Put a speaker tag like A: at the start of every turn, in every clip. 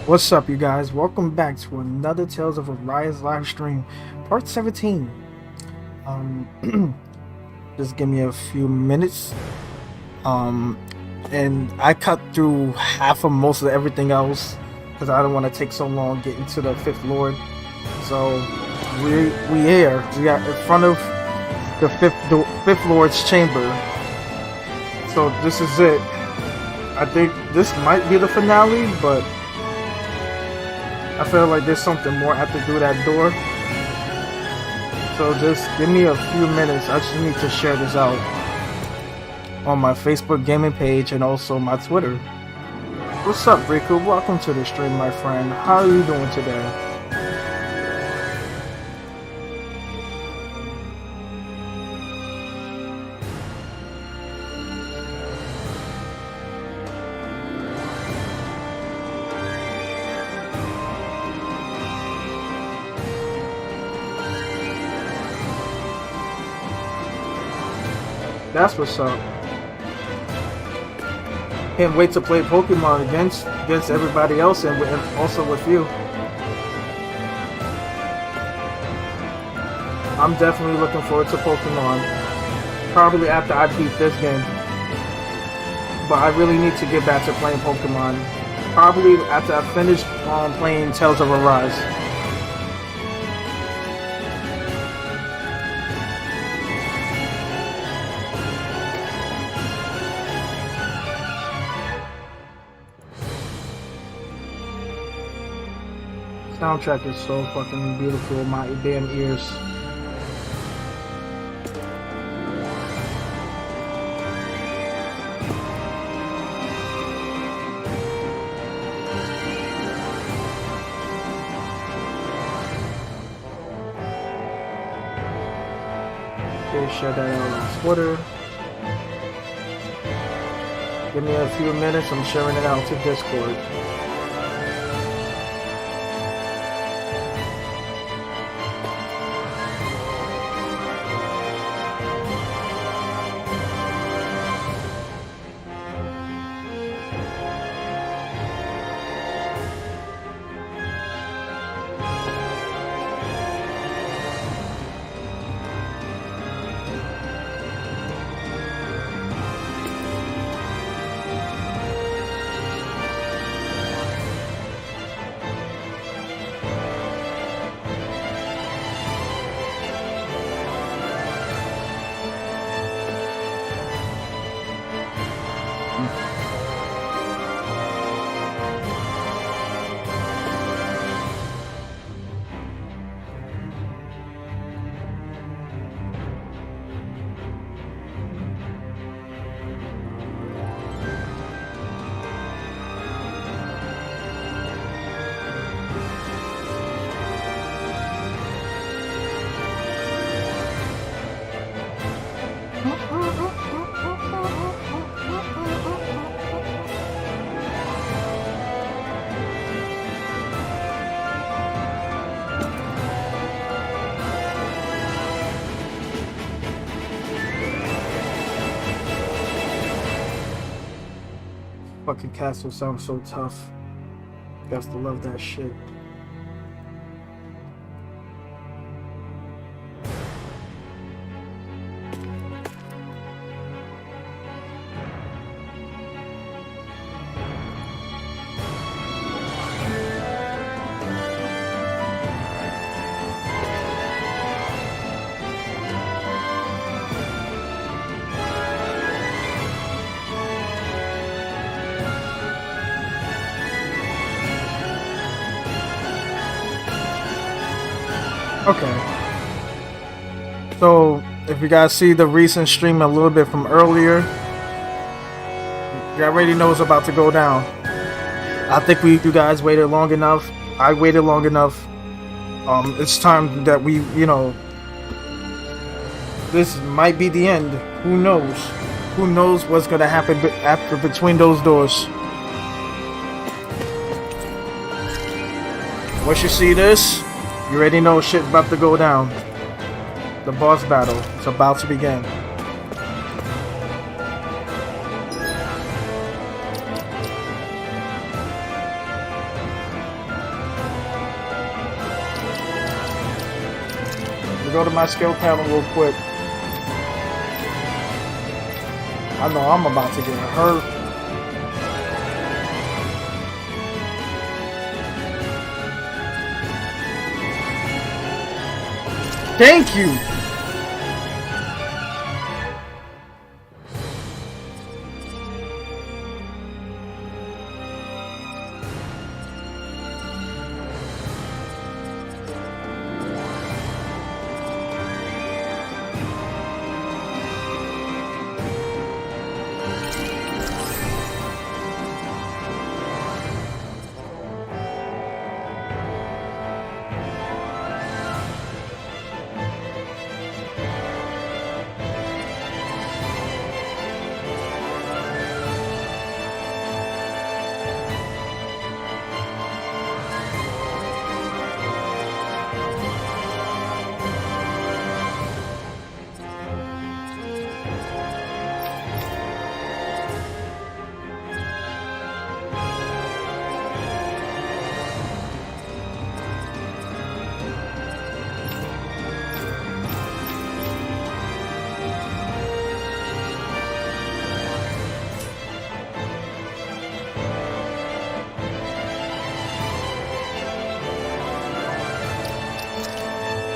A: What's up, you guys? Welcome back to another Tales of Arise live stream, part 17. Just give me a few minutes. And I cut through half of most of everything else because I don't want to take so long getting to the Fifth Lord. So we are in front of the Fifth Lord's chamber. So this is it. I think this might be the finale, but I feel like there's something more after through that door. So just give me a few minutes. I just need to share this out on my Facebook gaming page and also my Twitter. What's up, Riku? Welcome to the stream, my friend. How are you doing today? That's what's up. Can't wait to play Pokemon against everybody else and also with you. I'm definitely looking forward to Pokemon. Probably after I beat this game. But I really need to get back to playing Pokemon. Probably after I finish playing Tales of Arise. Soundtrack is so fucking beautiful, my damn ears. Okay, share that out on Twitter. Give me a few minutes, I'm sharing it out to Discord. Fucking castle sounds so tough. Got to love that shit. Okay, so if you guys see the recent stream a little bit from earlier, you already know what's about to go down. I think you guys waited long enough. I waited long enough. It's time that we, this might be the end. Who knows? Who knows what's gonna happen after between those doors? Once you see this, you already know shit about to go down. The boss battle is about to begin. me go to my skill panel real quick. I know I'm about to get hurt. Thank you!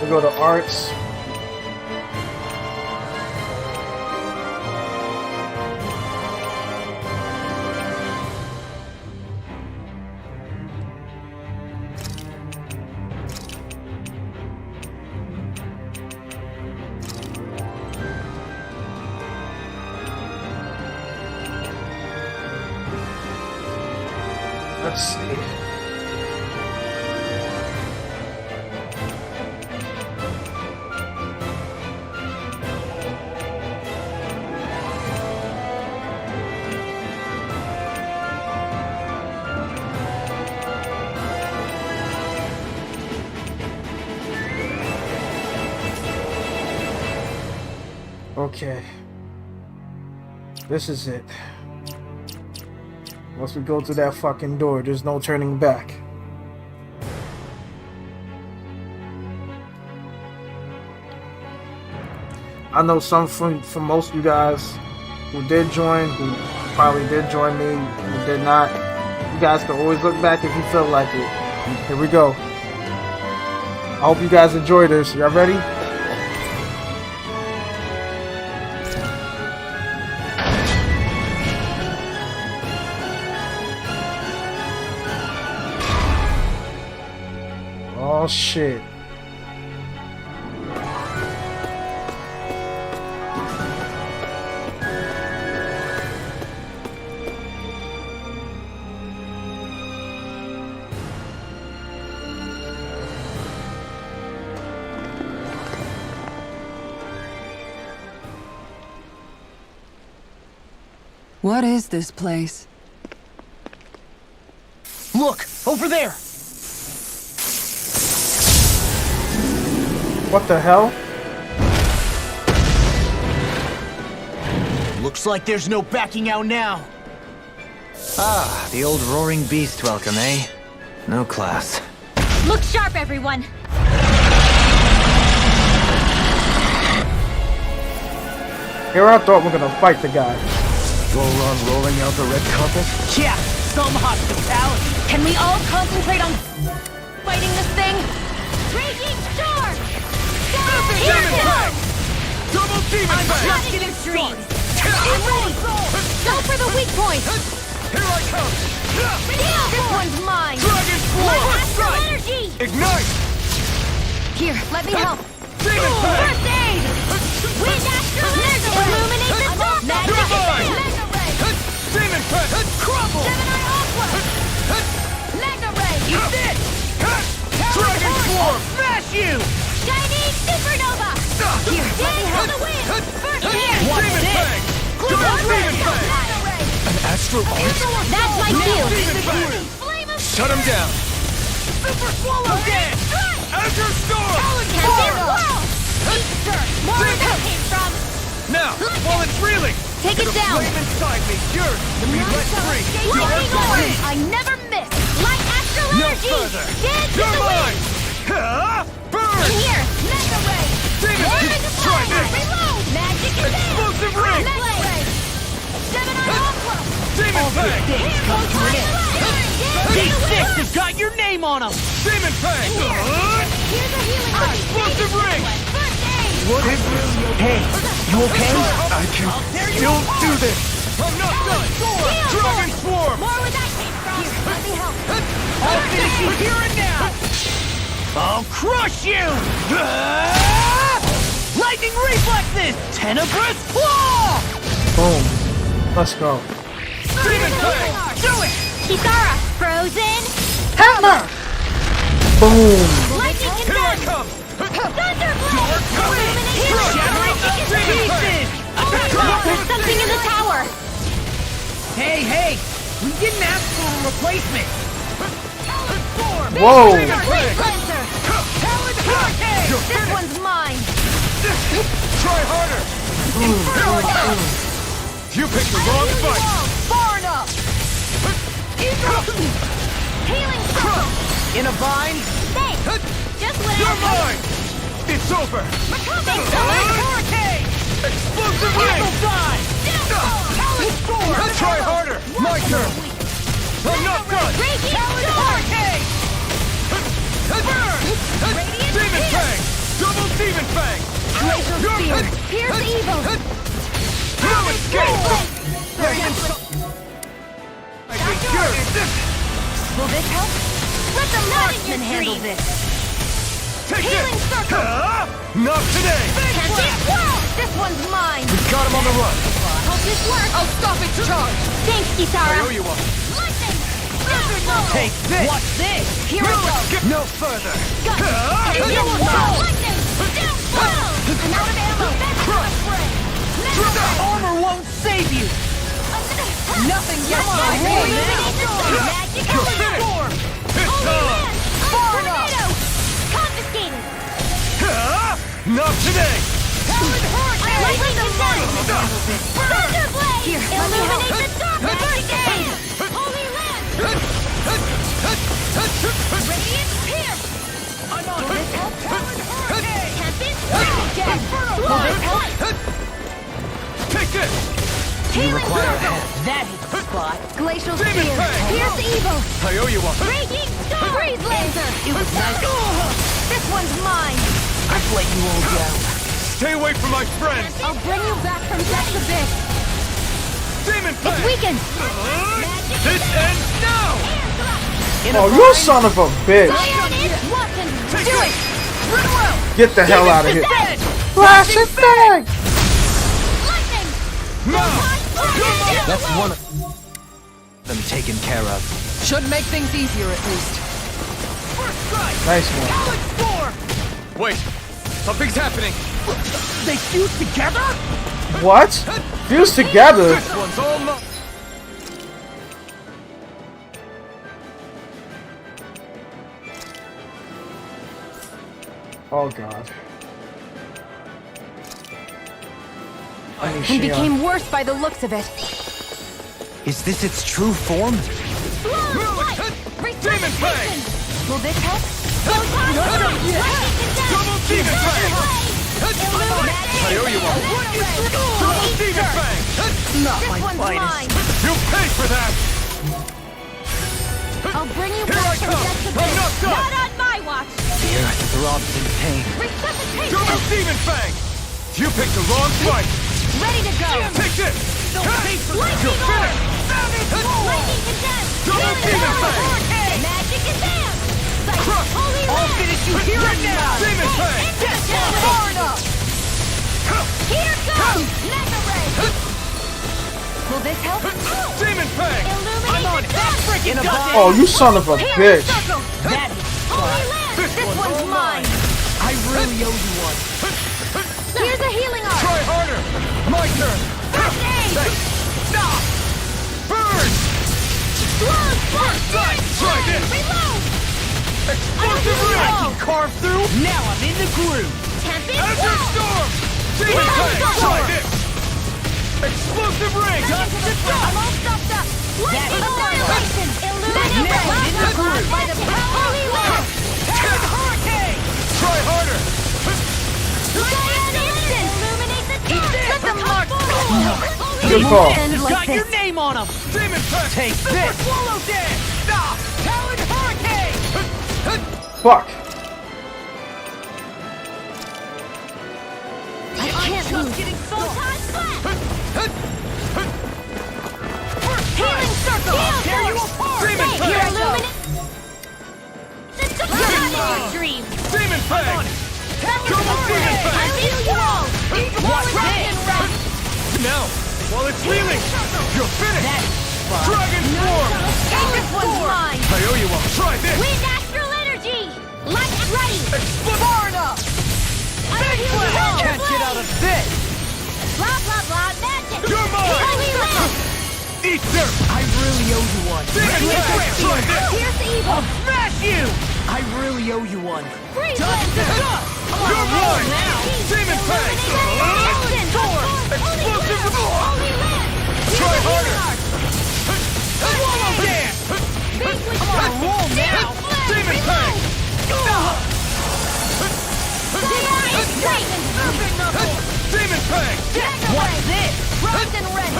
A: We go to arts. Let's see. Okay. This is it. Once we go through that fucking door, there's no turning back. I know some from most of you guys who did join, who probably did join me, who did not. You guys can always look back if you feel like it. Here we go. I hope you guys enjoy this. Y'all ready? Oh shit.
B: What is this place?
C: Look! Over there!
A: What the hell?
C: Looks like there's no backing out now. Ah, the old roaring beast welcome, eh? No class.
D: Look sharp, everyone!
A: Here I thought we were gonna fight the guy.
C: Roll-on rolling out the red carpet? Yeah, some hospitality.
D: Can we all concentrate on fighting this thing? Raging storm! Here it comes!
C: Double demon
D: I'm
C: fang!
D: just getting streams! I'm ready! Go for the weak point!
C: Here I come!
D: This one's mine!
C: Dragon
D: My
C: Swarm!
D: astral energy!
C: Ignite!
D: Here, let me help!
C: Demon fang!
D: First aid! Wind astral energy! Illuminate the dark! Magic
C: Divine!
D: Mega ray!
C: Demon fang! Crumble!
D: Gemini aqua! Mega ray!
C: Eat this! Dragon Swarm! Smash you!
D: Shiny supernova! Here, let me help! The wind! First aid!
C: Demon fang! Double demon fang!
D: Mega ray!
C: An astral art?
D: That's my field!
C: Demon fang!
D: Flame of
C: Shut him down! Super swallow dance! Azure storm!
D: World! Easter! More where that came from!
C: Now, while it's reeling!
D: Take it down!
C: Flame inside me yearns to be let free!
D: Lightning orb! I never miss! Light astral
C: No
D: energy!
C: further!
D: Dance in
C: You're
D: the wind!
C: mine! Huh? Burn!
D: Here! Mega ray!
C: Try this!
D: Reload! Magic is
C: Explosive ring! Demon Fang!
E: These six have got your name on them!
C: Demon Fang!
D: Here's a healing art.
C: Explosive ring!
D: First aid!
E: What is this? Hey, you okay?
C: I can still do this! I'm not done! Dragon Swarm!
D: More where that came from. Here, let me help.
E: I'll finish you here and now! I'll crush you! Lightning reflexes! Tenebrous claw!
A: Boom. Let's go.
C: Demon Fang!
E: Do it!
D: Kisara, frozen.
A: Hammer! Boom.
D: Lightning
C: Here I
D: condensed.
C: come!
D: Thunderblade. Illumination.
C: Shattering the Demon Fang!
D: There's something in the tower.
E: Hey! We didn't ask for a replacement!
A: Whoa.
D: Blade cleanser. This one's mine.
C: Try harder! You picked the wrong fight!
D: Far enough. Healing circle.
E: In a bind?
D: Thanks. Just what
C: You're
D: I
C: mine! It's over!
E: Hurricane!
C: Explosive ring! Try harder! My turn! I'm not done!
E: Hurricane!
C: Demon Fang! Double Demon Fang!
D: Glacial spear. Here's the evil.
C: No escape!
D: Will this help? Let the marksman handle this.
C: Take
D: Healing
C: it!
D: circle.
C: Not today!
D: Can't be swallowed. This one's mine.
C: Got him on the run!
D: Hope this works. I'll stop its charge. Thanks,
C: I
D: Kisara.
C: owe you one!
D: Lightning.
E: Take this! What's this?
D: Here it goes.
C: No further!
D: Gun. Lightning. I'm out of ammo. That's refrain.
E: That armor won't save you! Nothing gets my way now!
D: Magic
C: You're
D: element.
C: finished! It's
D: Holy
C: time!
D: man. Tornado. Confiscated.
C: Not today!
D: Lightning condensed. Thunderblade. Here, illuminate the dark. Magic. Holy land. Radiant pierce.
E: I'm on
D: Will this help?
E: Hurricane!
D: Can't be swallowed. Will this help?
C: Take this!
D: Healing circle.
E: That hit the spot.
D: Glacial
C: Demon
D: spear.
C: Fang.
D: Here's the evil.
C: I owe you one!
D: Raging star. Freeze laser.
E: It was nice.
D: This one's mine.
E: I've let you all down.
C: Stay away from my friends!
D: I'll bring you back from death's abyss.
C: Demon
D: It's
C: Fang!
D: weakened.
C: This ends now!
E: In a
A: Oh, you
E: bind?
A: son of a bitch.
D: Iron is wanton.
C: Take
D: Do
C: it!
D: it.
A: Get the hell out of here.
E: Dead!
A: Flash it bang.
D: Lightning.
C: No!
E: That's one of them taken care of. Should make things easier at least. First strike!
A: Nice one.
E: Alex Storm!
C: Wait! Something's happening!
E: They fused together?
A: What? Fused together.
C: This one's all mine!
A: Oh god.
D: And became worse by the looks of it.
C: Is this its true form? Demon Fang!
D: Will this help?
C: Double Demon Fang! I owe you one! Double Demon Fang!
E: Not
D: This
E: my
D: one's
E: finest.
D: mine.
C: You pay for that!
D: I'll bring you
C: Here
D: back
C: I
D: from
C: come.
D: death's
C: I'm
D: abyss.
C: not done.
D: Not on my watch.
C: The earth throbs in pain.
D: Resuscitation.
C: Double Demon Fang! You picked the wrong fight!
D: Ready to go.
C: Take this!
D: Lightning
C: You're
D: orb.
C: finished!
D: Lightning condensed.
C: Double Demon Fang!
D: Magic advance.
C: Crush.
D: Holy
E: I'll
D: land.
E: finish you here and now!
C: Demon Fang!
D: Far enough. Here comes Mega Ray. Will this help?
C: Demon Fang!
D: Illuminate the dark.
E: Freaking does it!
A: Oh, you son of a
D: Healing
A: bitch.
D: circle.
E: That hit the spot.
D: Holy land. This one's mine.
E: I really owe you one.
D: Here's a healing arm.
C: Try harder! My turn!
D: First aid.
C: Stop! Burn!
D: Blood. Blood.
C: Try this!
D: Reload.
C: Explosive
D: I
C: ring!
D: can
E: Carve through? Now I'm in the groove.
D: Can't be
C: Azure
D: swallowed.
C: Storm! Demon Fang! Try this! Explosive ring!
D: I'm all stuffed up. Lightning annihilation. Illuminate
E: Now I'm in the groove.
D: by the power. Holy land.
E: Hurricane!
C: Try harder!
D: Let them mark.
A: Good call.
E: You got your name on him! Demon Pest! Take this! Swallow Dance! Stop! Talon Hurricane!
A: Fuck.
D: I can't lose. Photon Blast. Healing Circle.
E: Tear you apart! Demon
D: You're
E: Pest!
D: illuminate. Not in your dreams.
E: Demon Pest!
D: Come on, Demon Pest! I feel you all.
E: Watch this! Now, while it's healing, you're finished! Dragon Form!
D: This one's mine.
E: I owe you one. Try this!
D: Wind Astral Energy. Light ready.
E: Far enough! Can't get out of this!
D: Blah blah blah. Magic.
E: You're mine!
D: Holy Land.
E: Eat dirt! I really owe you one. Demon Pest! Try this!
D: Here's the evil.
E: Smash you! I really owe you one.
D: Freeze
E: You're mine! Demon Pest! Explosive! Try harder! Swallow Dance! I'm on a roll now! Demon Pest! Demon Pest!
D: What's this? Frozen Red.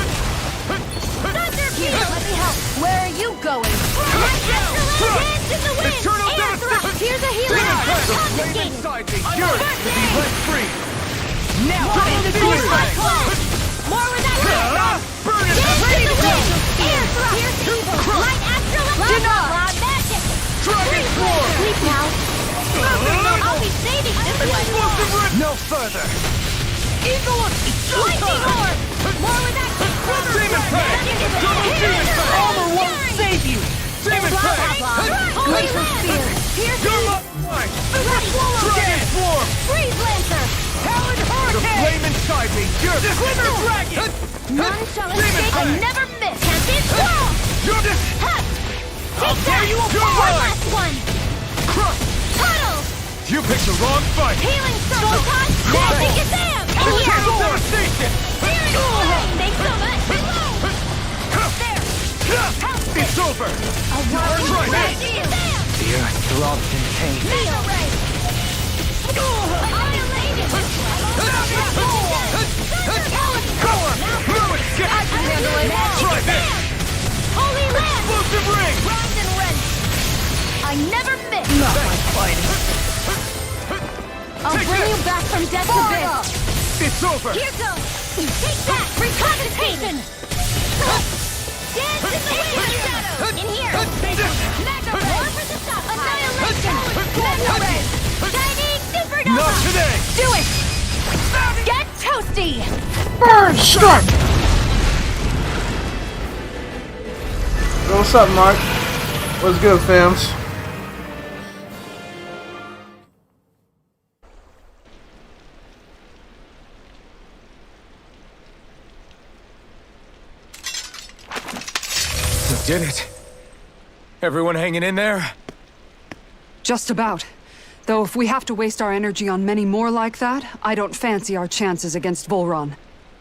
D: Thunder Beam. Let me help. Where are you going? Dance in the wind.
E: Eternal
D: Air thrust.
E: devastation.
D: Here's a healing.
E: Demon Pest! The flame
D: Confiscated.
E: inside me yearns to be let free! Now
D: Burn
E: finish
D: the
E: Demon
D: sword.
E: Pest!
D: More with that wind.
E: Burn it!
D: Dance in the wind. Air thrust. Here's the evil. Light astral. Blah magic.
E: Dragon Form!
D: Sleep now. I'll be saving this one.
E: Explosive Red! No further! Eagle of
D: Lightning orb. More with that.
E: Demon Pest! Double Demon Pest!
D: Armor won't
E: save you! Demon Pest!
D: Glacial Spear. Here's
E: You're
D: the
E: mine!
D: Swallow
E: Dragon Form!
D: Freeze Lancer.
E: Talon Hurricane! The flame inside me! You're Glimmer Dragon!
D: None shall
E: Demon
D: escape. I
E: Pest!
D: never miss. Can't be strong.
E: You're this!
D: Hut.
E: I'll
D: Take
E: tear
D: that.
E: you
D: One
E: apart!
D: last one.
E: Crush!
D: Tunnel.
E: You picked the wrong fight!
D: Healing Circle. Magic is them.
E: Eternal Devastation!
D: Thanks so much. There.
E: It's over!
D: A whirling
E: Try this.
D: magic is them.
C: The earth throbs in pain.
D: Mega Ray. Annihilated.
E: Power! Fluid!
D: I can handle it.
E: Try this!
D: Holy Land.
E: Explosive Ring!
D: Round and wrench. I never miss.
E: Not my fighting!
D: I'll
E: Take
D: bring
E: this.
D: you back from death to this.
E: It's over!
D: Here goes. Take that. Reconstitution. Dance in the wind. Shadow. In here. Mega Ray. War for the top. Annihilation. Mega Ray. Shining Supernova.
E: Not today!
D: Do it. Get toasty.
A: Burn strike. Yo, what's up, Mark? What's good, fams?
E: We did it! Everyone hanging in there?
B: Just about. Though if we have to waste our energy on many more like that, I don't fancy our chances against Volron.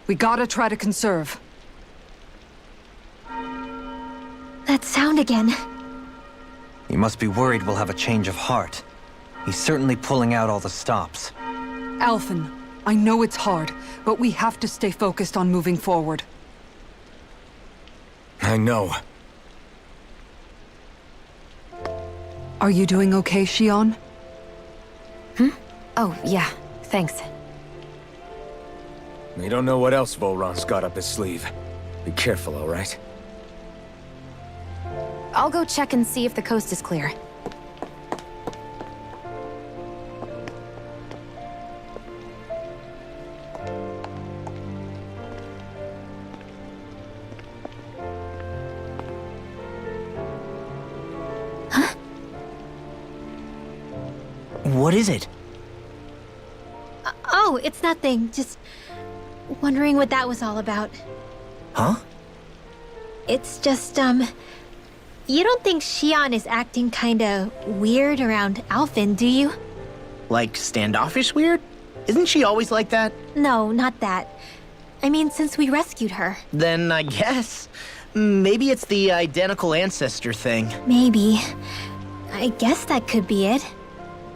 B: We gotta try to conserve.
D: That sound again.
C: You must be worried we'll have a change of heart. He's certainly pulling out all the stops.
B: Alphen, I know it's hard, but we have to stay focused on moving forward.
E: I know.
B: Are you doing okay, Shion?
D: Oh, yeah. Thanks.
E: We don't know what else Volron's got up his sleeve. Be careful, all right?
D: I'll go check and see if the coast is clear.
C: What is it?
F: Oh, it's nothing. Just wondering what that was all about.
C: Huh?
F: It's just, you don't think Shion is acting kinda weird around Alphen, do you?
G: Like standoffish weird? Isn't she always like that?
F: No, not that. I mean, since we rescued her.
G: Then I guess. Maybe it's the identical ancestor thing.
F: Maybe. I guess that could be it.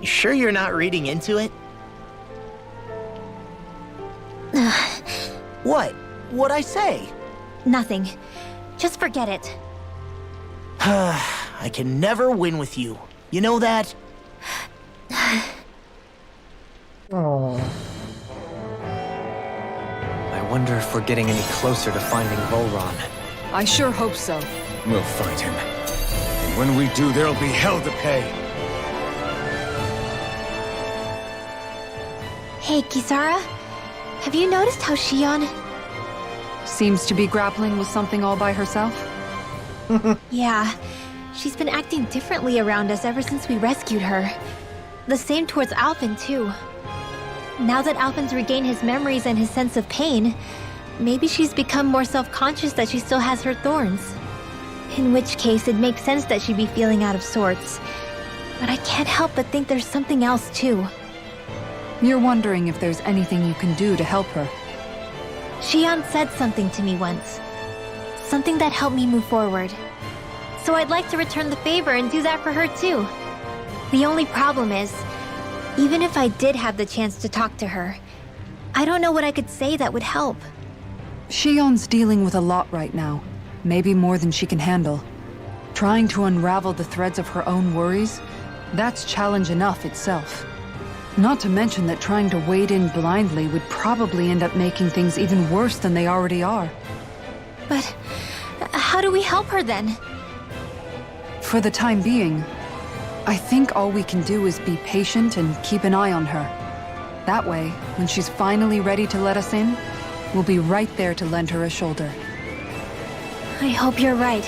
G: You sure you're not reading into it? What? What'd I say?
F: Nothing. Just forget it.
G: I can never win with you. You know that?
A: Oh.
C: I wonder if we're getting any closer to finding Volron.
B: I sure hope so.
H: We'll find him. And when we do, there'll be hell to pay.
F: Hey, Kisara. Have you noticed how Shion...
B: Seems to be grappling with something all by herself.
F: Yeah, she's been acting differently around us ever since we rescued her. The same towards Alphen, too. Now that Alphen's regained his memories and his sense of pain, maybe she's become more self-conscious that she still has her thorns. In which case, it makes sense that she'd be feeling out of sorts. But I can't help but think there's something else, too.
B: You're wondering if there's anything you can do to help her.
F: Shion said something to me once. Something that helped me move forward. So I'd like to return the favor and do that for her too. The only problem is, even if I did have the chance to talk to her, I don't know what I could say that would help.
B: Shion's dealing with a lot right now. Maybe more than she can handle. Trying to unravel the threads of her own worries, that's challenge enough itself. Not to mention that trying to wade in blindly would probably end up making things even worse than they already are.
F: But how do we help her then?
B: For the time being, I think all we can do is be patient and keep an eye on her. That way, when she's finally ready to let us in, we'll be right there to lend her a shoulder.
F: I hope you're right.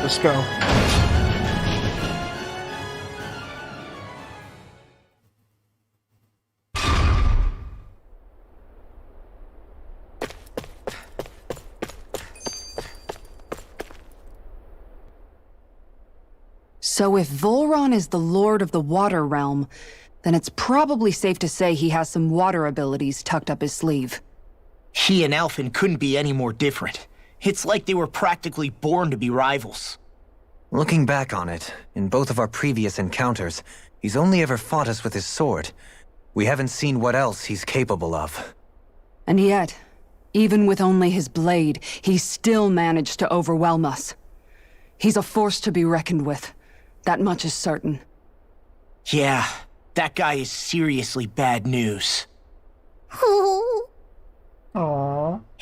A: Let's go.
B: So if Volron is the Lord of the Water Realm, then it's probably safe to say he has some water abilities tucked up his sleeve.
G: He and Alphen couldn't be any more different. It's like they were practically born to be rivals.
C: Looking back on it, in both of our previous encounters, he's only ever fought us with his sword. We haven't seen what else he's capable of.
B: And yet, even with only his blade, he still managed to overwhelm us. He's a force to be reckoned with. That much is certain.
G: Yeah, that guy is seriously bad news.
A: Aww.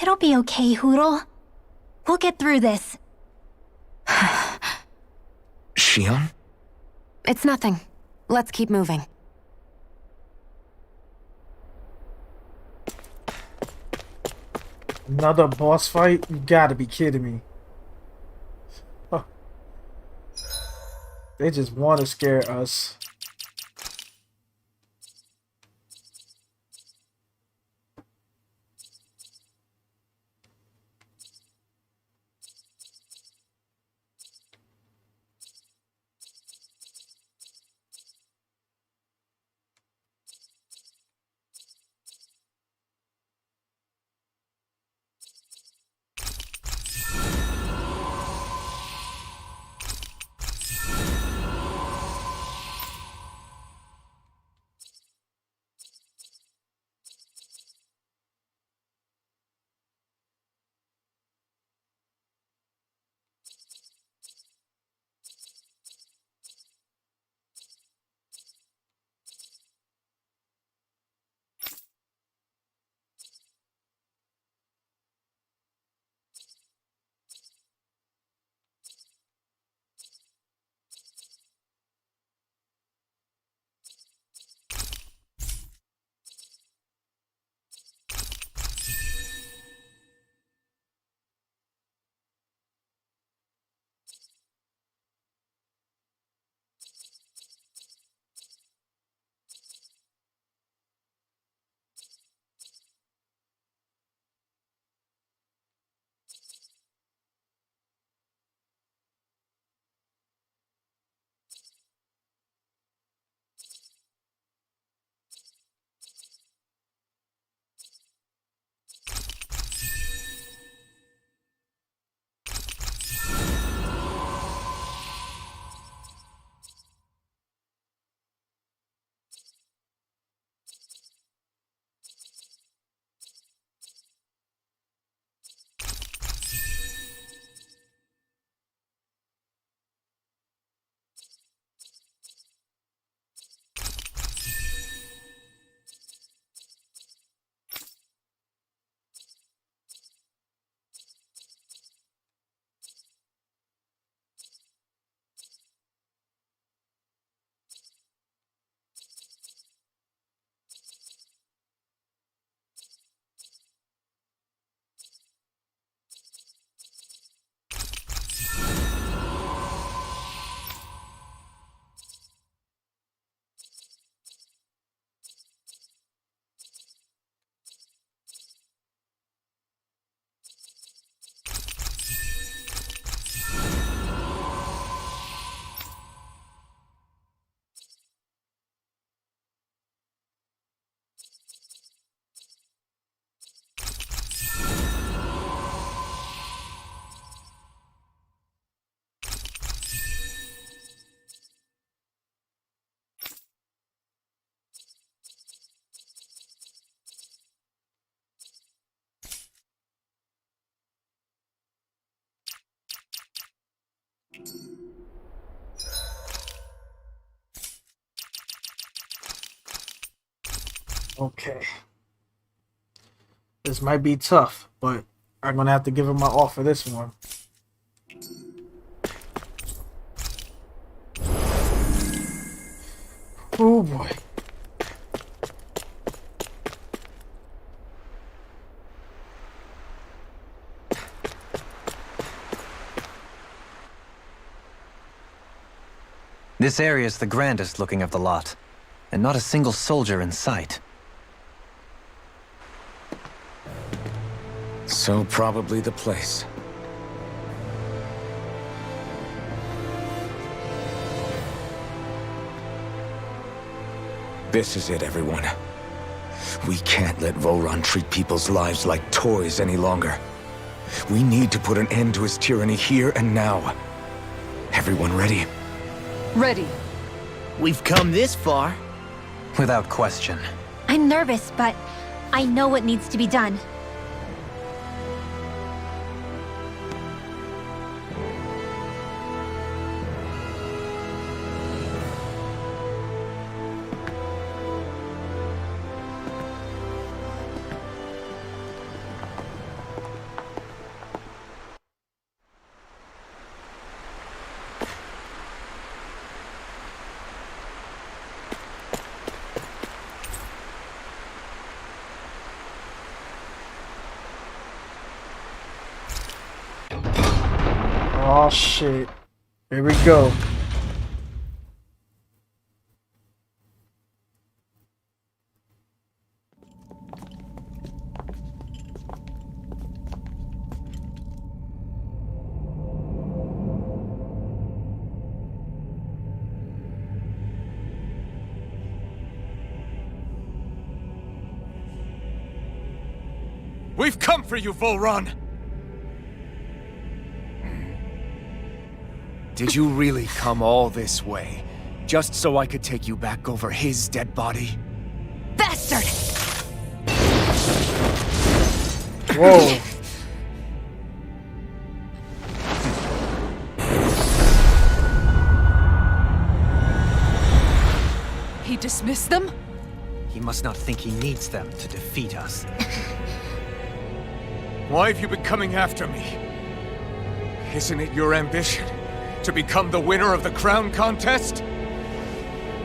F: It'll be okay, Hoodle. We'll get through this.
H: Shion?
I: It's nothing. Let's keep moving.
A: Another boss fight? You gotta be kidding me. Huh. They just want to scare us. Okay. This might be tough, but I'm gonna have to give him my all for this one. Oh boy.
C: This area is the grandest looking of the lot, and not a single soldier in sight.
H: So probably the place. This is it, everyone. We can't let Voron treat people's lives like toys any longer. We need to put an end to his tyranny here and now. Everyone ready?
B: Ready.
G: We've come this far.
C: Without question.
F: I'm nervous, but I know what needs to be done.
A: Oh shit. Here we go.
H: We've come for you, Voron!
J: Did you really come all this way, just so I could take you back over his dead body?
D: Bastard!
A: Whoa.
B: He dismissed them?
C: He must not think he needs them to defeat us.
H: Why have you been coming after me? Isn't it your ambition to become the winner of the crown contest?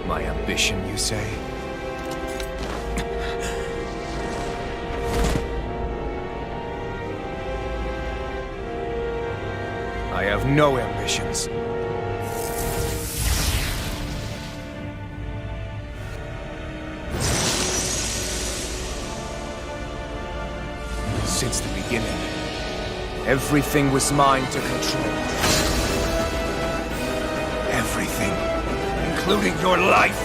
J: My ambition, you say? I have no ambitions. Since the beginning, everything was mine to control. Everything, including your life.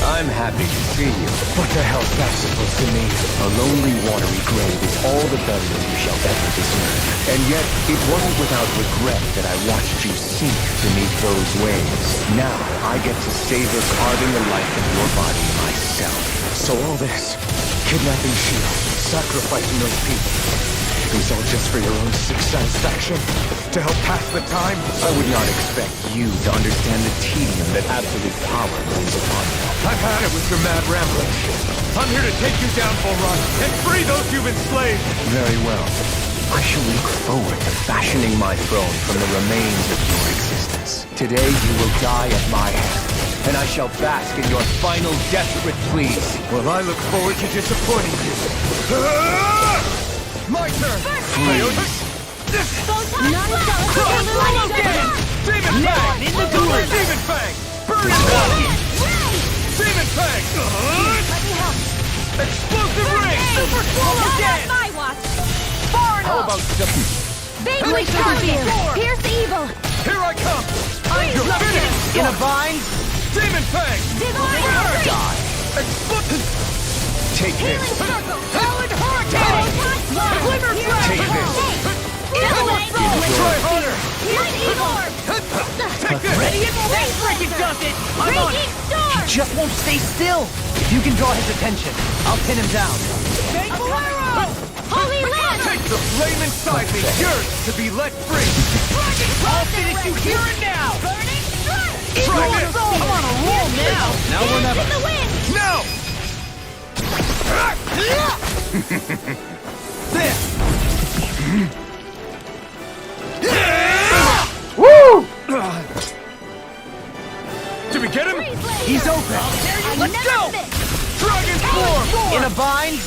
J: I'm happy to see you. What the hell's that supposed to mean? A lonely, watery grave is all the burial you shall ever deserve. And yet, it wasn't without regret that I watched you sink beneath those waves. Now, I get to savor carving the life of your body myself. So all this, kidnapping Shield, sacrificing those people, it was all just for your own sick satisfaction? To help pass the time? I would not expect you to understand the tedium that absolute power brings upon you. I've had it with your mad rambling. I'm here to take you down, Voron, and free those you've enslaved! Very well. I shall look forward to fashioning my throne from the remains of your existence. Today you will die at my hand, and I shall bask in your final desperate pleas. Well, I look forward to disappointing you. My turn! Please. Demon Fang! In the door! Demon Fang! Burn it down! Demon Fang!
D: Let me help.
H: Explosive ring!
D: Super swallow dead! My watch! Far enough!
H: How about some...
D: Vaguely Scorpion! Pierce evil!
H: Here I come! You're finished!
J: In a bind?
H: Demon Fang!
D: Divine
H: Burn!
D: Die!
H: Explosive...
J: Take
D: Healing
J: this!
D: circle! Howling hurricane! Glimmer trap!
J: Take this!
H: Try harder!
D: Lightning orb!
H: Take this!
D: Ready and freaking does it! I'm on it! Storm!
E: Just won't stay still. If you can draw his attention, I'll pin him down.
D: Kyro! Holy Land!
H: Take the flame inside me! Yours to be let free!
D: I'll finish you here and now! Burning strike!
E: Try this! I'm on a roll now! Now or never!
G: No!
E: There!
A: Woo!
J: Did we get him?
E: He's open! Let's go!
G: Dragon form!
E: In a bind?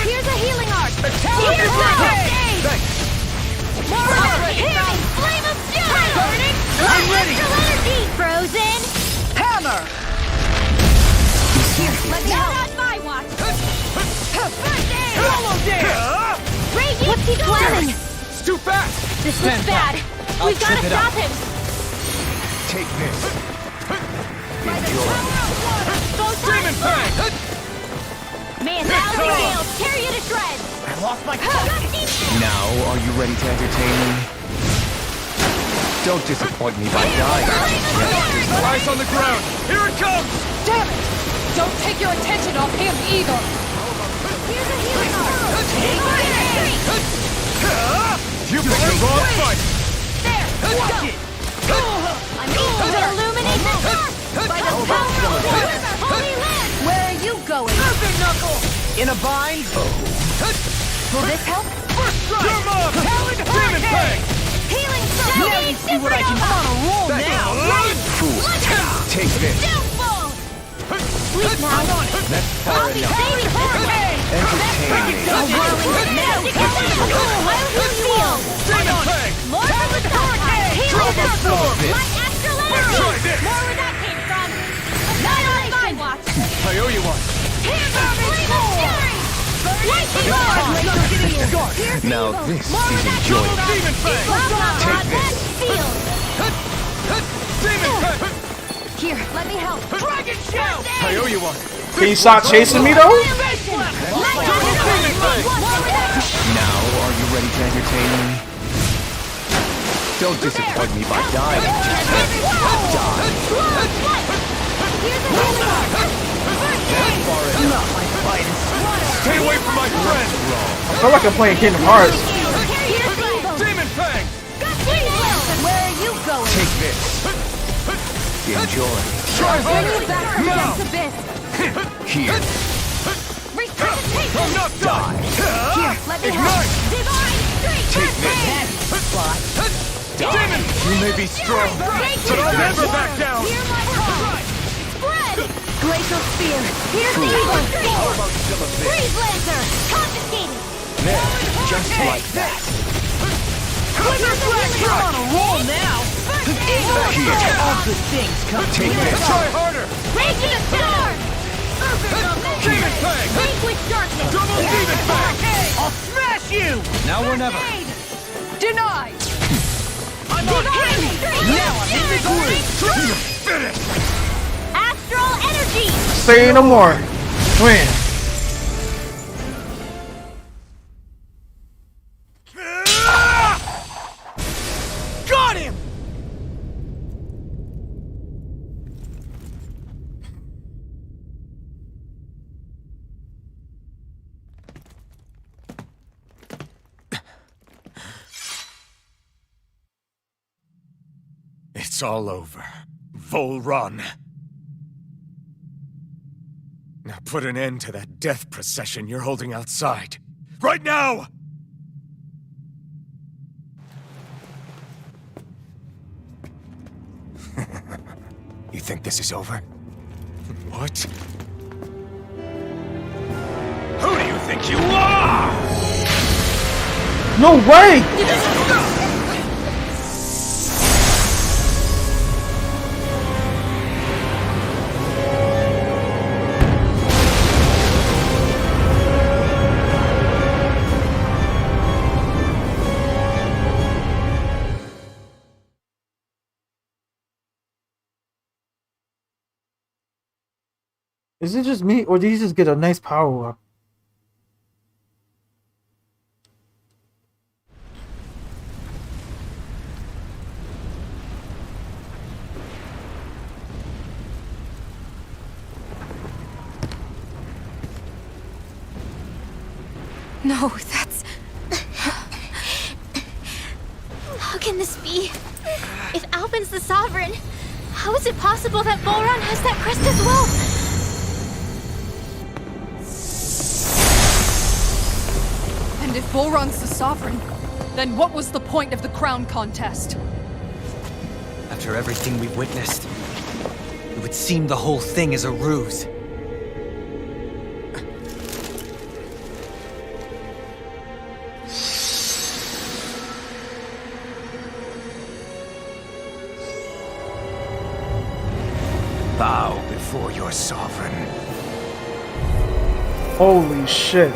D: Here's a healing arc.
E: Here's Thanks!
D: Healing flame of fury. Burning.
E: I'm ready.
D: Energy. Frozen.
E: Hammer!
D: Here, let me help. Not my watch. First aid.
E: Almost there!
D: Radiant. What's he planning?
J: It's too fast!
D: This looks
E: Stand
D: bad.
E: I'll
D: We've got to
E: trip it up.
D: stop him.
J: Take this.
D: By the
J: Enjoy.
D: power of water. Go
J: Demon
D: time.
J: Fang!
D: Man, that'll be nailed. Tear you to shreds.
G: I lost my
J: Now, are you ready to entertain me? Don't disappoint me by dying.
G: Eyes on the ground! Here it comes!
B: Damn it! Don't take your attention off him either!
D: Here's a healing arc.
J: You picked the wrong fight!
D: There. Watch it. I'm able to illuminate the dark. By the power of water, holy land. Where are you going?
E: Perfect knuckle! In a bind?
D: Will this help?
E: First strike!
G: Come on!
E: Talon
G: Demon Fang!
D: Healing
E: Now you see what I can do. I'm on a roll now!
J: Fool. Take this.
D: Downfall. Sleep now.
J: That's far
D: I'll be
J: enough.
D: saving Horway.
J: Entertain me.
D: A whirling magic. I'll heal you all.
G: Demon Fang!
D: Lord of the Dark. Healing
G: Transform!
D: my astral energy.
G: Try this!
D: More where that came from. Annihilation. Watch.
J: I owe you one.
D: Here's our flame of fury. Lightning rod.
J: Now this is enjoyable.
G: Demon Fang!
J: Take this.
D: Sealed.
G: Demon Fang!
D: Here, let me help.
E: Dragon shell!
J: I owe you one.
A: Can you stop chasing me though?
J: Now, are you ready to entertain me? Don't disappoint me by dying.
E: Not my finest.
G: Stay away from my friend!
A: I feel like I'm playing Kingdom Hearts.
G: Demon Fang!
D: Where are you going?
J: Take this. Enjoy.
G: Try harder! Now!
J: Here.
G: I'm not done!
D: Let me help. Divine strength.
J: Take this.
G: Demon!
J: You may be strong,
G: But I'll never back down!
D: Hear my call. Spread. Glacial spear. Here's the evil spear. Freeze lancer. Confiscated.
J: There, just like that.
E: I'm on a roll now!
J: Here.
E: All good things come to
J: Take
E: me.
J: this.
G: Try harder!
D: Raging storm.
G: Demon Fang!
D: Vanquish darkness.
G: Double Demon Fang!
E: I'll smash you!
C: Now or never.
B: Denied!
E: I'm on him! Now I'm in the groove!
G: Finish!
D: Astral energy.
A: Say no more. Win.
E: Got him!
H: It's all over. Vol Run. Now put an end to that death procession you're holding outside. Right now! You think this is over? What?
G: Who do you think you are?
A: No way! Is it just me, or did he just get a nice power up?
F: No, that's... How can this be? If Alvin's the Sovereign, how is it possible that Volron has that crest as well?
B: And if Volron's the Sovereign, then what was the point of the crown contest?
C: After everything we've witnessed, it would seem the whole thing is a ruse.
J: Bow before your sovereign.
A: Holy shit.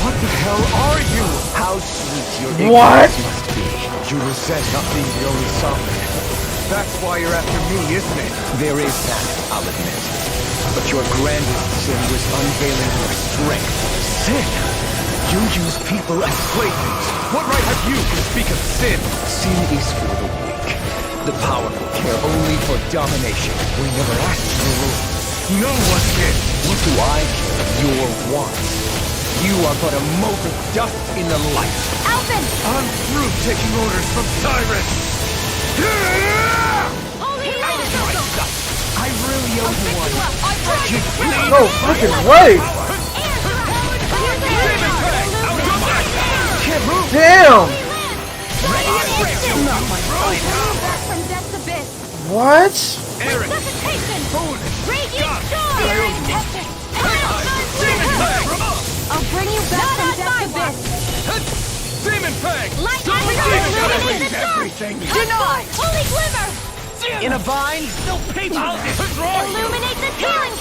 J: What the hell are you? How sweet your
A: What?
J: ignorance must be. You resent not being the only sovereign. That's why you're after me, isn't it? There is that, I'll admit. But your grandest sin was unveiling your strength. Sin? You use people as playthings. What right have you to speak of sin? Sin is for the weak. The powerful care only for domination. We never asked for rule. No one did. What do I care? Your wants. You are but a mote of dust in the light.
F: Alvin!
J: I'm through taking orders from tyrants.
F: Holy
J: I really owe you one.
A: No freaking way! Damn! What?
J: Aaron!
D: I'll bring you back from death abyss.
J: Demon Fang!
D: Light
J: Everything!
D: Deny! Holy glimmer!
G: In a vine? No paper!
D: Illuminate the healing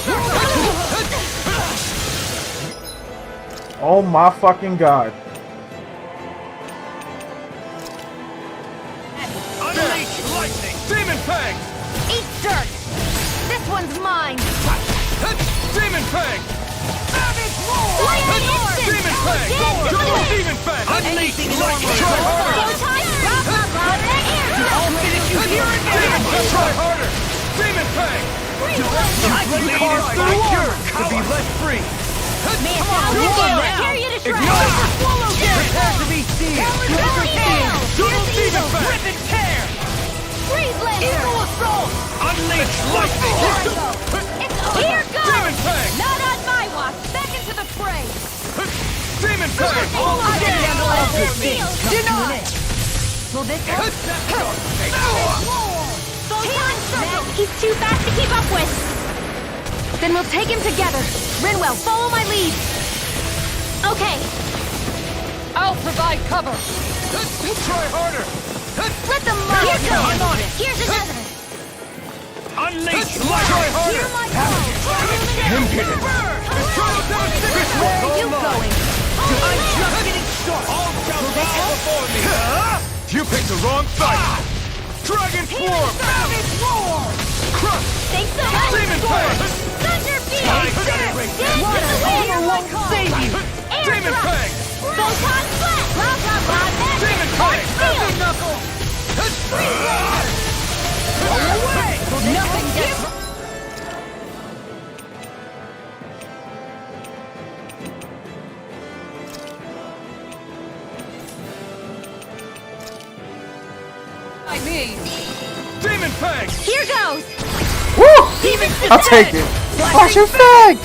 A: Oh my fucking god.
J: Unleash lightning! Demon Fang!
D: Eat dirt! This one's mine!
J: Demon Fang!
D: Lightning instant!
J: Demon Fang! Demon Fang! Unleash lightning! Try harder!
D: I'll
J: finish you here and now! Try harder! Demon Fang! You played hard by cure to be let free! Ignore! Prepare to be sealed! Double Demon Fang! Rip and tear!
D: Freeze laser!
J: Eagle assault! Unleash lightning!
D: Here goes!
J: Demon Fang!
D: Not on my watch! Back into the fray!
J: Demon Fang! All
D: I can handle all this
J: Deny!
D: Will this help? He's too fast to keep up with! Then we'll take him together! Rinwell, follow my lead! Okay!
B: I'll provide cover!
J: Try harder!
D: Let them move! Here goes!
J: I'm on it!
D: Here's another!
J: Unleash light! Try harder!
D: Hear my call!
J: Impudent!
D: Where are you going?
J: I'm just getting started! All shall bow before me! You picked the wrong fight! Dragon form!
D: Savage roar!
J: Crush!
D: Thanks so much!
J: Demon Fang!
D: Thunder beam!
J: Water won't save you! Demon Fang!
D: Photon flat! Blah blah blah!
J: Demon Fang!
D: Seal!
J: Knuckle!
D: Away! Nothing gets...
B: I mean...
J: Demon Fang!
D: Here goes!
A: Woo! I'll take it. Watch your flag!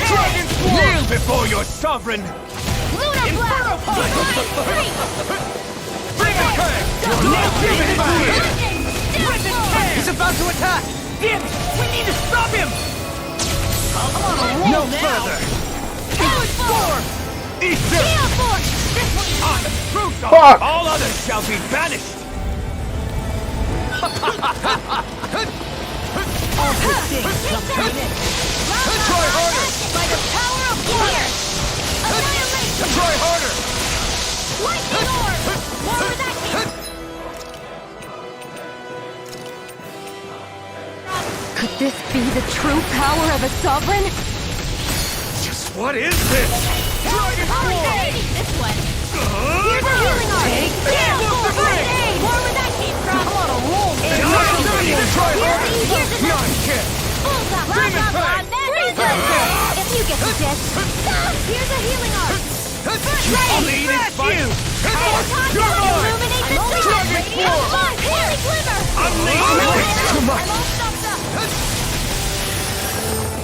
J: Dragon form! Kneel before your sovereign!
D: Lunar blast!
J: Demon Fang! Demon Fang!
G: He's about to attack! Damn it! We need to stop him!
J: No further!
D: Form!
J: Eat
D: Gale
J: this!
D: force! This one...
J: I'm true
A: Fuck!
J: sovereign! All others shall be banished! Try harder!
D: By the power of fire! Annihilation!
J: Try harder!
D: Lightning orb! More where that came... Could this be the true power of a sovereign?
J: Just what is this? Dragon form!
D: This one! Here's a healing arm! Gale force! More where that came from!
J: I'm on a roll! Try harder!
D: Here's a
J: Non-kick!
D: bullseye! Blah blah blah! Freezer! If you get the gist! Here's a healing arm! Only eat his fight! Illuminate the dark! Come on, holy glimmer!
J: Too much!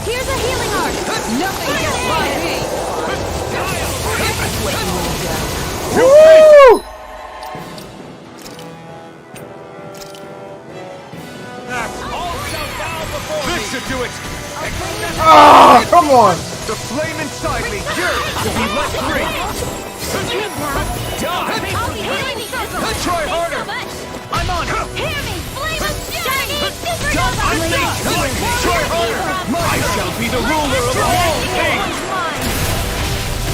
D: Here's a healing arc!
E: Nothing gets by me!
A: Woo!
J: This should do it!
A: Ah, come on!
J: The flame inside me yearns to be let free!
D: I'll be healing circle!
J: Try harder!
D: I'm on it! Hear me! Flame of shining supernova!
J: Try harder! I shall be the ruler of all things!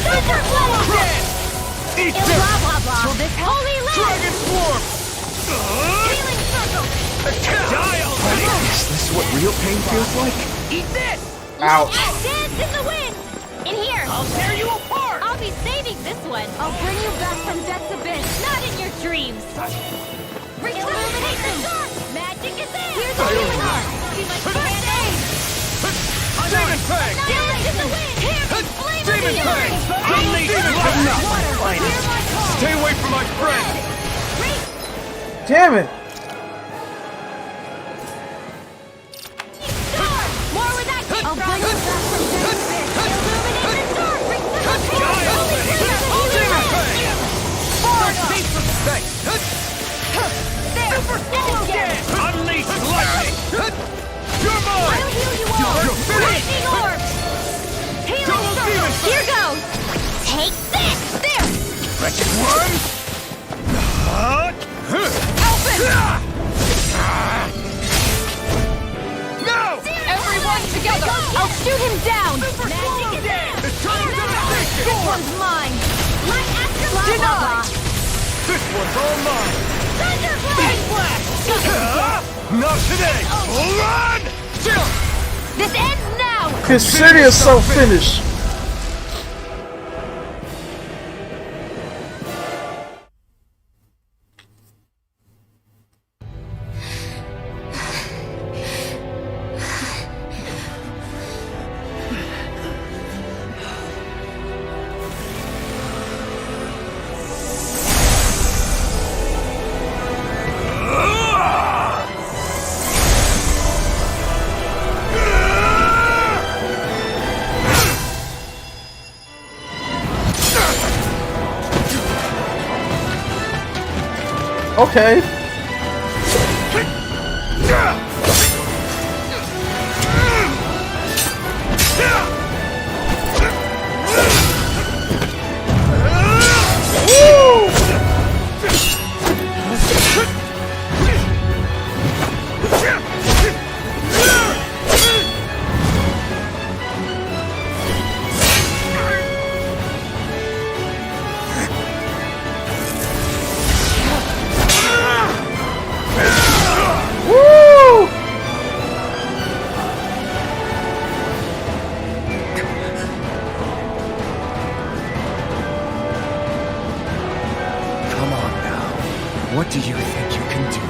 D: Thunder blow!
J: Eat
D: Blah
J: this!
D: blah blah! Will this help? Holy land!
J: Dragon swarm!
D: Healing circle!
J: Die already! Is this what real pain feels like?
D: Eat this!
A: Ouch.
D: Dance in the wind! In here! I'll tear you apart! I'll be saving this one! I'll bring you back from death's abyss! Not in your dreams! Illuminate the dark! Magic is in! Here's a healing arc! Be my first aid!
J: Demon Fang!
D: Dance in the wind! Hear me! Flame of
J: Demon
D: the
J: Fang!
D: earth!
J: Unleash lightning!
D: Hear my call!
J: Stay away from my friend!
A: Damn it!
D: More where that came from! I'll bring you back from death's abyss! Illuminate the dark! Bring the
J: Unleash lightning! You're mine!
D: I'll heal you all!
J: You're finished!
D: Lightning orb! Healing circle! Here goes! Take this! There!
J: Wretched worm!
D: Open!
J: No!
D: Everyone together! I'll shoot him down! Magic is in!
J: It's time to finish
D: This
J: it!
D: one's mine! Light after blah, blah, blah.
J: This one's all mine!
D: Thunderblade!
J: Not today! Run!
D: This ends now!
A: Consider yourself finished. Okay.
J: What do you think you can do?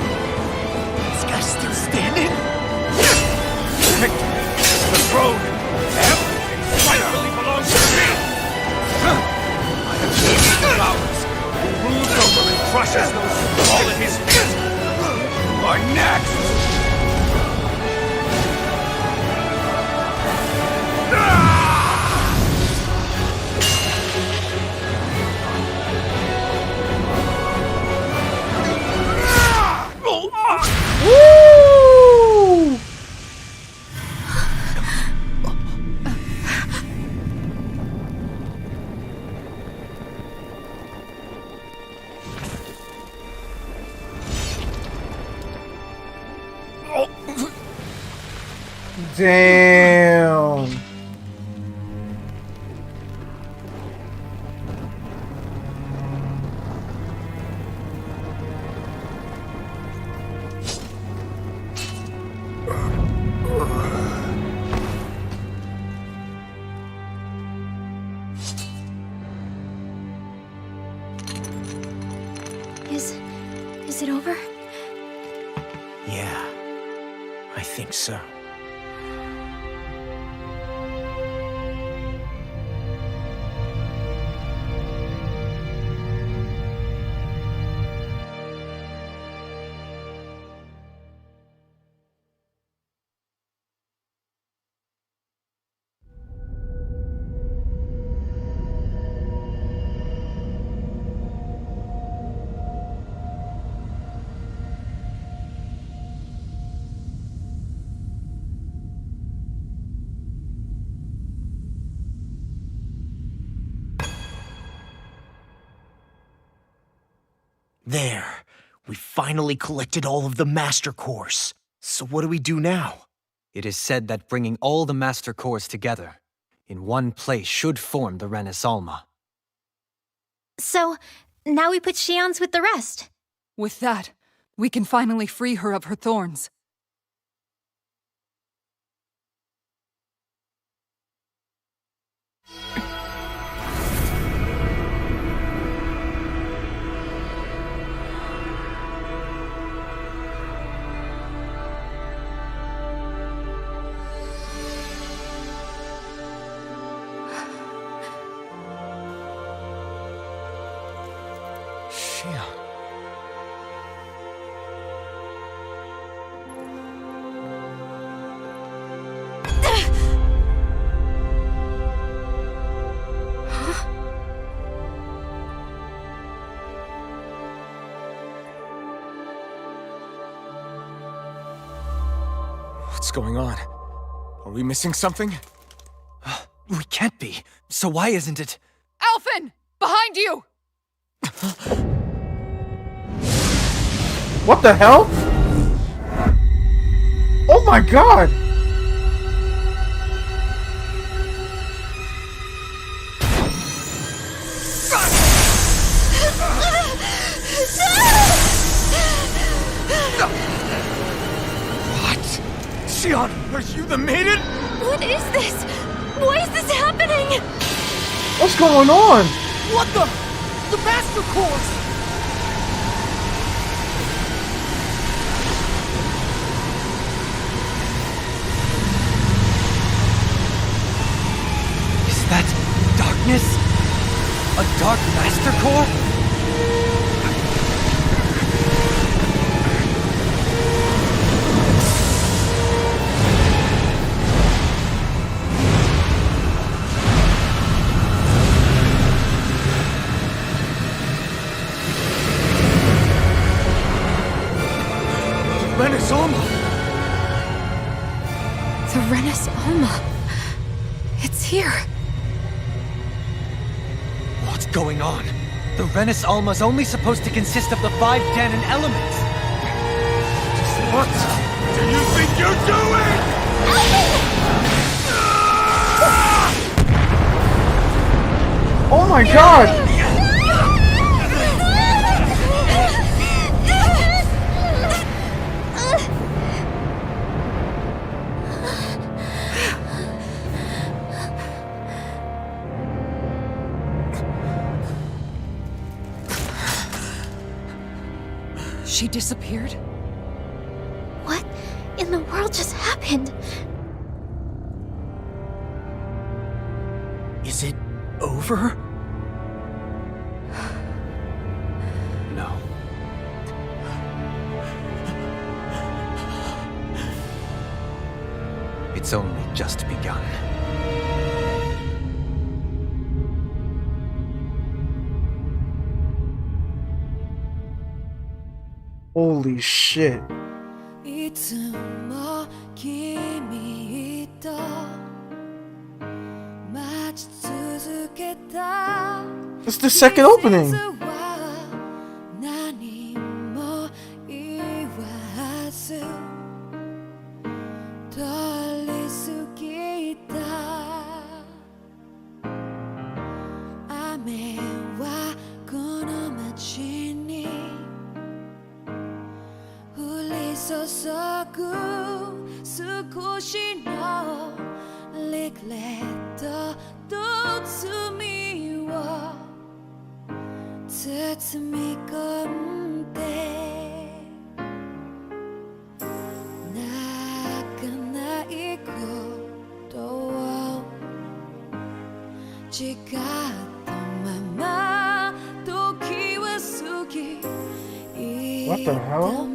J: This guy's still standing? Victory! The throne! Everything finally belongs to me! I am the king of ours, who rules over and crushes those who fall at his feet! You are next!
A: Woo! Damn.
F: Is it over?
G: Yeah, I think so. There. We finally collected all of the Master Cores. So what do we do now?
C: It is said that bringing all the Master Cores together in one place should form the Renis Alma.
F: So, now we put Shion's with the rest.
B: With that, we can finally free her of her thorns.
H: What's going on? Are we missing something?
C: We can't be. So why isn't it?
B: Alphen! Behind you!
A: What the hell? Oh my god!
H: Xion, are you the maiden?
F: What is this? Why is this happening?
A: What's going on?
G: What the? The Master Cores!
C: Is that darkness? A Dark Master Core?
H: Renis Alma!
I: The Renis Alma. It's here.
C: What's going on? The Renis Alma's only supposed to consist of the 5 Danon elements.
H: What do you think you're doing?
A: Oh my god!
B: She disappeared?
F: What in the world just happened?
G: Is it over?
C: No. It's only just begun.
A: Holy shit.
K: It's
A: the second opening. What the hell?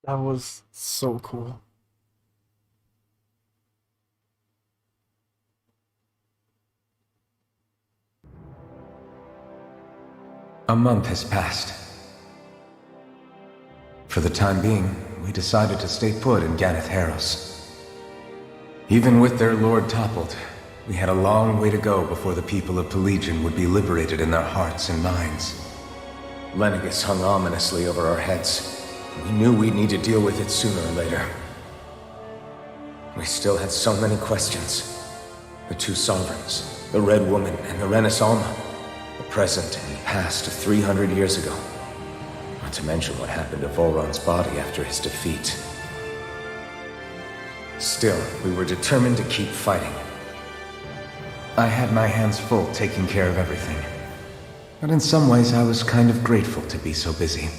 A: That was so cool.
H: A month has passed. For the time being, we decided to stay put in Ganeth Harros. Even with their lord toppled, we had a long way to go before the people of Pelegion would be liberated in their hearts and minds. Lenegus hung ominously over our heads. We knew we'd need to deal with it sooner or later. We still had so many questions. The two sovereigns, the Red Woman and the Renaissance, the present and past of 300 years ago. Not to mention what happened to Volron's body after his defeat. Still, we were determined to keep fighting. I had my hands full taking care of everything. But in some ways, I was kind of grateful to be so busy.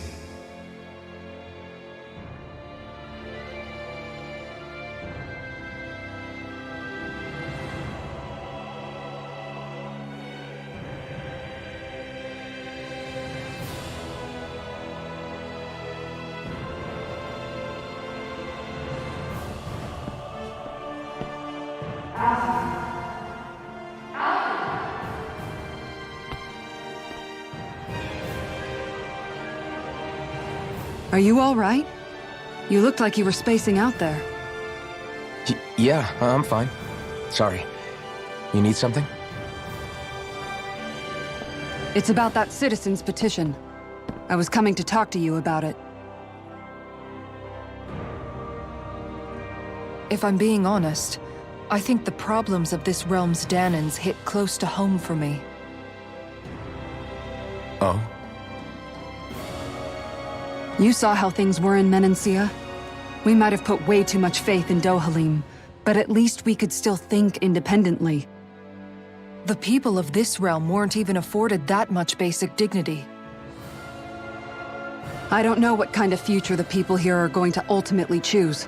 B: Are you all right? You looked like you were spacing out there.
J: Yeah, I'm fine. Sorry. You need something?
B: It's about that citizen's petition. I was coming to talk to you about it. If I'm being honest, I think the problems of this realm's Danans hit close to home for me.
J: Oh?
B: You saw how things were in Menancia. We might have put way too much faith in Dohalim, but at least we could still think independently. The people of this realm weren't even afforded that much basic dignity. I don't know what kind of future the people here are going to ultimately choose.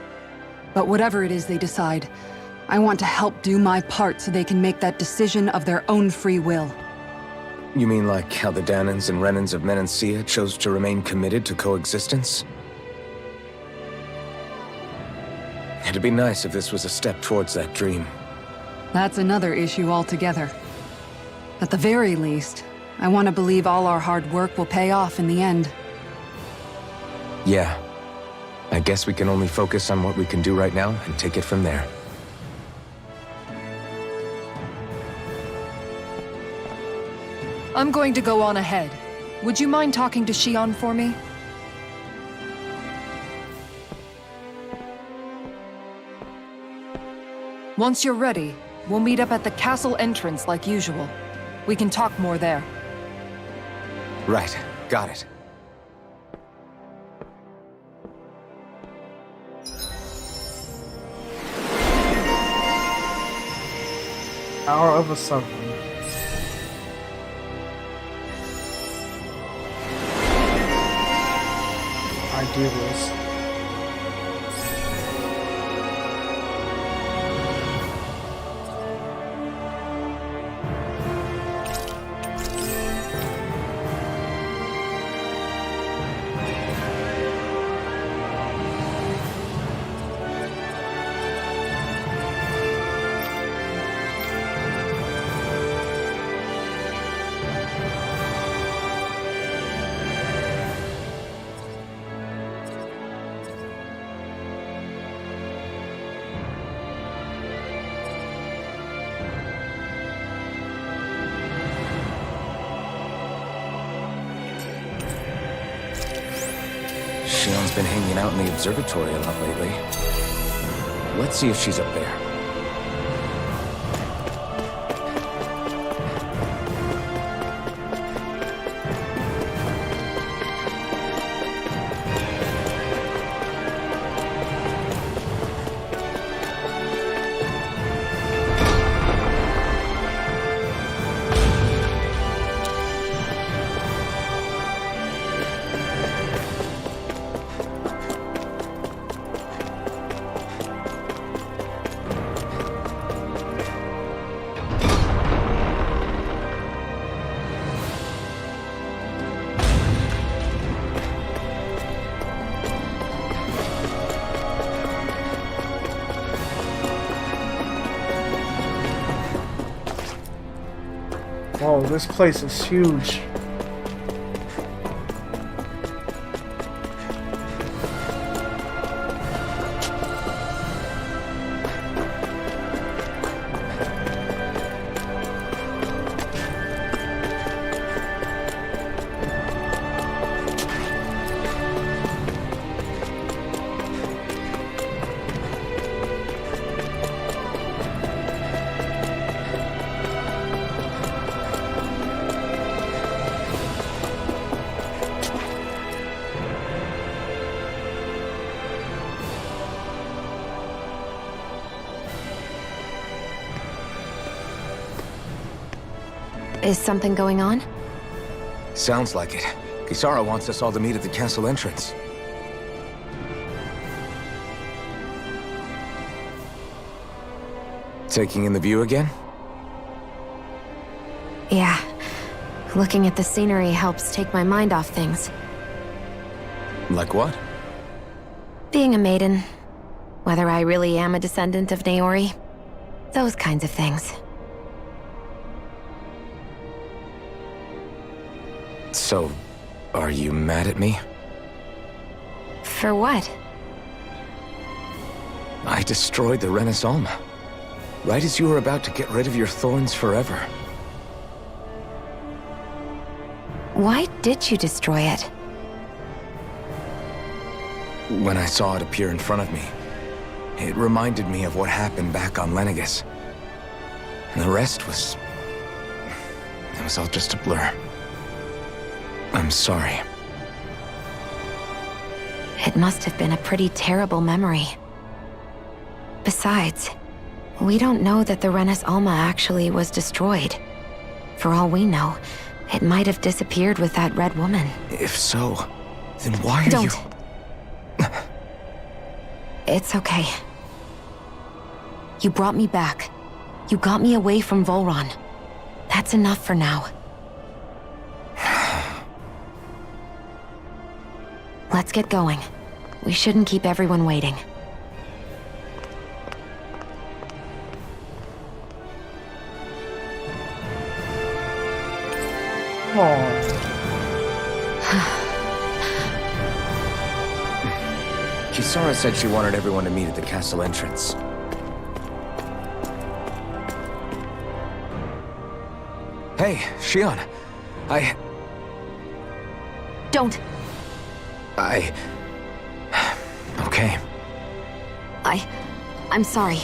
B: But whatever it is they decide, I want to help do my part so they can make that decision of their own free will.
J: You mean like how the Danans and Renans of Menancia chose to remain committed to coexistence? It'd be nice if this was a step towards that dream.
B: That's another issue altogether. At the very least, I want to believe all our hard work will pay off in the end.
J: Yeah. I guess we can only focus on what we can do right now and take it from there.
B: I'm going to go on ahead. Would you mind talking to Shion for me? Once you're ready, we'll meet up at the castle entrance like usual. We can talk more there.
J: Right. Got it.
A: Hour of a Suffering. I do this.
J: Shion's been hanging out in the observatory a lot lately. Let's see if she's up there.
A: Yo, this place is huge.
I: Is something going on?
H: Sounds like it. Kyro wants us all to meet at the castle entrance. Taking in the view again?
I: Yeah. Looking at the scenery helps take my mind off things.
H: Like what?
I: Being a maiden. Whether I really am a descendant of Naori. Those kinds of things.
H: So, are you mad at me?
I: For what?
H: I destroyed the Renaissance, right as you were about to get rid of your thorns forever.
I: Why did you destroy it?
H: When I saw it appear in front of me, it reminded me of what happened back on Lenegus. And the rest was... it was all just a blur. I'm sorry.
I: It must have been a pretty terrible memory. Besides, we don't know that the Renaissance actually was destroyed. For all we know, it might have disappeared with that red woman.
H: If so, then why are you...
I: Don't. It's okay. You brought me back. You got me away from Volron. That's enough for now. Let's get going. We shouldn't keep everyone waiting.
H: Kyro said she wanted everyone to meet at the castle entrance. Hey, Shion.
I: Don't.
H: Okay.
I: I'm sorry.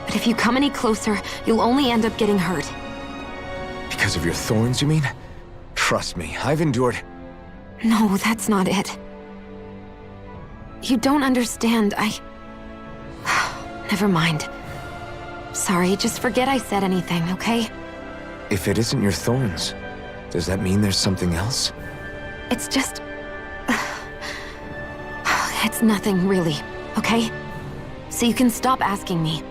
I: But if you come any closer, you'll only end up getting hurt.
H: Because of your thorns, you mean? Trust me, I've endured...
I: No, that's not it. You don't understand, Never mind. Sorry, just forget I said anything, okay?
H: If it isn't your thorns, does that mean there's something else?
I: It's just... It's nothing, really, okay? So you can stop asking me.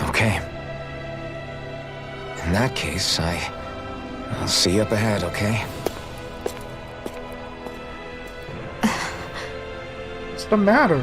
H: Okay. In that case, I'll see you up ahead, okay?
A: What's the matter?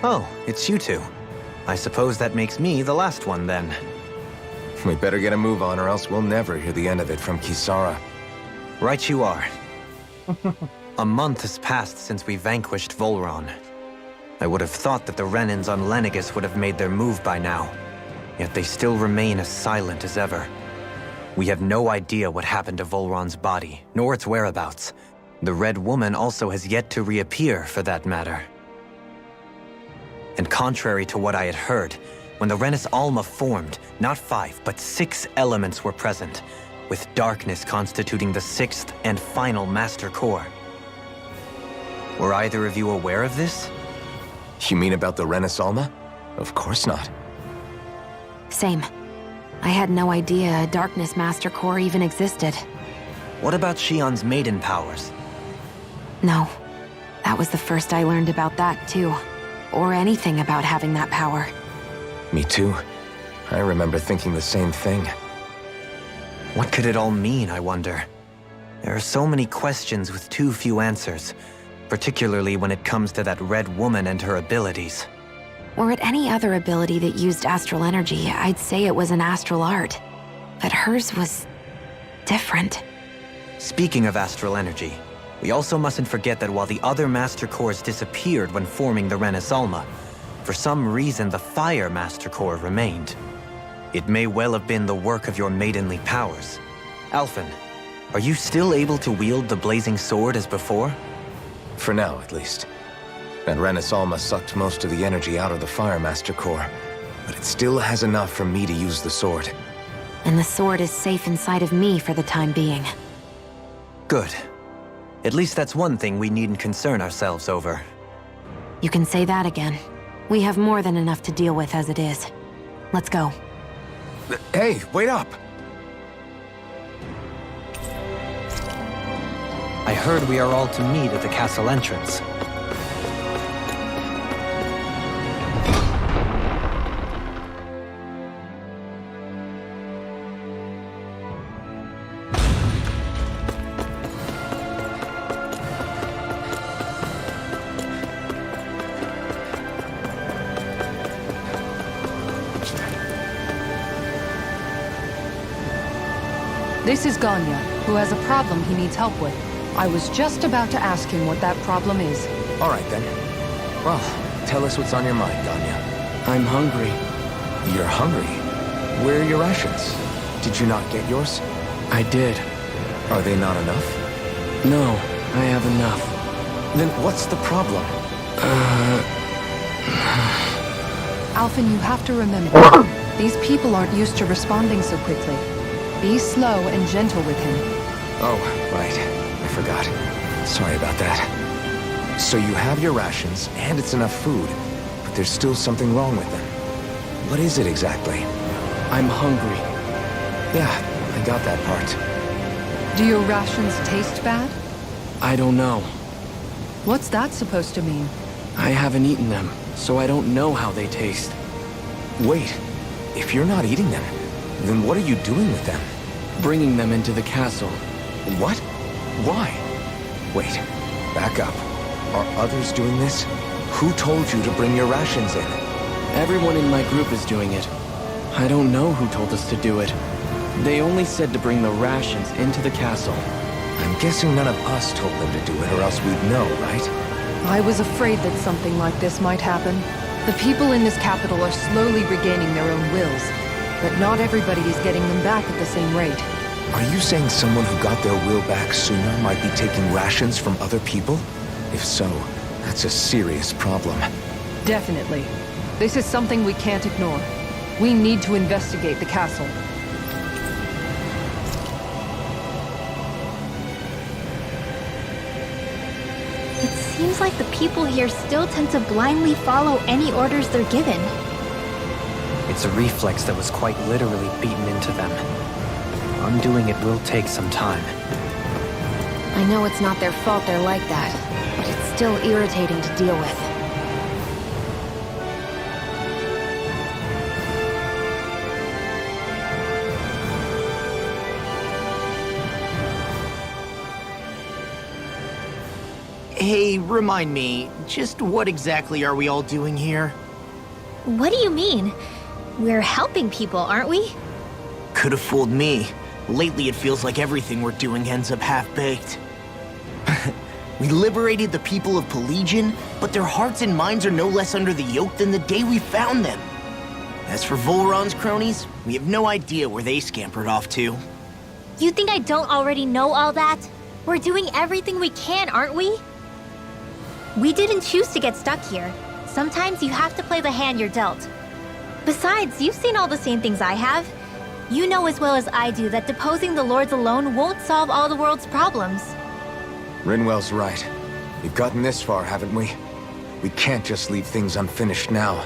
C: Oh, it's you two. I suppose that makes me the last one, then.
H: We better get a move on, or else we'll never hear the end of it from Kisara.
C: Right you are. A month has passed since we vanquished Volron. I would have thought that the Renans on Lenegis would have made their move by now. Yet they still remain as silent as ever. We have no idea what happened to Volron's body, nor its whereabouts. The Red Woman also has yet to reappear, for that matter. And contrary to what I had heard, when the Renis Alma formed, not 5, but 6 elements were present, with darkness constituting the 6th and final master core. Were either of you aware of this?
H: You mean about the Renis Alma? Of course not.
I: Same. I had no idea a Darkness Master Core even existed.
C: What about Shion's maiden powers?
I: No. That was the first I learned about that, too. Or anything about having that power.
H: Me too. I remember thinking the same thing.
C: What could it all mean, I wonder? There are so many questions with too few answers, particularly when it comes to that Red Woman and her abilities.
I: Were it any other ability that used astral energy, I'd say it was an astral art. But hers was different.
C: Speaking of astral energy, we also mustn't forget that while the other Master Cores disappeared when forming the Renis Alma, for some reason the Fire Master Core remained. It may well have been the work of your maidenly powers. Alphen, are you still able to wield the blazing sword as before?
H: For now, at least. That Renis Alma sucked most of the energy out of the Fire Master Core, but it still has enough for me to use the sword.
I: And the sword is safe inside of me for the time being.
C: Good. At least that's one thing we needn't concern ourselves over.
I: You can say that again. We have more than enough to deal with as it is. Let's go.
H: Hey, wait up!
C: I heard we are all to meet at the castle entrance.
B: This is Ganya, who has a problem he needs help with. I was just about to ask him what that problem is.
H: All right, then. Well, tell us what's on your mind, Ganya.
E: I'm hungry.
H: You're hungry? Where are your rations? Did you not get yours?
E: I did.
H: Are they not enough?
E: No, I have enough.
H: Then what's the problem?
B: Alphen, you have to remember, these people aren't used to responding so quickly. Be slow and gentle with him.
H: Oh, right. I forgot. Sorry about that. So you have your rations, and it's enough food, but there's still something wrong with them. What is it exactly?
E: I'm hungry.
H: Yeah, I got that part.
B: Do your rations taste bad?
E: I don't know.
B: What's that supposed to mean?
E: I haven't eaten them, so I don't know how they taste.
H: Wait, if you're not eating them, then what are you doing with them?
E: Bringing them into the castle.
H: What? Why? Wait, back up. Are others doing this? Who told you to bring your rations in?
E: Everyone in my group is doing it. I don't know who told us to do it. They only said to bring the rations into the castle.
H: I'm guessing none of us told them to do it, or else we'd know, right?
B: I was afraid that something like this might happen. The people in this capital are slowly regaining their own wills, but not everybody is getting them back at the same rate.
H: Are you saying someone who got their will back sooner might be taking rations from other people? If so, that's a serious problem.
B: Definitely. This is something we can't ignore. We need to investigate the castle.
F: It seems like the people here still tend to blindly follow any orders they're given.
C: It's a reflex that was quite literally beaten into them. Undoing it will take some time.
I: I know it's not their fault they're like that, but it's still irritating to deal with.
G: Hey, remind me, just what exactly are we all doing here?
F: What do you mean? We're helping people, aren't we?
G: Could have fooled me. Lately it feels like everything we're doing ends up half-baked. We liberated the people of Pelegion, but their hearts and minds are no less under the yoke than the day we found them. As for Volron's cronies, we have no idea where they scampered off to.
F: You think I don't already know all that? We're doing everything we can, aren't we? We didn't choose to get stuck here. Sometimes you have to play the hand you're dealt. Besides, you've seen all the same things I have. You know as well as I do that deposing the lords alone won't solve all the world's problems.
H: Rinwell's right. We've gotten this far, haven't we? We can't just leave things unfinished now.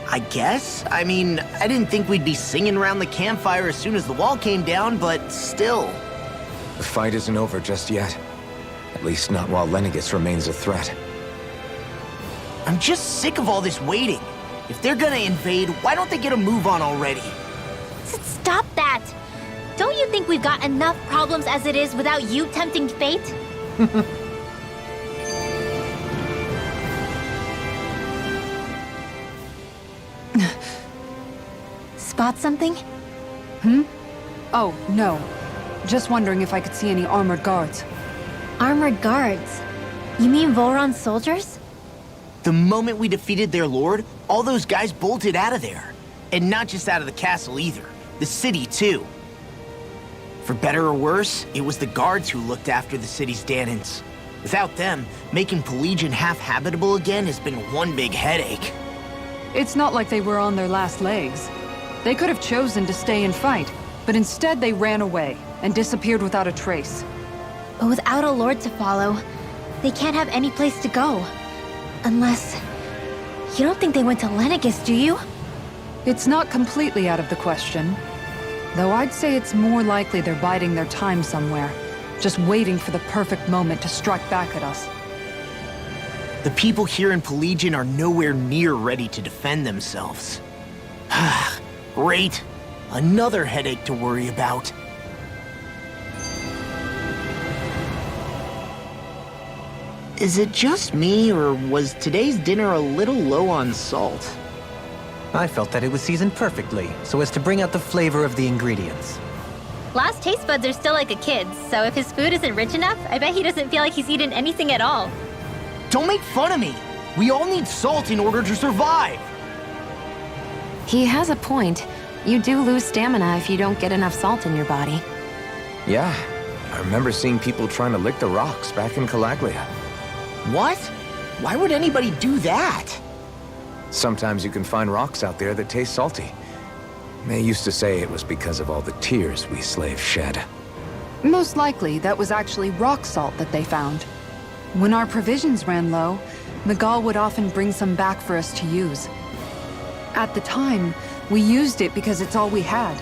G: I guess? I mean, I didn't think we'd be singing around the campfire as soon as the wall came down, but still.
H: The fight isn't over just yet. At least not while Lenegis remains a threat.
G: I'm just sick of all this waiting. If they're gonna invade, why don't they get a move on already?
F: Stop that! Don't you think we've got enough problems as it is without you tempting fate? Spot something?
B: Oh, no. Just wondering if I could see any armored guards.
F: Armored guards? You mean Volron's soldiers?
G: The moment we defeated their lord, all those guys bolted out of there. And not just out of the castle either. The city, too. For better or worse, it was the guards who looked after the city's Danans. Without them, making Pelegion half-habitable again has been one big headache.
B: It's not like they were on their last legs. They could have chosen to stay and fight, but instead they ran away and disappeared without a trace.
F: But without a lord to follow, they can't have any place to go. Unless... You don't think they went to Lenegis, do you?
B: It's not completely out of the question. Though I'd say it's more likely they're biding their time somewhere, just waiting for the perfect moment to strike back at us.
G: The people here in Pelegion are nowhere near ready to defend themselves. Great. Another headache to worry about. Is it just me, or was today's dinner a little low on salt?
C: I felt that it was seasoned perfectly, so as to bring out the flavor of the ingredients.
F: Last taste buds are still like a kid's, so if his food isn't rich enough, I bet he doesn't feel like he's eaten anything at all.
G: Don't make fun of me! We all need salt in order to survive!
I: He has a point. You do lose stamina if you don't get enough salt in your body.
H: Yeah, I remember seeing people trying to lick the rocks back in Calaglia.
G: What? Why would anybody do that?
H: Sometimes you can find rocks out there that taste salty. They used to say it was because of all the tears we slaves shed.
B: Most likely, that was actually rock salt that they found. When our provisions ran low, Miguel would often bring some back for us to use. At the time, we used it because it's all we had.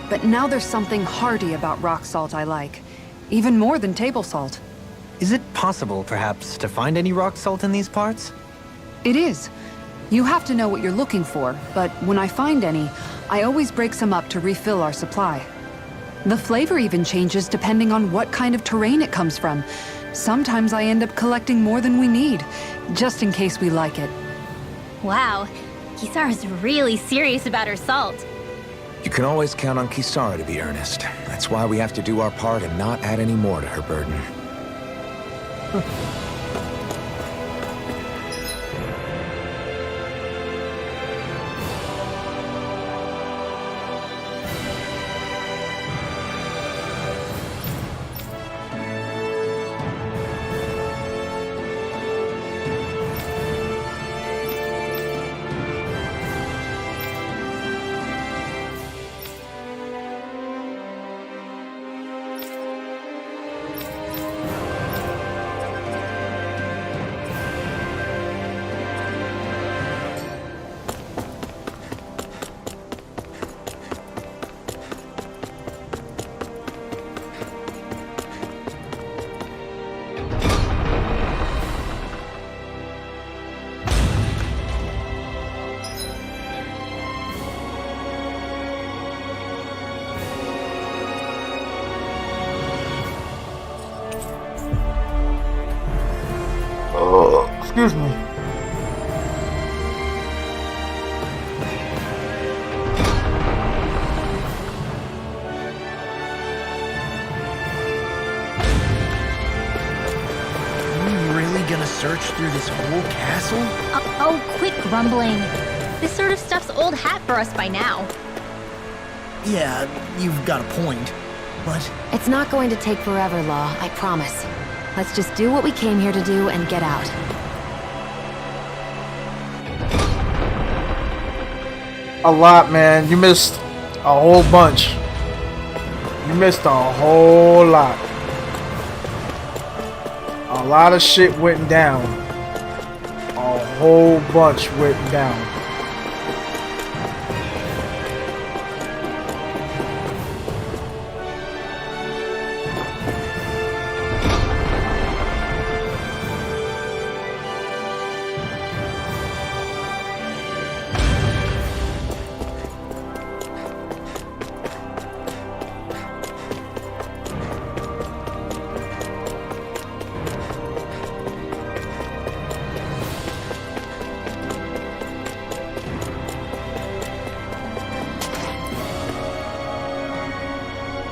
B: But now there's something hearty about rock salt I like. Even more than table salt.
C: Is it possible, perhaps, to find any rock salt in these parts?
B: It is. You have to know what you're looking for, but when I find any, I always break some up to refill our supply. The flavor even changes depending on what kind of terrain it comes from. Sometimes I end up collecting more than we need, just in case we like it.
F: Wow, Kisara's really serious about her salt.
H: You can always count on Kisara to be earnest. That's why we have to do our part and not add any more to her burden.
A: Excuse me.
G: Really gonna search through this whole castle?
F: Oh, quit grumbling. This sort of stuff's old hat for us by now.
G: Yeah, you've got a point, but...
I: It's not going to take forever, Law, I promise. Let's just do what we came here to do and get out.
A: A lot, man. You missed a whole bunch. You missed a whole lot. A lot of shit went down. A whole bunch went down.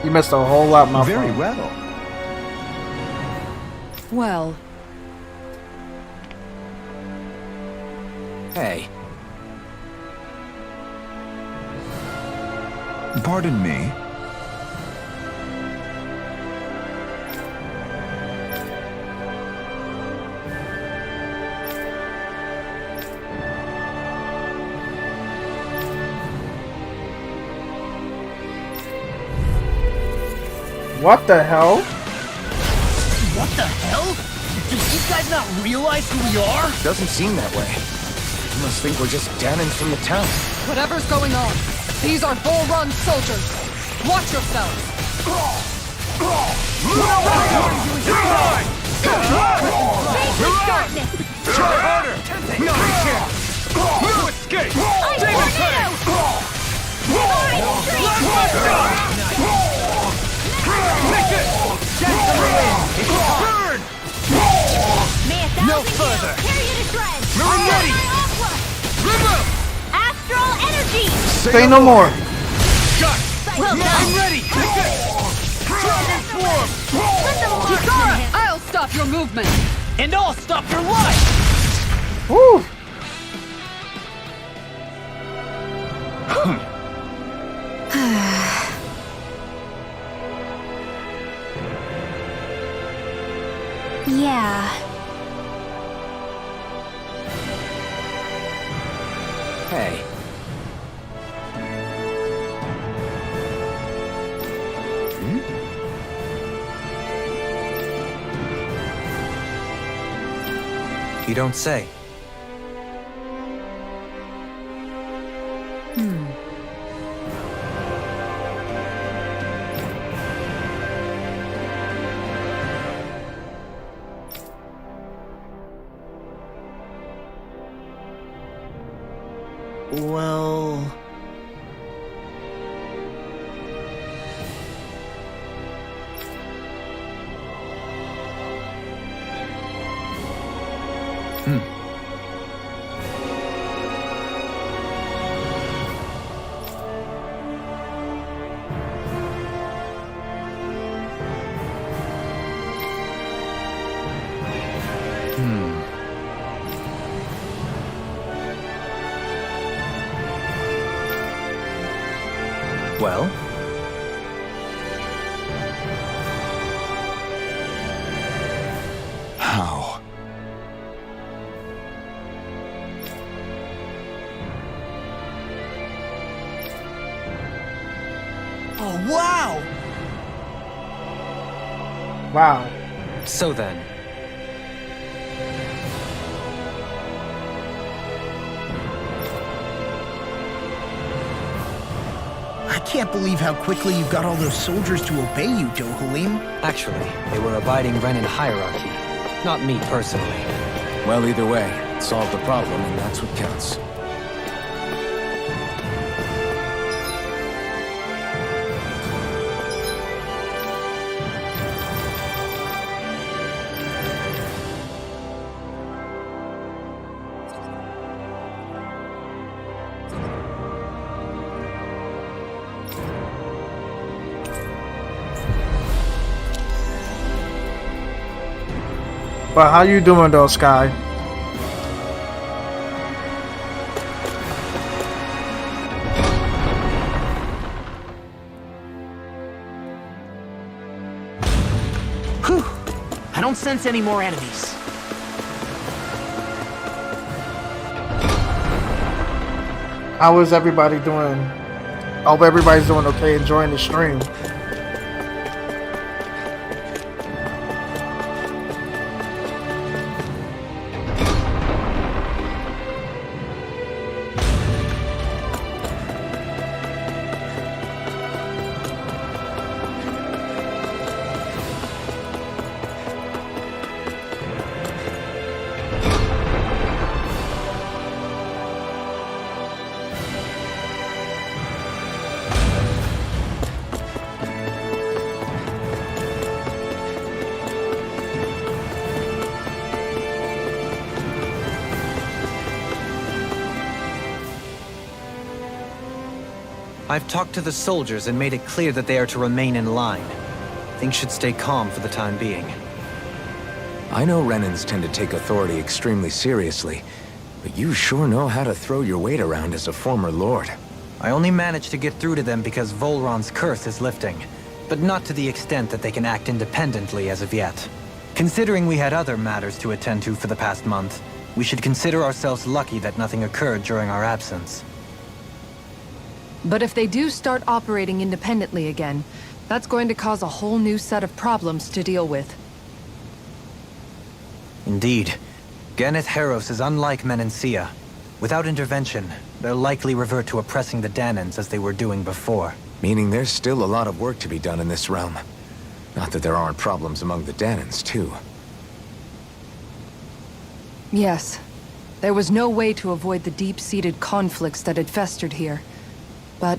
A: You missed a whole lot, my friend.
J: Very well.
B: Well,
H: Hey,
J: Pardon me.
A: What the hell?
G: What the hell? Do you guys not realize who we are?
H: doesn't seem that way. You must think we're just Danins from the town.
E: Whatever's going on, these are Bull Run soldiers. Watch yourselves.
J: Try harder! Not a chance! No escape! Demon Tank! Miss it! Burn!
D: No further. Carry you to shreds.
J: Ready! Remove!
D: Astral energy.
A: Say no more.
J: Got
D: Well done.
J: I'm ready! Miss it! Dragon Form!
E: Kisara, I'll stop your movement.
G: And I'll stop your life!
A: Woo!
F: Yeah.
H: Hey.
C: you don't say.
G: Well...
C: Well?
H: How?
G: Oh, wow!
A: Wow.
C: So then,
G: I can't believe how quickly you got all those soldiers to obey you, Dohalim.
C: actually, they were abiding Renin hierarchy. Not me personally.
H: Well, either way, solve the problem, and that's what counts.
A: But how you doing though, Sky?
G: Whew! I don't sense any more enemies.
A: How is everybody doing? I hope everybody's doing okay, enjoying the stream.
C: I've talked to the soldiers and made it clear that they are to remain in line. Things should stay calm for the time being.
H: I know Renins tend to take authority extremely seriously, but you sure know how to throw your weight around as a former lord.
C: I only managed to get through to them because Volron's curse is lifting, but not to the extent that they can act independently as of yet. Considering we had other matters to attend to for the past month, we should consider ourselves lucky that nothing occurred during our absence.
B: But if they do start operating independently again, that's going to cause a whole new set of problems to deal with.
C: Indeed. Ganeth Heros is unlike Menancia. Without intervention, they'll likely revert to oppressing the Danans as they were doing before.
H: Meaning there's still a lot of work to be done in this realm. Not that there aren't problems among the Danans, too.
B: Yes. There was no way to avoid the deep-seated conflicts that had festered here. But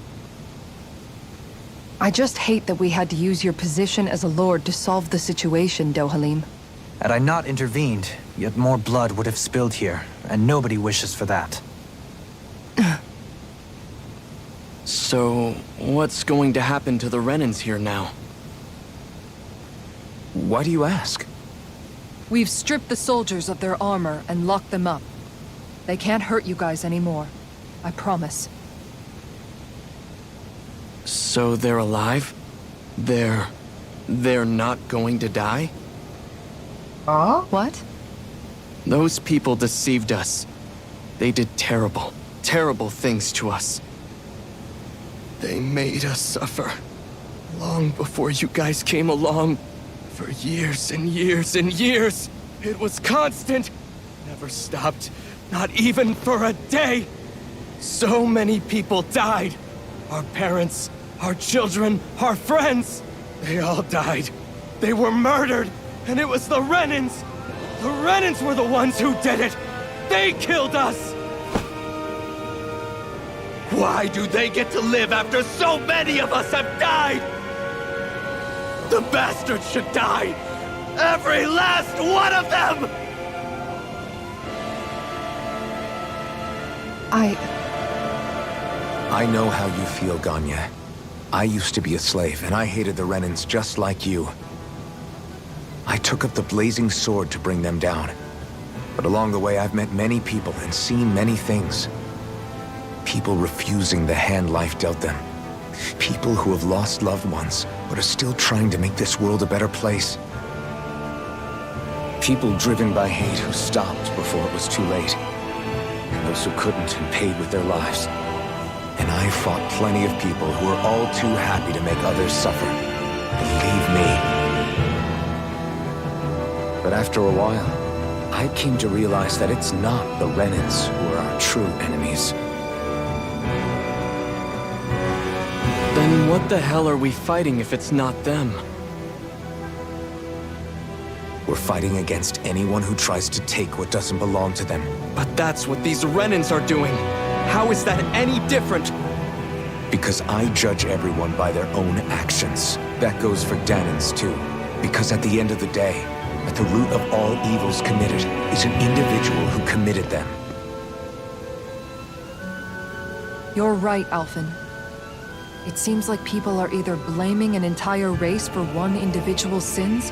B: I just hate that we had to use your position as a lord to solve the situation, Dohalim.
C: Had I not intervened, yet more blood would have spilled here, and nobody wishes for that.
E: So, what's going to happen to the Renins here now?
H: Why do you ask?
B: We've stripped the soldiers of their armor and locked them up. They can't hurt you guys anymore. I promise.
E: So they're alive? They're not going to die?
B: What?
E: Those people deceived us. They did terrible, terrible things to us. They made us suffer. Long before you guys came along. For years and years and years. It was constant. never stopped. Not even for a day. So many people died. Our parents, our children, our friends. They all died. They were murdered. And it was the Renans. The Renans were the ones who did it. They killed us. Why do they get to live after so many of us have died? The bastards should die. Every last one of them!
H: I know how you feel, Ganya. I used to be a slave, and I hated the Renans just like you. I took up the blazing sword to bring them down. But along the way, I've met many people and seen many things. People refusing the hand life dealt them. People who have lost loved ones, but are still trying to make this world a better place. People driven by hate who stopped before it was too late. And those who couldn't and paid with their lives. And I fought plenty of people who were all too happy to make others suffer. Believe me. But after a while, I came to realize that it's not the Renans who are our true enemies.
E: Then what the hell are we fighting if it's not them?
H: We're fighting against anyone who tries to take what doesn't belong to them.
E: But that's what these Renans are doing. How is that any different?
H: Because I judge everyone by their own actions. That goes for Danans too. Because at the end of the day, at the root of all evils committed is an individual who committed them.
B: You're right, Alphen. It seems like people are either blaming an entire race for one individual's sins,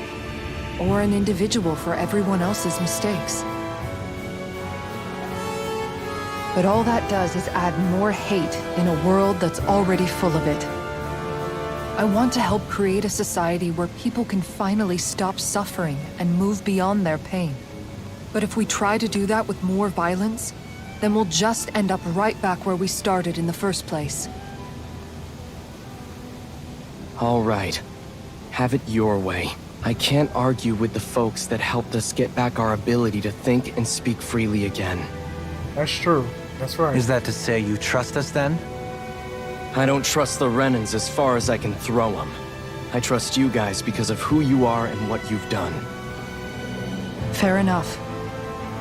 B: or an individual for everyone else's mistakes. But all that does is add more hate in a world that's already full of it. I want to help create a society where people can finally stop suffering and move beyond their pain. But if we try to do that with more violence, then we'll just end up right back where we started in the first place.
E: All right. Have it your way. I can't argue with the folks that helped us get back our ability to think and speak freely again.
A: That's true. That's right.
C: Is that to say you trust us then?
E: I don't trust the Renans as far as I can throw them. I trust you guys because of who you are and what you've done.
B: Fair enough.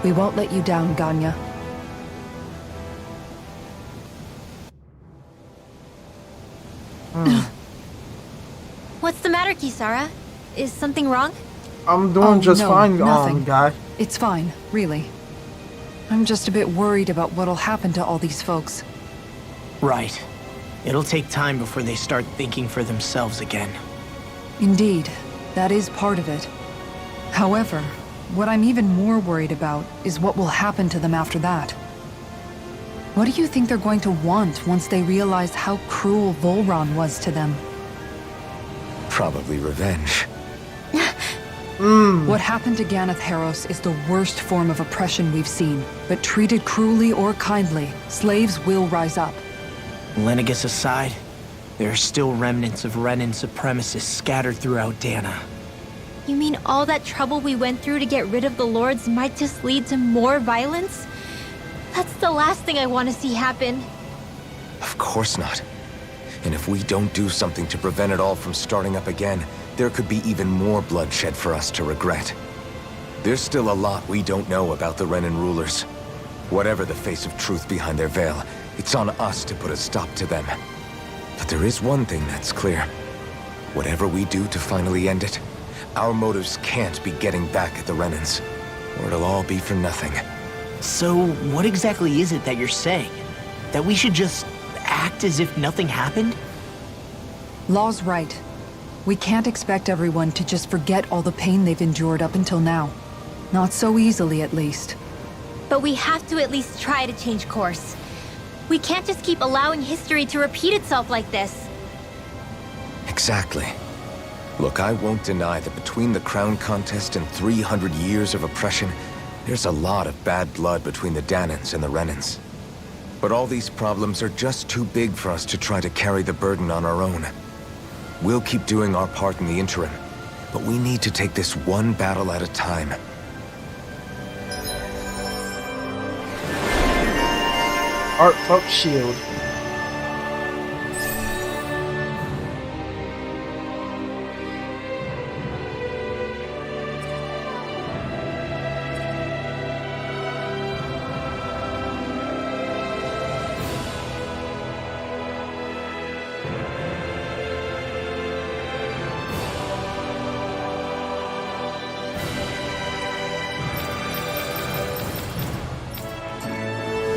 B: We won't let you down, Ganya.
F: What's the matter, Kisara? Is something wrong?
A: I'm doing just
B: no,
A: fine,
B: nothing.
A: guy.
B: It's fine, really. I'm just a bit worried about what'll happen to all these folks.
G: Right. It'll take time before they start thinking for themselves again.
B: Indeed, that is part of it. However, what I'm even more worried about is what will happen to them after that. What do you think they're going to want once they realize how cruel Volron was to them?
H: Probably revenge.
B: What happened to Ganeth Haros is the worst form of oppression we've seen, but treated cruelly or kindly, slaves will rise up.
G: Lenegis aside, there are still remnants of Renan supremacists scattered throughout Dana.
F: You mean all that trouble we went through to get rid of the Lords might just lead to more violence? That's the last thing I want to see happen.
H: Of course not. And if we don't do something to prevent it all from starting up again, there could be even more bloodshed for us to regret. There's still a lot we don't know about the Renan rulers. Whatever the face of truth behind their veil, it's on us to put a stop to them. But there is one thing that's clear. Whatever we do to finally end it, our motives can't be getting back at the Renans, or it'll all be for nothing.
G: So, what exactly is it that you're saying? That we should just act as if nothing happened?
B: Law's right. We can't expect everyone to just forget all the pain they've endured up until now. Not so easily, at least.
F: But we have to at least try to change course. We can't just keep allowing history to repeat itself like this.
H: Exactly. Look, I won't deny that between the crown contest and 300 years of oppression, there's a lot of bad blood between the Danans and the Renans. But all these problems are just too big for us to try to carry the burden on our own. We'll keep doing our part in the interim, but we need to take this one battle at a time.
A: art pup shield.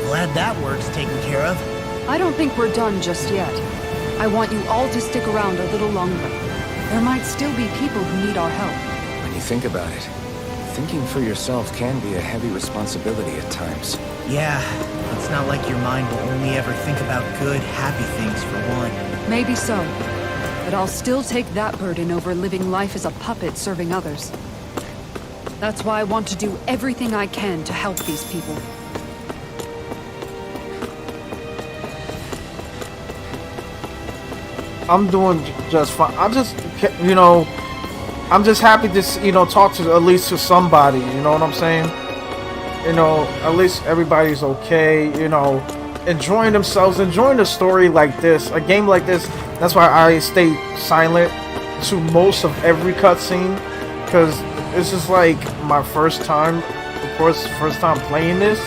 G: Glad that work's taken care of.
B: I don't think we're done just yet. I want you all to stick around a little longer. There might still be people who need our help.
J: When you think about it, thinking for yourself can be a heavy responsibility at times.
G: Yeah, it's not like your mind will only ever think about good, happy things for one.
B: Maybe so. But I'll still take that burden over living life as a puppet serving others. That's why I want to do everything I can to help these people.
A: I'm doing just fine. I'm just, you know, I'm just happy to, you know, talk to at least to somebody. You know what I'm saying? You know, at least everybody's okay. You know, enjoying themselves, enjoying a story like this, a game like this. That's why I stay silent to most of every cutscene, because this is like my first time, of course, first time playing this.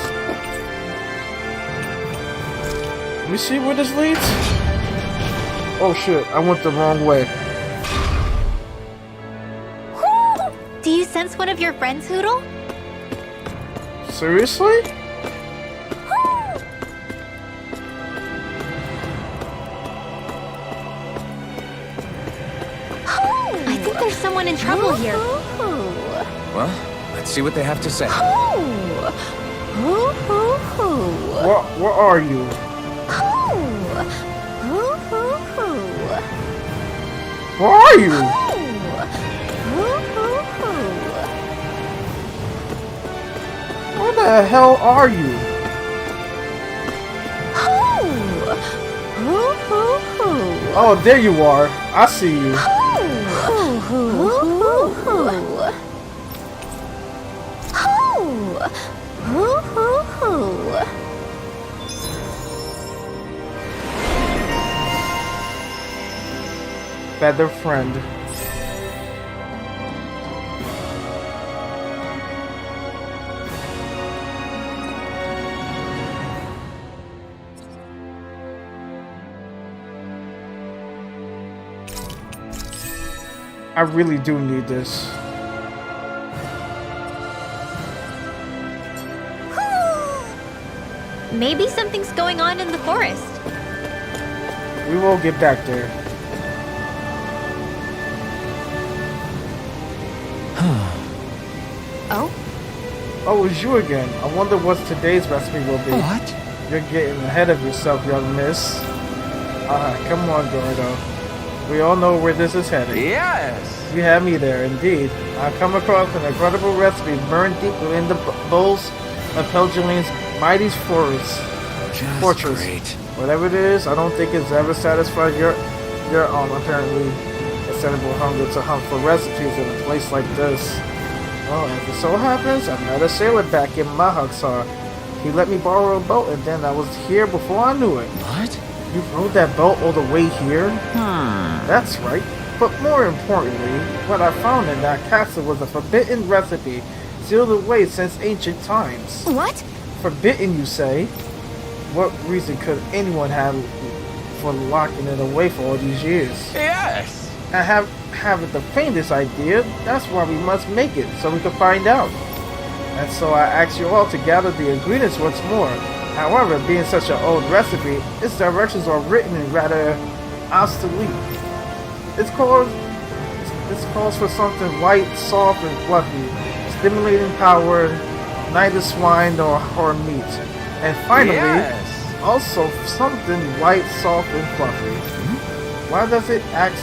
A: Let me see where this leads. Oh shit, I went the wrong way.
F: Do you sense one of your friends, Hoodle?
A: Seriously?
F: I think there's someone in trouble here.
J: Well, let's see what they have to say.
A: Where are you? Where are you? Where the hell are you? Oh, there you are. I see you. Feather friend. I really do need this.
F: Maybe something's going on in the forest.
A: We will get back there.
F: Oh?
A: Oh, it's you again. I wonder what today's recipe will be.
J: What?
A: You're getting ahead of yourself, young miss. Come on, Gordo. We all know where this is headed.
J: Yes!
A: You have me there, indeed. I come across an incredible recipe burned deep within the bowls of Pelgeline's mighty fortress.
J: Great.
A: Whatever it is, I don't think it's ever satisfied your apparently insatiable hunger to hunt for recipes in a place like this. Well, as it so happens, I met a sailor back in Mahaksar. He let me borrow a boat, and then I was here before I knew it.
J: What?
A: You rode that boat all the way here? That's right. But more importantly, what I found in that castle was a forbidden recipe, sealed away since ancient times.
F: What?
A: Forbidden, you say? What reason could anyone have for locking it away for all these years?
J: Yes!
A: I haven't the faintest idea. That's why we must make it, so we can find out. And so I asked you all to gather the ingredients once more. However, being such an old recipe, its directions are written in rather obsolete. It calls for something white, soft, and fluffy, stimulating power, neither swine nor meat. And finally, also something white, soft, and fluffy. Why does it ask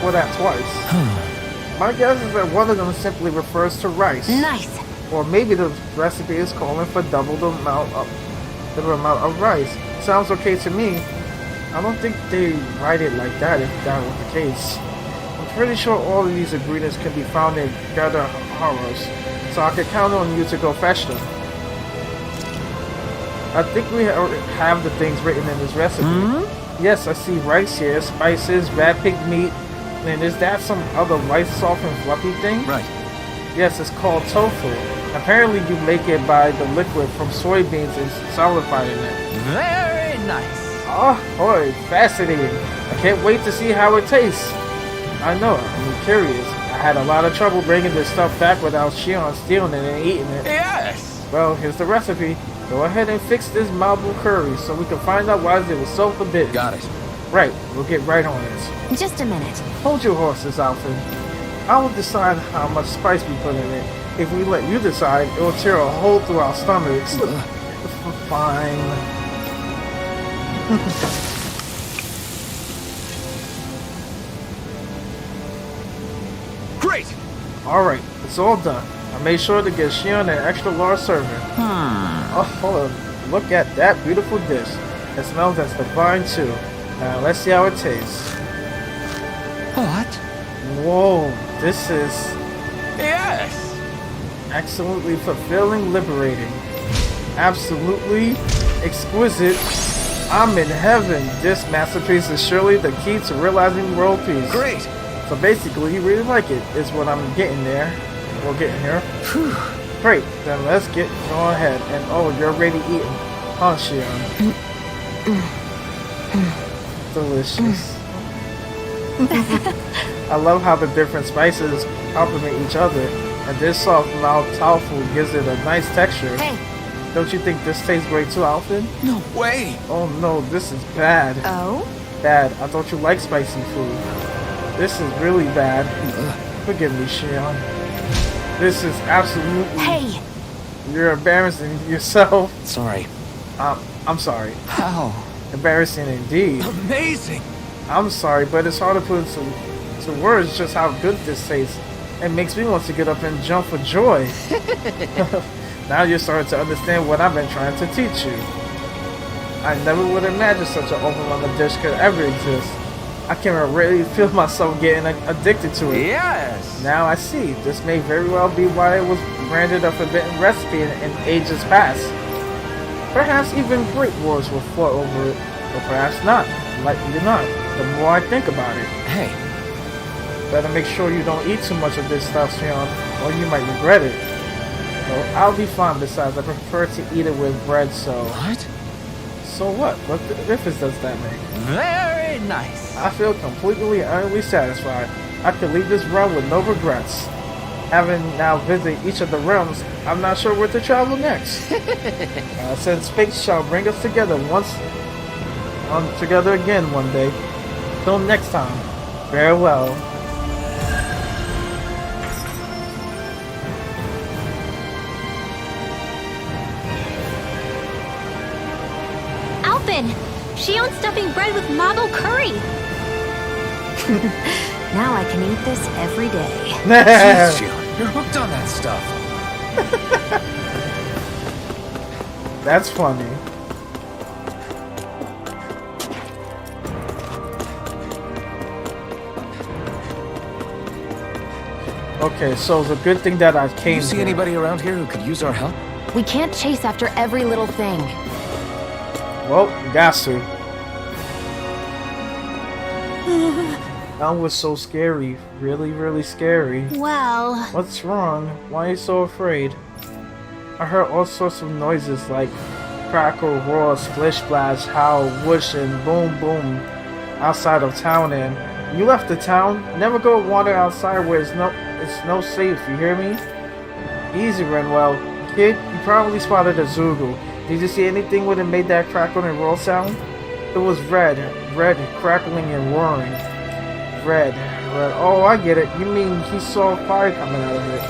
A: for that twice? My guess is that one of them simply refers to rice.
F: Nice.
A: Or maybe the recipe is calling for double the amount of rice. Sounds okay to me. I don't think they write it like that if that was the case. I'm pretty sure all of these ingredients can be found in Gather Horrors, so I can count on you to go fetch them. I think we have the things written in this recipe. Yes, I see rice here, spices, rat pig meat, and is that some other white, soft, and fluffy thing?
J: Right.
A: Yes, it's called tofu. Apparently you make it by the liquid from soybeans and solidifying it.
C: Very nice.
A: Oh boy, fascinating. I can't wait to see how it tastes. I know, I'm curious. I had a lot of trouble bringing this stuff back without Shion stealing it and eating it.
C: Yes.
A: Well, here's the recipe. Go ahead and fix this marble curry so we can find out why it was so forbidden.
J: Got it.
A: Right, we'll get right on it.
I: Just a minute.
A: Hold your horses, Alfred. I will decide how much spice we put in it. If we let you decide, it will tear a hole through our stomachs. Fine.
J: Great!
A: Alright, it's all done. I made sure to get Shion an extra large serving. Oh, look at that beautiful dish. It smells as divine too. Now let's see how it tastes.
C: What?
A: Whoa, this is
C: Yes.
A: absolutely fulfilling, liberating. Absolutely exquisite. I'm in heaven. This masterpiece is surely the key to realizing world peace.
J: Great!
A: So basically, you really like it, is what I'm getting there. We're getting here. Great, then let's go ahead. And oh, you're already eating. Huh, Shion? Delicious. I love how the different spices complement each other. And this soft mouth tofu gives it a nice texture.
I: Hey.
A: Don't you think this tastes great too, Alfred?
J: No way!
A: Oh no, this is bad.
I: Oh?
A: Bad. I thought you liked spicy food. This is really bad. Forgive me, Shion. This is absolutely...
I: Hey!
A: You're embarrassing yourself.
J: Sorry.
A: I'm sorry.
J: How?
A: Embarrassing indeed.
J: Amazing!
A: I'm sorry, but it's hard to put into words just how good this tastes. It makes me want to get up and jump for joy. Now you're starting to understand what I've been trying to teach you. I never would imagine such an overwhelming dish could ever exist. I can really feel myself getting addicted to it.
C: Yes.
A: Now I see. This may very well be why it was branded a forbidden recipe in ages past. Perhaps even great wars will fought over it, or perhaps not. Likely not. The more I think about it.
J: Hey.
A: Better make sure you don't eat too much of this stuff, Shion, or you might regret it. Well, I'll be fine. Besides, I prefer to eat it with bread, so...
J: What?
A: So what? What difference does that make?
C: Very nice.
A: I feel completely and utterly satisfied. I could leave this realm with no regrets. Having now visited each of the realms, I'm not sure where to travel next. Since fate shall bring us together together again one day. Till next time, farewell.
F: Alpin! Shion's stuffing bread with marble curry!
I: Now I can eat this every day.
J: Jeez, Shion, you're hooked on that stuff.
A: That's funny. Okay, so it's a good thing that I came
J: You see
A: here.
J: anybody around here who could use our help?
I: We can't chase after every little thing.
A: Well, got to. That was so scary. Really, really scary.
F: Well...
A: What's wrong? Why are you so afraid? I heard all sorts of noises like crackle, roar, splish splash, howl, whoosh, and boom boom outside of town. And you left the town. Never go wander outside where it's no safe. You hear me? Easy, Renwell. Kid, you probably spotted a Zoogle. Did you see anything when it made that crackle and roar sound? It was red, crackling and roaring. Red. Oh, I get it. You mean he saw fire coming out of it?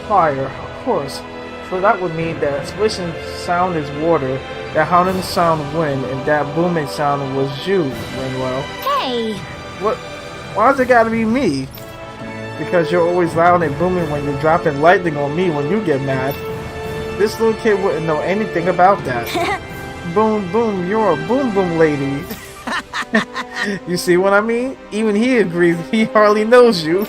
A: Fire, of course. So that would mean that splishing sound is water, that howling sound wind, and that booming sound was you, Renwell.
F: Hey!
A: What? Why's it gotta be me? Because you're always loud and booming when you're dropping lightning on me when you get mad. This little kid wouldn't know anything about that. Boom, boom, you're a boom, boom lady. You see what I mean? Even he agrees he hardly knows you.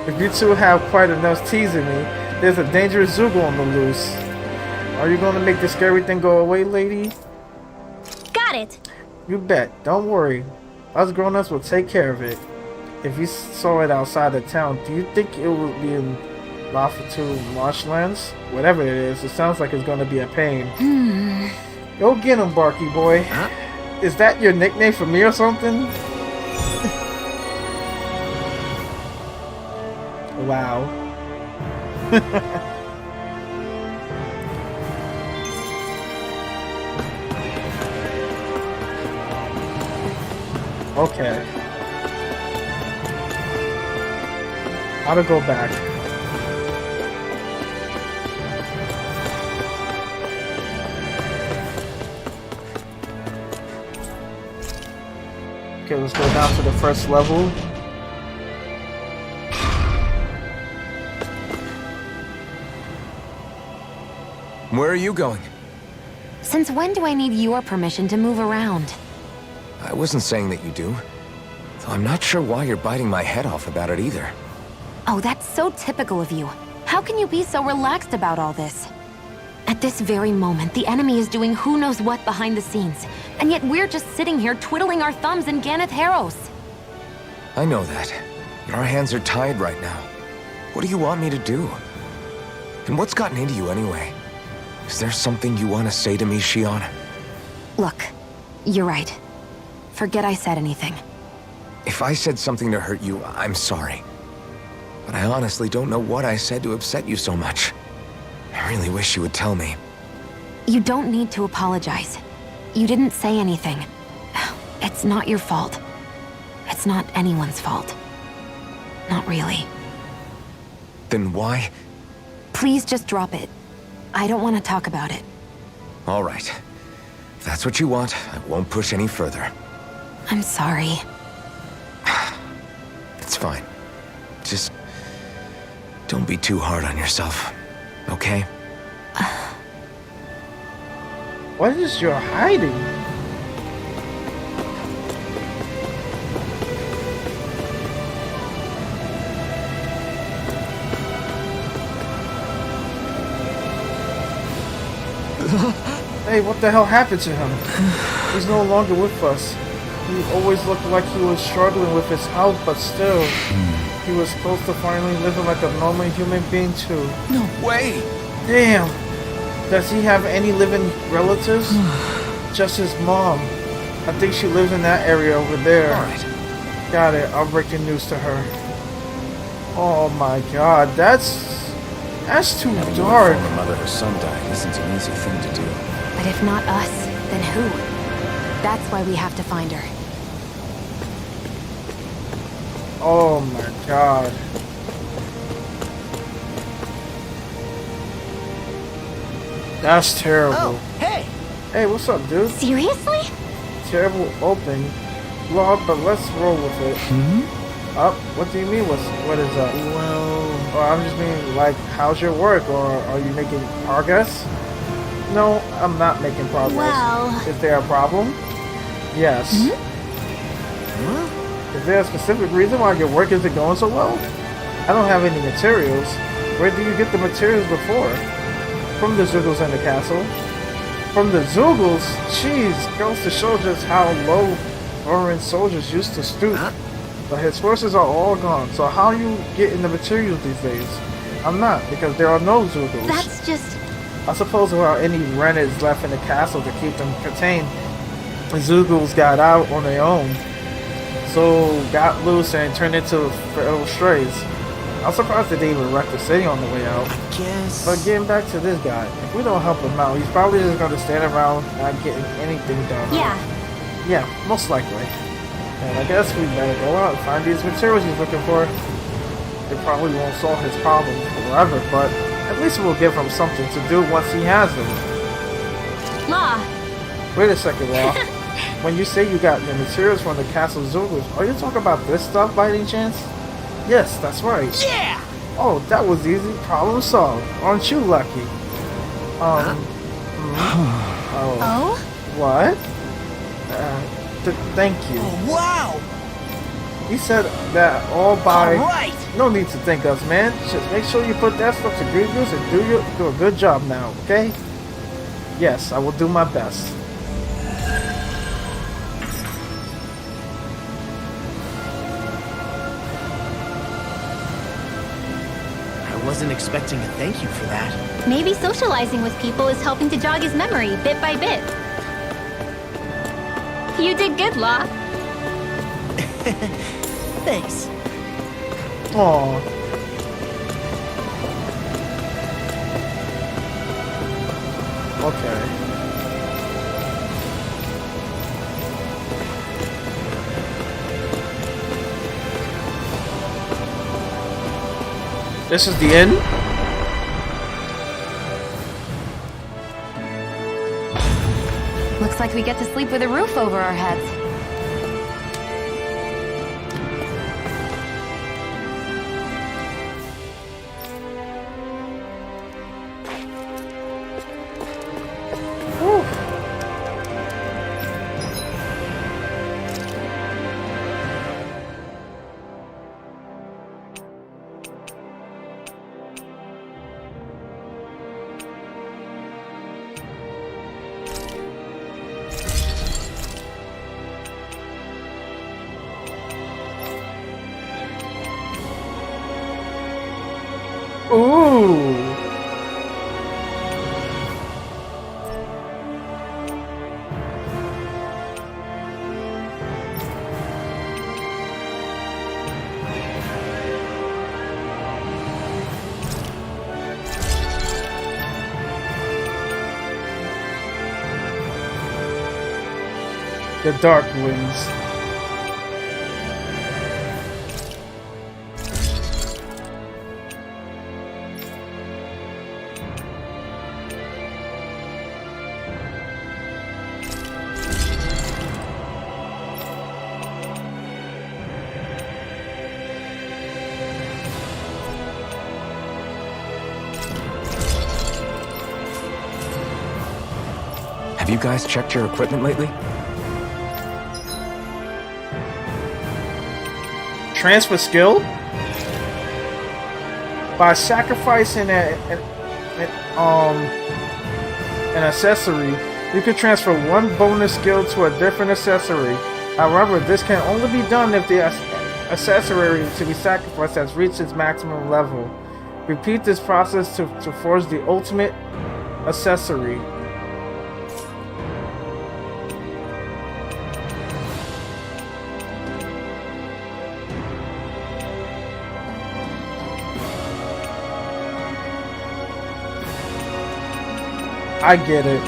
A: If you two have quite enough teasing me, there's a dangerous Zoogle on the loose. Are you gonna make the scary thing go away, lady?
F: Got it.
A: You bet. Don't worry. Us grown-ups will take care of it. If you saw it outside of town, do you think it would be in Lafatu marshlands? Whatever it is, it sounds like it's gonna be a pain. Go get him, Barky boy.
G: Huh?
A: Is that your nickname for me or something? Wow. Okay. How to go back? Okay, let's go down to the first level.
H: Where are you going?
I: Since when do I need your permission to move around?
H: I wasn't saying that you do. Though I'm not sure why you're biting my head off about it either.
I: Oh, that's so typical of you. How can you be so relaxed about all this? At this very moment, the enemy is doing who knows what behind the scenes, and yet we're just sitting here twiddling our thumbs in Ganeth.
H: I know that. But our hands are tied right now. What do you want me to do? And what's gotten into you anyway? Is there something you want to say to me, Shion?
I: Look, you're right. Forget I said anything.
H: If I said something to hurt you, I'm sorry. But I honestly don't know what I said to upset you so much. I really wish you would tell me.
I: You don't need to apologize. You didn't say anything. It's not your fault. It's not anyone's fault. Not really.
H: Then why?
I: Please just drop it. I don't want to talk about it.
H: All right. If that's what you want, I won't push any further.
I: I'm sorry.
H: It's fine. Just don't be too hard on yourself, okay?
A: What is your hiding? Hey, what the hell happened to him? He's no longer with us. He always looked like he was struggling with his health, but still, he was close to finally living like a normal human being too.
H: No way!
A: Damn! Does he have any living relatives? Just his mom. I think she lives in that area over there.
H: Alright.
A: Got it. I'll break the news to her. Oh my god, that's too dark.
J: Having a mother or son died isn't an easy thing to do.
I: But if not us, then who? That's why we have to find her.
A: Oh my god. That's terrible.
G: Oh, hey!
A: Hey, what's up, dude?
F: Seriously?
A: Terrible open. Lord, but let's roll with it. Up? What do you mean? What is up?
G: Well...
A: Or I'm just meaning, like, how's your work? Or are you making progress? No, I'm not making progress.
F: Well...
A: Is there a problem? Yes. Is there a specific reason why your work isn't going so well? I don't have any materials. Where do you get the materials before? From the Zoogles in the castle. From the Zoogles? Jeez, goes to show just how low foreign soldiers used to stoop. But his forces are all gone, so how are you getting the materials these days? I'm not, because there are no Zoogles.
F: That's just...
A: I suppose there are any Rennids left in the castle to keep them contained. The Zoogles got out on their own. So got loose and turned into feral strays. I'm surprised that they even wrecked the city on the way out.
G: Guess...
A: But getting back to this guy, if we don't help him out, he's probably just going to stand around not getting anything done. Yeah, most likely. And I guess we better go out and find these materials he's looking for. It probably won't solve his problem forever, but at least we'll give him something to do once he has them.
F: Law.
A: Wait a second, Law. When you say you got the materials from the Castle Zoogles, are you talking about this stuff by any chance? Yes, that's right.
G: Yeah!
A: Oh, that was easy. Problem solved. Aren't you lucky?
F: Oh?
A: What? Thank you.
G: Oh, wow!
A: He said that all by...
G: Alright!
A: No need to thank us, man. Just make sure you put that stuff to good use and do a good job now, okay? Yes, I will do my best.
G: I wasn't expecting a thank you for that.
F: Maybe socializing with people is helping to jog his memory bit by bit. You did good, Law.
G: Thanks.
A: Aww. Okay. This is the end?
I: Looks like we get to sleep with a roof over our heads.
A: Ooh. The Dark Wings.
H: Have you guys checked your equipment lately?
A: Transfer skill? By sacrificing an accessory, you can transfer one bonus skill to a different accessory. However, this can only be done if the accessory to be sacrificed has reached its maximum level. Repeat this process to forge the ultimate accessory. I get it.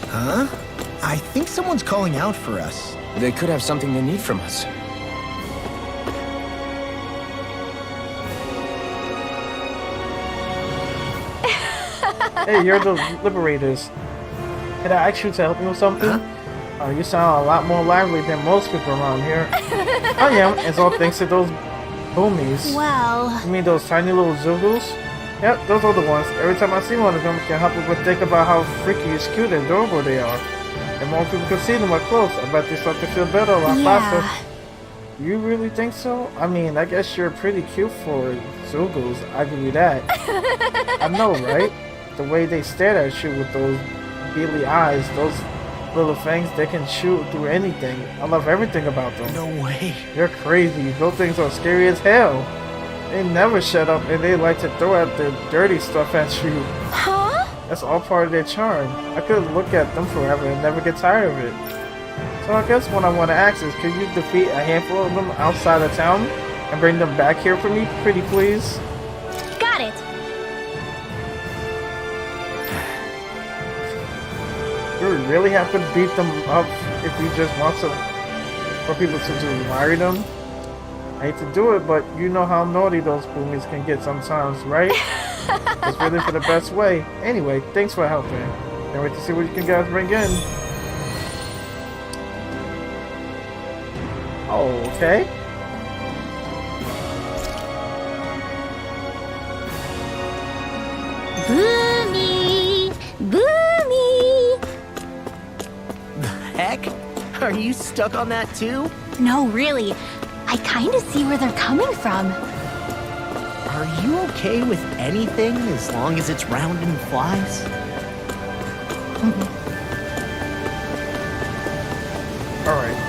G: Huh? I think someone's calling out for us.
H: They could have something they need from us.
A: Hey, you're the Liberators. Can I ask you to help me with something?
G: Huh?
A: You sound a lot more lively than most people around here. I am. It's all thanks to those boomies.
F: Well...
A: You mean those tiny little Zugus? Yep, those are the ones. Every time I see one of them, I can help me but think about how freaky, cute, and adorable they are. And more people can see them up close. I bet they start to feel better a lot faster. You really think so? I mean, I guess you're pretty cute for Zugos. I give you that. I know, right? The way they stare at you with those beady eyes, those little things, they can shoot through anything. I love everything about them.
G: No way.
A: You're crazy. Those things are scary as hell. They never shut up and they like to throw out their dirty stuff at you.
F: Huh?
A: That's all part of their charm. I could look at them forever and never get tired of it. So I guess what I want to ask is, could you defeat a handful of them outside of town and bring them back here for me, pretty please?
F: Got it.
A: You really have to beat them up if you just want to, for people to just admire them? I hate to do it, but you know how naughty those boomies can get sometimes, right? It's really for the best way. Anyway, thanks for helping. Can't wait to see what you can guys bring in. Oh, okay.
F: Boomy! Boomy!
G: The heck? Are you stuck on that too?
F: No, really. I kind of see where they're coming from.
G: Are you okay with anything as long as it's round and flies?
A: Alright.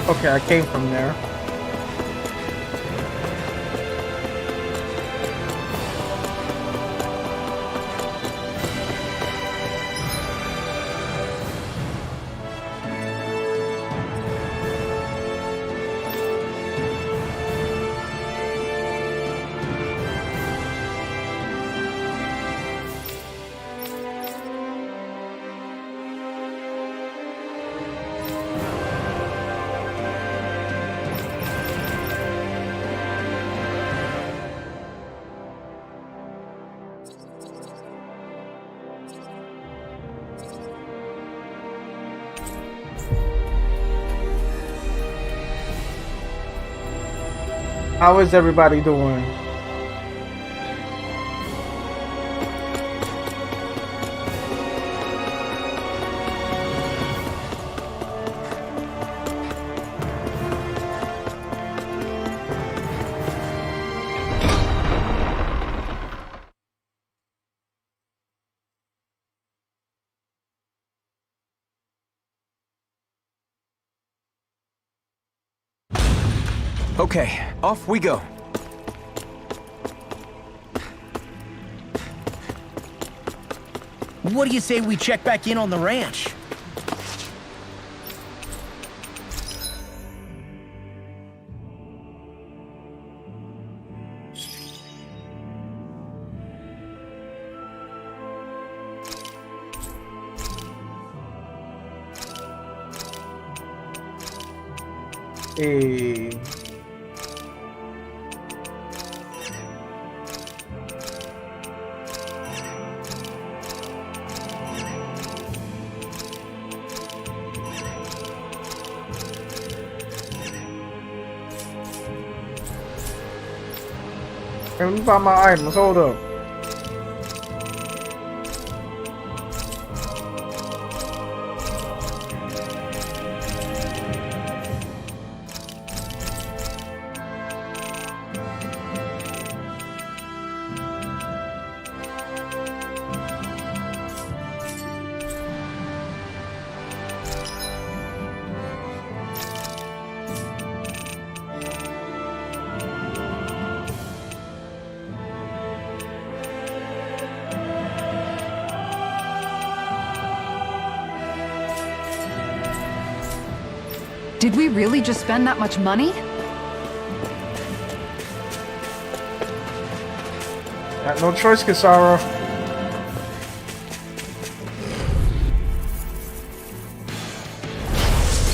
A: Okay, I came from there. How is everybody doing?
C: Okay, off we go.
G: What do you say we check back in on the ranch?
A: Hey. Let me find my items, hold up.
B: Did we really just spend that much money?
A: Got no choice, Kisara.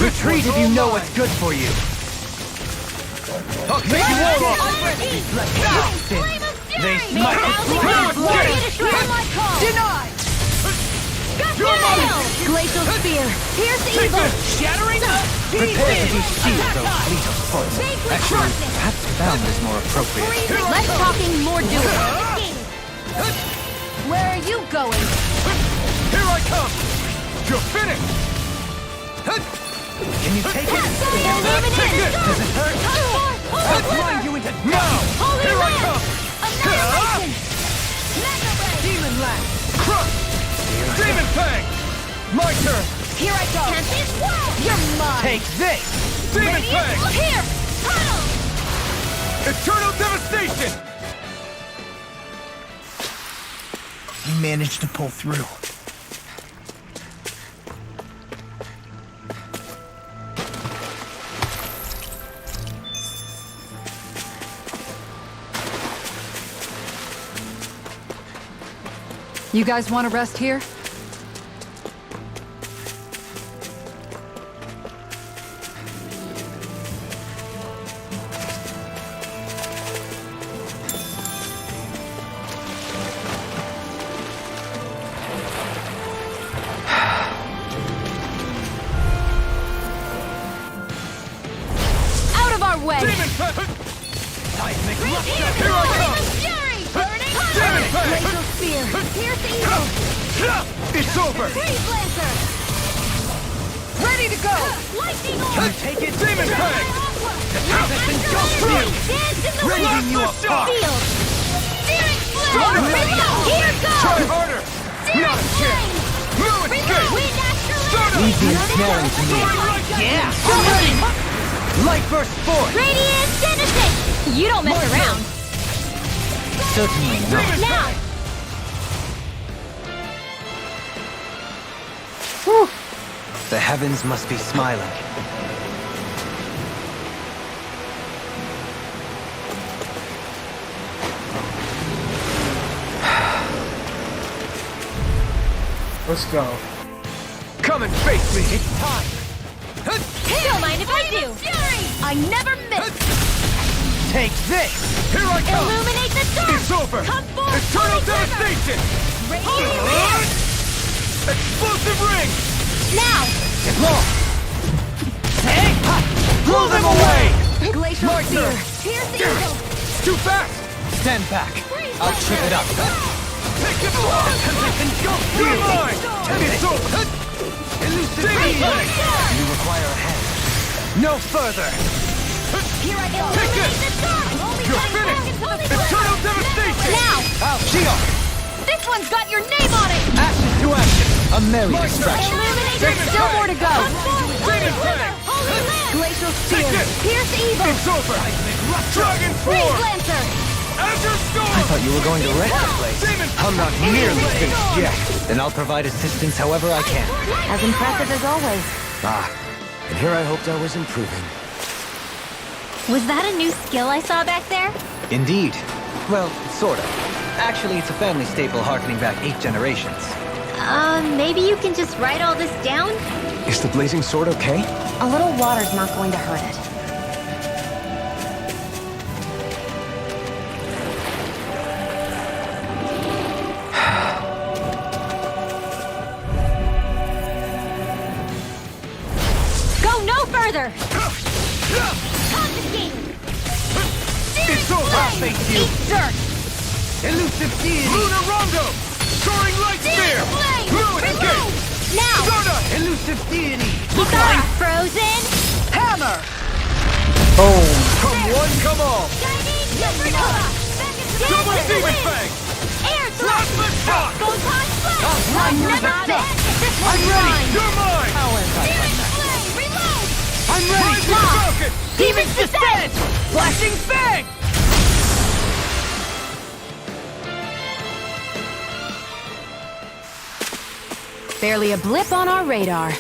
C: Retreat if you know what's good for you. They smite
D: Denied! Glacial Spear! Pierce evil!
G: Shattering the
C: Prepare to be sealed, O fleet of foot. Actually, perhaps bound is more appropriate.
D: Less talking, more doing. Where are you going?
J: Here I come! You're finished!
C: Can you take it?
J: Take this!
C: Does it hurt?
J: I'll grind you into now! Here I come!
D: Annihilation! Mega Ray!
G: demon lash!
J: Crush! Demon Fang! My turn!
D: Here I go! Can't be swallowed! You're mine!
G: Take this!
J: Demon Fang!
D: Here! Tunnel!
J: Eternal devastation!
G: You managed to pull through.
B: You guys want to rest here?
D: Out of our way!
J: Demon Fang!
D: Here I come! Fury! Burning
J: Demon Fang!
D: Laser spear! Pierce evil!
J: It's over!
D: Freeze lancer!
B: Ready to go!
D: Lightning orb!
J: Take it! Demon Fang!
D: Dance in the
J: Rending
D: wind!
J: you apart!
D: Field! Searing flame! Reload! Here
J: Try
D: goes!
J: harder!
D: Searing
J: Not a chance!
D: flame!
J: No escape!
D: Wind
J: Start
D: astrolabe!
J: up!
C: Leave the ensnaring to me.
G: Yeah! Light burst forth!
D: Radiant Genesis! You don't mess around!
C: Certainly not.
D: Now!
C: The heavens must be smiling.
A: Let's go.
J: Come and face me!
G: It's time!
D: Don't mind if I do! Fury! I never miss!
G: Take this!
J: Here I come!
D: Illuminate the dark!
J: It's over!
D: Come forth!
J: Eternal
D: Holy Tremor!
J: devastation!
D: Holy Ring!
J: Explosive ring!
D: Now!
G: Long! Hey! Ha! Blow them away!
D: Glacial
J: My
D: Spear!
J: turn.
D: Pierce evil!
J: Too fast!
C: Stand back.
D: Freeze
C: I'll trip it up.
J: Take it off! You're mine! It's over! Demon Fang!
C: You require a hand.
G: No further!
D: Here I go!
J: Take this.
D: Illuminate the dark! Only
J: You're
D: time
J: finished!
D: back into the
J: Eternal devastation!
D: Now!
C: I'll shield.
D: This one's got your name on it!
C: Ashes to action. A merry
J: My
C: distraction.
D: Illuminate
J: Demon
D: There's still
J: Fang!
D: more to go!
J: Demon Fang!
D: Holy Lamb! Glacial
J: Take
D: Spear!
J: this.
D: Pierce evil!
J: It's over! Dragon
D: Freeze
J: Form!
D: Lancer!
J: Azure Storm!
C: I thought you were going to wreck the place.
J: Demon
C: I'm not nearly finished yet. Then I'll provide assistance however I can.
I: As impressive as always.
H: Ah, and here I hoped I was improving.
F: Was that a new skill I saw back there?
C: Indeed. Well, sort of. Actually, it's a family staple harkening back 8 generations.
F: Maybe you can just write all this down?
H: Is the blazing sword okay?
I: A little water's not going to hurt it.
D: Go no further! Confiscate!
J: It's over!
G: I'll face you!
D: Eat dirt!
G: Elusive deity!
J: Lunar Rondo! Soaring Light Spear!
D: Flame!
J: No escape!
D: Reload! Now!
J: Stardust!
G: Elusive deity!
D: Keep frozen!
G: Hammer!
A: Boom.
J: Come one, come all!
D: Shining Supernova! Back into
J: Double
D: the
J: Demon
D: wind!
J: Fang!
D: Air
J: Plasma Shock!
D: Photon Flame!
G: run you
D: Never
G: the
D: miss! This one's mine!
J: You're mine!
D: Searing Flame! Reload!
G: I'm ready!
J: Rise of the Falcon!
G: Demon's Descent! Flashing Fang!
I: Barely a blip on our radar.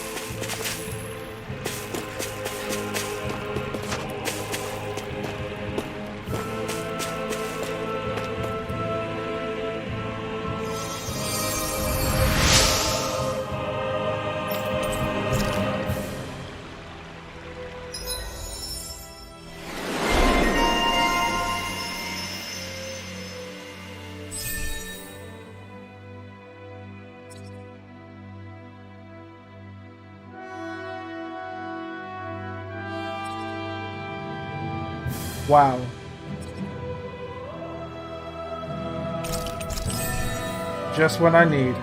A: Wow. Just what I need.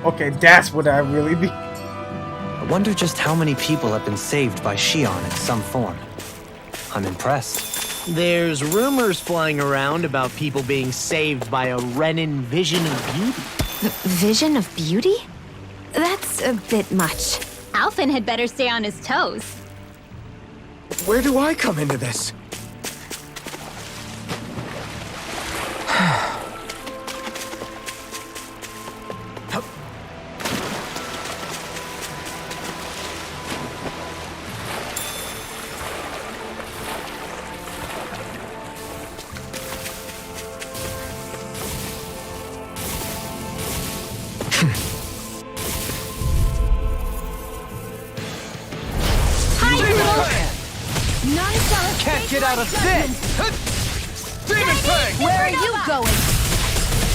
A: Okay, that's what I really need.
C: I wonder just how many people have been saved by Shion in some form. I'm impressed.
G: There's rumors flying around about people being saved by a Renin vision of beauty.
I: Vision of beauty? That's a bit much.
D: Alphen had better stay on his toes.
H: Where do I come into this?
J: Can't get out of this!
D: Demon Fang! Where are you going?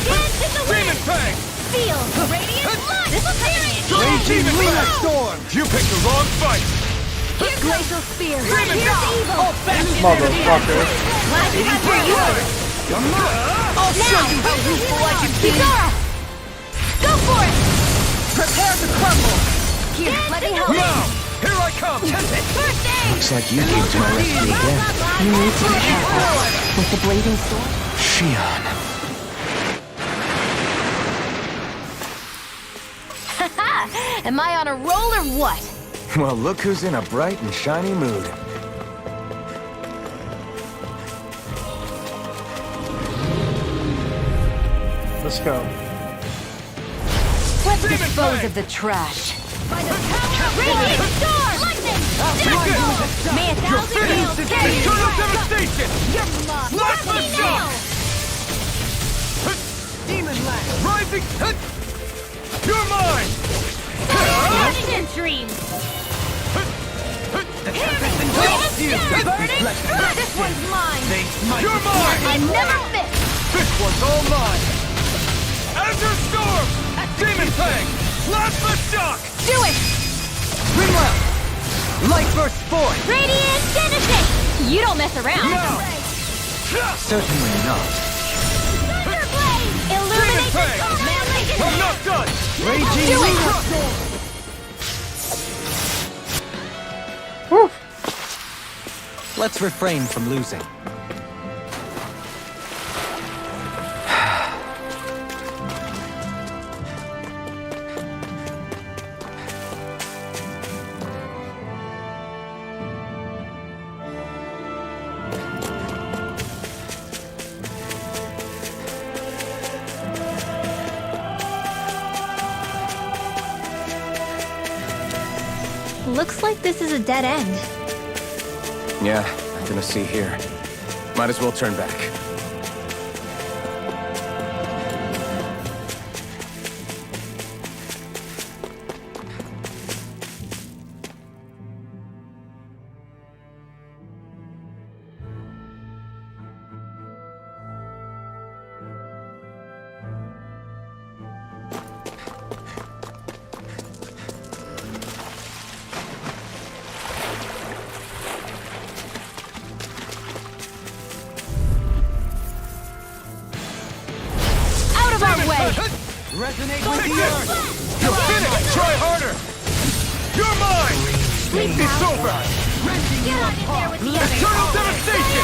D: Dance in the wind!
J: Demon Fang!
D: Feel the radiant blood! This will tear it!
J: Raging Lunar Storm! You picked the wrong fight!
D: Here's Glacial Spear!
J: Demon
D: Here's
J: Dog!
D: evil!
J: Oh, back in
A: Motherfucker.
D: Glad you got where you were!
J: I'll show you how useful I can be!
D: Kizara! Go for it!
J: Prepare to crumble!
D: Here, let me help!
J: Now! Here I come!
D: First aid!
H: Looks like you came to my rescue again.
I: You need to be careful. With the blazing sword?
H: Shion.
I: Am I on a roll or what?
H: Well, look who's in a bright and shiny mood.
A: Let's go.
I: Let's dispose of the trash.
D: By the power of radiant storm! Lightning! Downfall! May a thousand nails carry you
J: Eternal
D: right!
J: devastation!
D: You're lost!
J: Blast
D: Rusty
J: the shock!
D: nails!
J: Demon Land! Rising! You're mine!
D: Burning in dreams! This one's mine!
J: You're mine!
D: I never miss!
J: This one's all mine! Azure Storm! Demon Fang! Blast the shock!
D: Do it!
J: Rimwell! Light burst forth!
D: Radiant Genesis! You don't mess around!
J: Now!
C: Certainly not.
D: Thunderblade! Illuminate the
J: Fang!
D: tornado!
J: I'm not done!
D: Raging
J: Do it!
D: Lunar Storm!
A: Whew.
C: Let's refrain from losing.
F: Looks like this is a dead end.
H: Yeah, I'm gonna see here. Might as well turn back.
J: Resonate with the earth! You're finished! Try harder! You're mine! It's over!
D: Get on in there with the others!
J: Eternal devastation!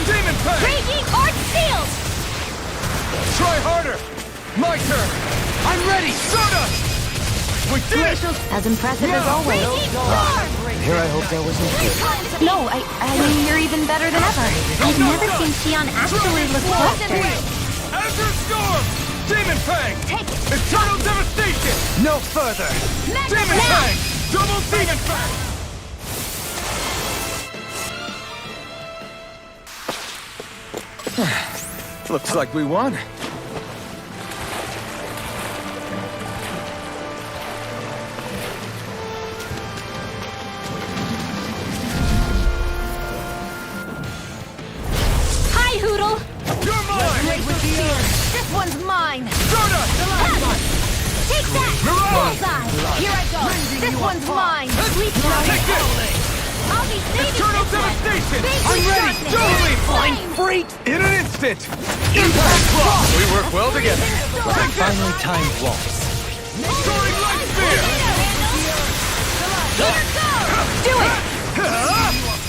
J: Demon Fang!
D: Raging Arch Shield!
J: Try harder! My turn! I'm ready! Stardust! We did it!
I: As impressive as always.
D: Raging Storm!
H: Here I hope that wasn't good.
I: No, I mean, you're even better than ever.
F: I've never seen Shion actually look flustered.
J: Azure Storm! Demon Fang!
D: Take it!
J: Eternal devastation! No further! Demon Fang! Double Demon Fang!
H: Looks like we won.
D: Hi, Hoodle!
J: You're mine!
D: This one's mine!
J: Stardust!
D: Take Take that! Bullseye! Here I go! This one's mine! Sleep now! I'll be saving
J: Eternal
D: this one!
J: devastation!
D: Big
J: I'm ready!
D: darkness!
J: Totally fine!
D: Flame!
J: Freak! In an instant! Impact block! We work well together!
C: Finally timed waltz.
J: Soaring light spear!
D: Here goes! Do it!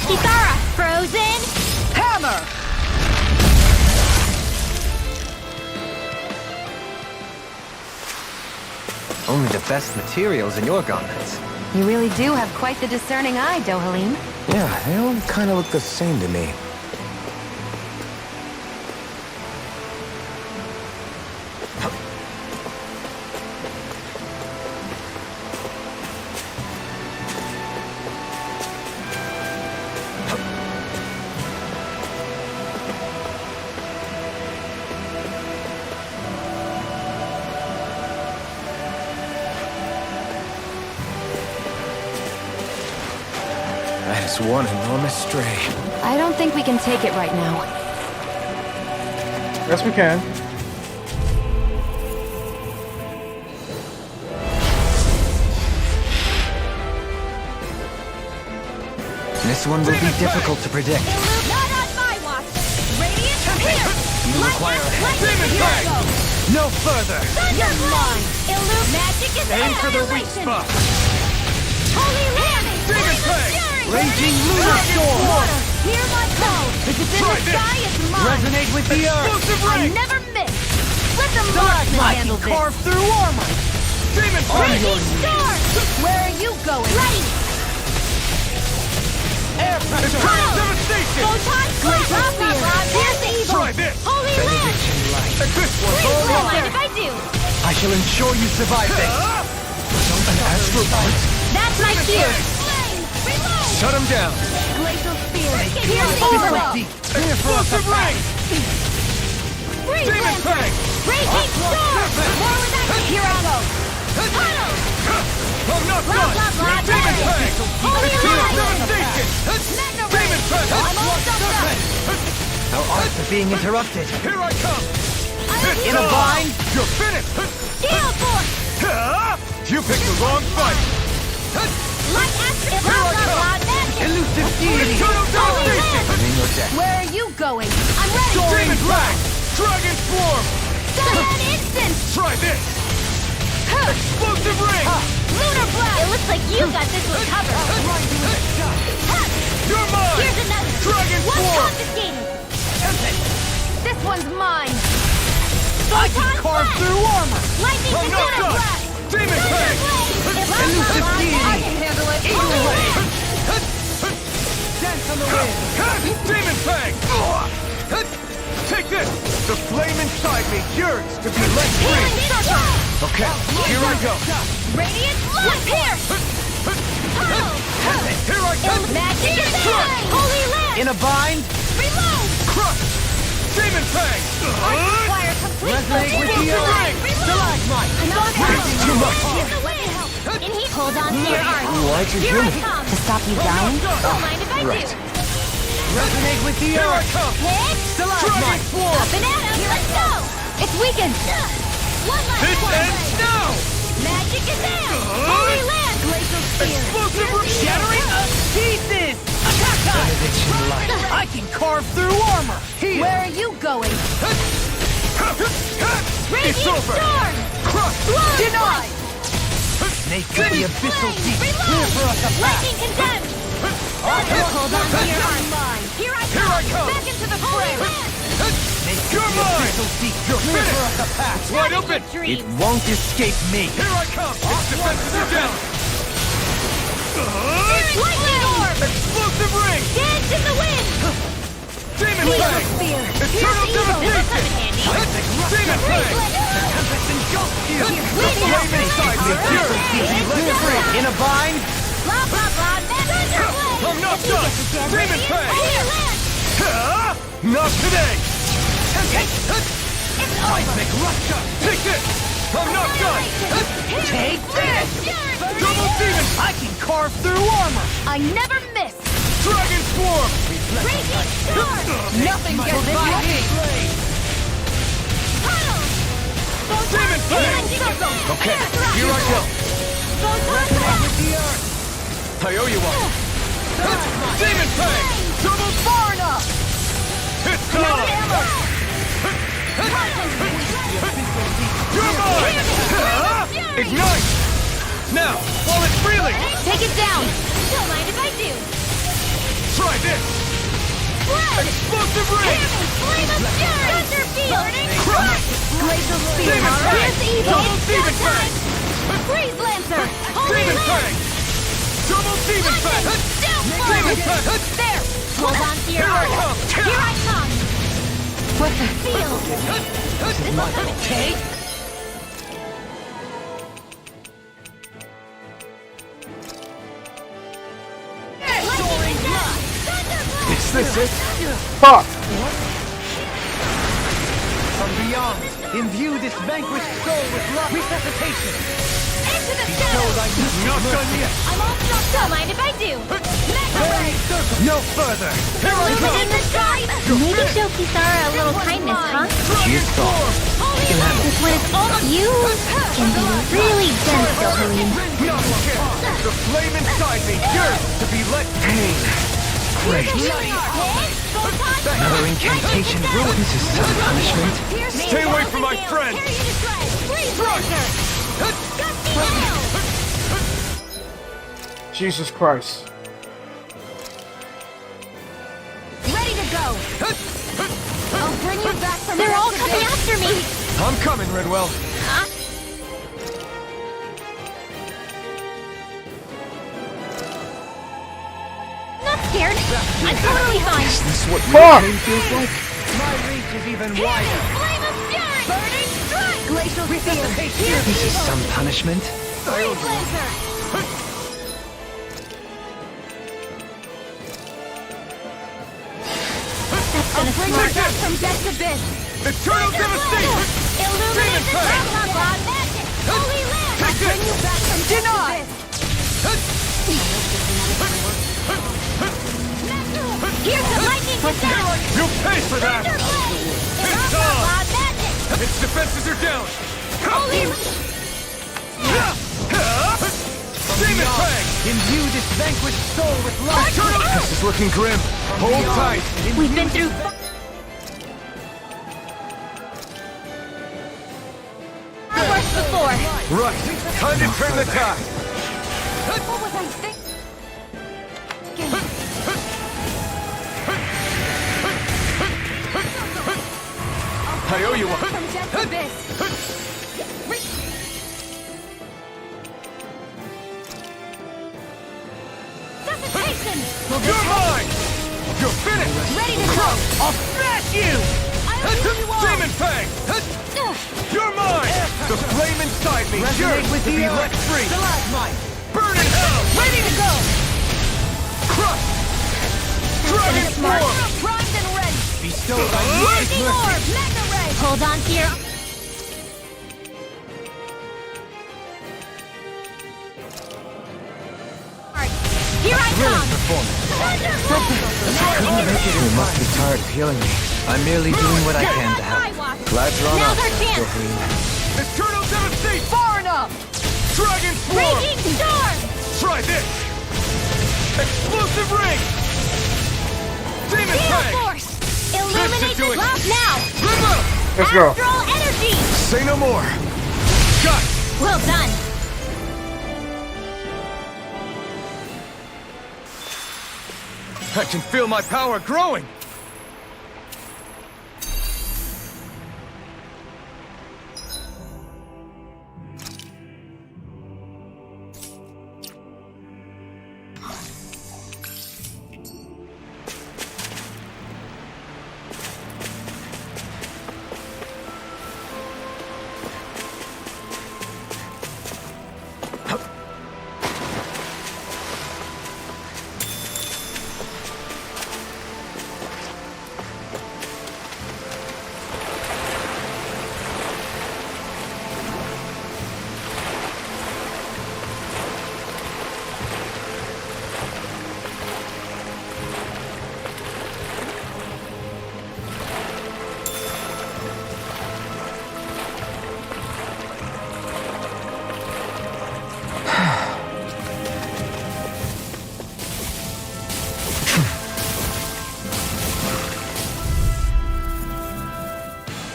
D: Kitara! Frozen! Hammer!
C: Only the best materials in your garments.
I: You really do have quite the discerning eye, Dohalim.
H: Yeah, they all kind of look the same to me. That is one enormous stray.
I: I don't think we can take it right now.
A: Yes, we can.
C: This one will be difficult to predict.
D: Not on my watch! Radiant here!
C: You require a
J: Demon Fang! No further!
D: You're mine! Illume magic is
J: Aim for the weak
D: annihilation!
J: spot!
D: Holy land!
J: Demon Fang!
D: Fury!
J: Raging lunar storm!
D: Water! Hear my call! If it's in
J: Try
D: the
J: this.
D: sky, it's mine!
J: Resonate with the earth! Explosive
D: I
J: ring!
D: never miss! Let the marksman handle this!
J: Carve through armor! Demon Fang!
D: Raging storm! Where are you going? Ready!
J: Air pressure! Eternal devastation!
D: Photon clap! Here's evil!
J: Try this!
D: Holy land!
J: And this one's
D: Please
J: all
D: don't mind
J: right!
D: if I do!
C: I shall ensure you survive this.
J: An astral bite?
D: That's my cue! Reload!
J: Shut him down!
D: Glacial spear! Here's evil!
J: Explosive ring!
D: Freeze
J: Demon
D: Lancer!
J: Fang!
D: Raging storm! More with that! Here I go! Tunnel!
J: I'm not
D: Blah,
J: done!
D: blah, blah,
J: Demon
D: blah.
J: Fang!
D: Holy
J: Eternal
D: land!
J: devastation!
D: Mega
J: Demon
D: ring!
J: Fang!
D: I'm all done up!
C: Our arts are being interrupted.
J: Here I come!
C: In a bind?
J: You're finished!
D: Gale force!
J: You picked the wrong fight!
D: Light astral! Blah, blah, blah, magic!
C: Elusive deity.
J: Eternal
D: Holy
J: devastation!
D: land!
C: In your deck.
D: Where are you going? I'm ready!
J: Demon Fang! Dragon Swarm!
D: Sudden instant!
J: Try this! Explosive ring!
D: Lunar blast! It looks like you got this one covered!
J: You're mine!
D: Here's another!
J: Dragon
D: One
J: Swarm!
D: confiscated! This one's mine!
J: I can carve through armor!
D: Lightning
J: I'm
D: to
J: not
D: lunar
J: done!
D: blast!
J: Demon Fang!
D: Elusive deity! I can handle it! Holy land!
J: Dance on the wind! Demon Fang! Take this! The flame inside me yearns to be let free!
D: Healing circle!
J: Okay, here I go!
D: Radiant blood pierce! Tunnel!
J: Here I come!
D: Magic is in! Holy land!
C: In a bind?
D: Reload!
J: Crush! Demon Fang!
D: I require complete
C: Resonate with the
D: Reload!
C: earth.
D: I'm not
J: It's too much!
D: In heat, hold on to your arms.
H: Why'd you
D: Here
H: do
D: I
H: it?
D: come.
I: To stop you dying?
D: Don't mind if I
H: Right.
D: do.
C: Resonate with the
J: Here I
C: earth.
J: come!
D: Hit!
J: Dragon Swarm!
D: Up and at 'em. Let's go! It's weakened. One last
J: This
D: one.
J: ends now!
D: Magic is in! Holy land! Glacial spear!
J: Explosive ring!
C: Shattering of pieces. Benediction light.
J: I can carve through armor! Here!
D: Where are you going?
J: It's
D: Radiant
J: over!
D: storm!
J: Crush!
D: Denied!
C: Snake of the abyssal deep.
D: Reload!
C: Clear for us a path.
D: Lightning condemned! Hold on to your arms. Here I come!
J: Here I come.
D: Back into the fray!
C: Snake of
J: You're
C: the
J: mine.
C: abyssal deep.
J: You're
C: Clear for
J: finished.
C: us a path.
J: Wide open!
C: It won't escape me.
J: Here I come! Its defenses are down!
D: Lightning orb!
J: Explosive ring!
D: Dance in the wind!
J: Demon
D: Glacial
J: Fang!
D: spear!
J: Eternal
D: This will come in
J: devastation!
D: handy.
J: Demon Fang!
C: Tempest engulfs you.
J: The flame inside me yearns to be let free!
C: In a bind?
D: Blah, blah, blah, Thunder blade!
J: I'm not done! Demon Fang!
D: Holy land!
J: Not today!
D: It's over!
C: Seismic rupture.
J: Take this! I'm not done!
C: Take this.
J: Double Demon!
C: I can carve through armor.
D: I never miss!
J: Dragon Swarm!
D: Raging storm!
C: Nothing gets by me.
D: Tunnel!
J: Demon Fang! Okay, here I go. With the earth. I owe you one. Demon Fang! Double far enough! It's gone! You're mine! Ignite! Now, while it's freely!
D: Take it down! Don't mind if I do!
J: Try this! Explosive ring!
D: Flame of fury! Thunder field!
J: Crush!
D: Glacial spear!
J: Demon Fang!
D: Here's evil!
J: Double Demon Fang!
D: Freeze Lancer! Holy
J: Demon
D: Land!
J: Fang! Double Demon Fang! Demon Fang!
D: There! Hold on to your
J: Here I
D: heart!
J: come!
D: Here I come!
I: What the?
D: Feel! This'll come in cake!
J: Is this it?
A: Fuck!
J: From beyond, imbue this vanquished soul with love. Resuscitation!
D: Into the
J: These
D: shadows!
J: souls I use not done yet!
D: I'm all stuck. Don't mind if I do! Mega Ray!
J: No further! Here I
D: Illuminate the sky!
F: Maybe show Kisara a little kindness, huh?
C: She's soft.
D: Holy Land!
F: This one is almost you can be really dense, Helene.
J: Beyond care! The flame inside me yearns to be let pain! Great!
C: Another incantation ruined. This is some punishment.
J: Stay away from my friend!
D: Freeze Lancer! Gusty Nail!
A: Jesus Christ.
D: Ready to go! I'll bring you back from
F: They're all coming after me!
J: I'm coming, Redwell!
F: Not scared. I'm totally fine.
H: Is this what real
A: Fuck!
H: pain feels like?
J: My reach is even wider!
D: Flame of Fury! Burning Strike! Glacial
J: Resuscitation!
C: This is some punishment.
D: Freeze Lancer! I'll bring you back from death's abyss!
J: Eternal devastation!
D: Illuminate the
J: Demon Fang!
D: blah blah magic! Holy Land! I'll bring you back from death's abyss! Here's the lightning attack!
J: You pay for that!
D: Thunderblade!
J: It's
D: Blah
J: on!
D: blah magic!
J: Its defenses are down!
D: Holy
J: Demon Fang!
E: Imbue this vanquished soul with life.
J: This is looking grim. Hold tight!
F: We've been through.
D: worse before!
J: Right, time to turn the tide!
D: What was I thinking?
J: I owe you one!
D: From death's abyss! Resuscitation!
J: You're mine! You're finished!
D: Ready to go!
J: I'll smash you!
D: I'll leave you all!
J: Demon Fang! You're mine! The flame inside me yearns to be let free! Burn in hell!
D: Ready to go!
J: Crush! Dragon Form!
D: Primed and ready!
J: Bestowed
D: Lightning Orb! Mega Ray!
F: Hold on to your.
D: Here I come!
C: You must be tired of healing me. I'm merely doing what I can to help.
J: Glad you're on
D: Now's
J: us,
D: our chance!
J: Johreen. Eternal Devastation!
D: Far enough!
J: Dragon Form!
D: Raging Storm!
J: Try this! Explosive Ring! Demon
D: Steel
J: Fang!
D: Force! Illuminate
J: do
D: the
J: it.
D: drop now!
J: River!
A: Let's go.
D: Astral Energy!
J: Say no more! Got it!
D: Well done!
J: I can feel my power growing!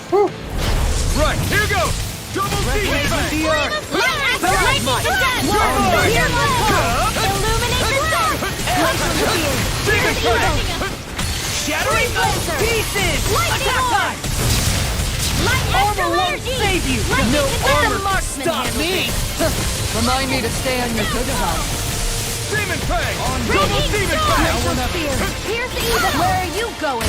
J: Right, here goes! Double demon fang!
D: Light Illuminate the dark!
J: Demon fang!
G: Shattering pieces!
D: Attack time! Light
G: Armor won't save you! No armor can stop me!
B: Remind me to stay on your good side.
J: Demon fang! Double demon fang!
D: Here's the evil! Where are you going?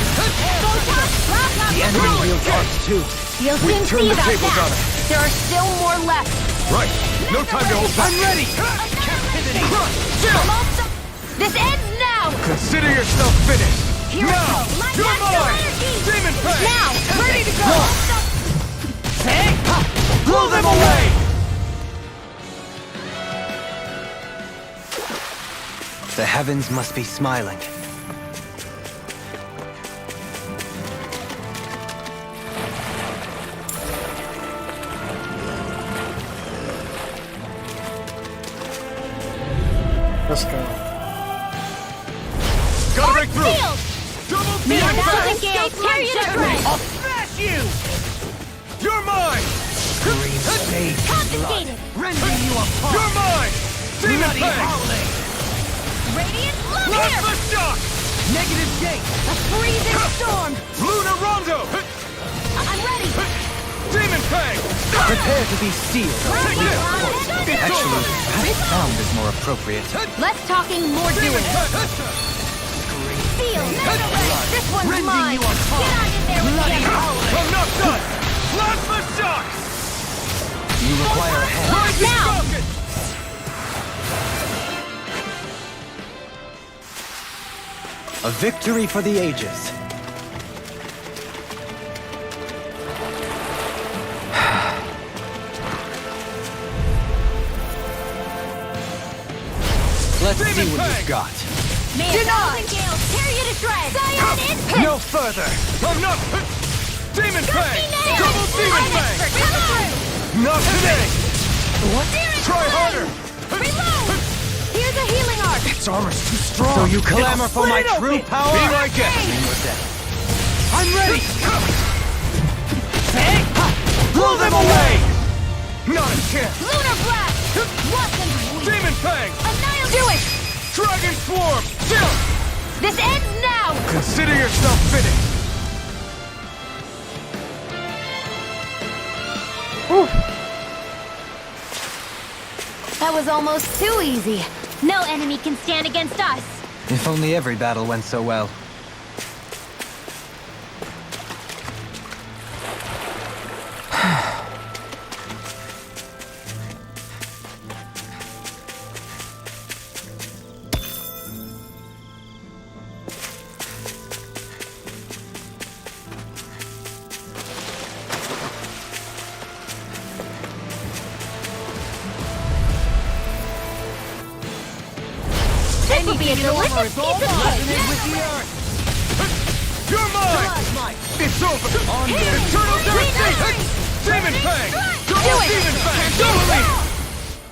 C: The enemy wields arts too.
D: You'll soon
J: Turn
D: see
J: the
D: about
J: tables on
D: that!
J: it!
I: There are still more left.
J: Right! No time to hold back!
G: I'm ready!
J: Captivity!
D: This ends now!
J: Consider yourself finished!
D: Here we
J: Now!
D: go! Light
J: You're
D: master
J: mine!
D: energy!
J: Demon fang!
D: Now! Ready to go!
J: Blow them away!
C: The heavens must be smiling.
A: Let's go.
J: Gotta break through!
D: Field!
J: Double
D: Now
J: demon
D: the
J: fang!
D: gale tear you to shreds!
G: I'll smash you!
J: You're mine!
D: Confiscated!
G: Rending you apart!
J: You're mine! Demon
G: Bloody
J: fang!
G: howling!
D: Radiant
J: Blast
D: Lumiere!
J: the shock!
G: Negative gate!
D: A freezing storm!
J: Luna Rondo!
D: I'm ready!
J: Demon fang!
C: Prepare to be sealed.
J: Take this! It's
C: Actually,
J: over!
C: perhaps sound is more appropriate.
D: Less talking, more
J: Demon
D: doing!
J: fang!
D: Feel! This one's
G: Rending
D: mine!
G: you apart!
D: Get on in there with
G: Bloody
D: the
G: howling!
J: I'm not done! Plasma shock!
C: You require a hand.
J: Rising
D: Now!
J: Falcon!
C: A victory for the ages. Let's see what you've got.
D: May a thousand gales tear you to shreds! Scion is pissed!
C: No further!
J: I'm not... Demon fang!
D: Now!
J: Double demon
D: I'm
J: fang!
D: expert! Come on!
J: Not today!
D: Searing
J: Try
D: flame!
J: harder!
D: Reload! Here's a healing arc!
J: Its armor's too strong!
C: So you clamor for my
G: split it
C: true
G: open.
C: power?
J: Be my guest!
G: I'm ready!
J: Blow them away! Not a chance!
D: Lunar blast! Wasn't weak!
J: Demon fang!
D: Annihilate! Do it!
J: Dragon swarm! Chill!
D: This ends now!
J: Consider yourself finished!
D: That was almost too easy. No enemy can stand against us.
C: If only every battle went so well.
D: This will be a delicious piece of cake!
J: You're mine! It's over! Eternal devastation! Demon fang! Double demon fang! Double!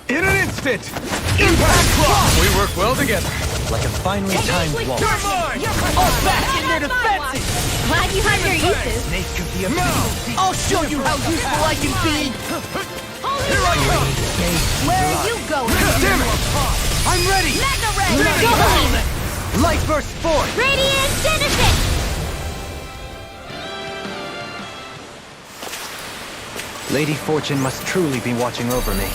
J: In an instant! Impact clock! We work well together.
C: Like a finely timed waltz.
J: You're mine!
G: All back in their defenses!
D: Glad you have your uses.
C: Snake could be a
J: Now!
G: I'll show you how useful I can be!
J: Here I come!
D: Where are you going?
J: Damn it!
G: I'm ready!
D: Magna Ray!
G: Bloody
D: Go
G: howling!
C: Light burst forth!
D: Radiant Genesis!
C: Lady Fortune must truly be watching over me.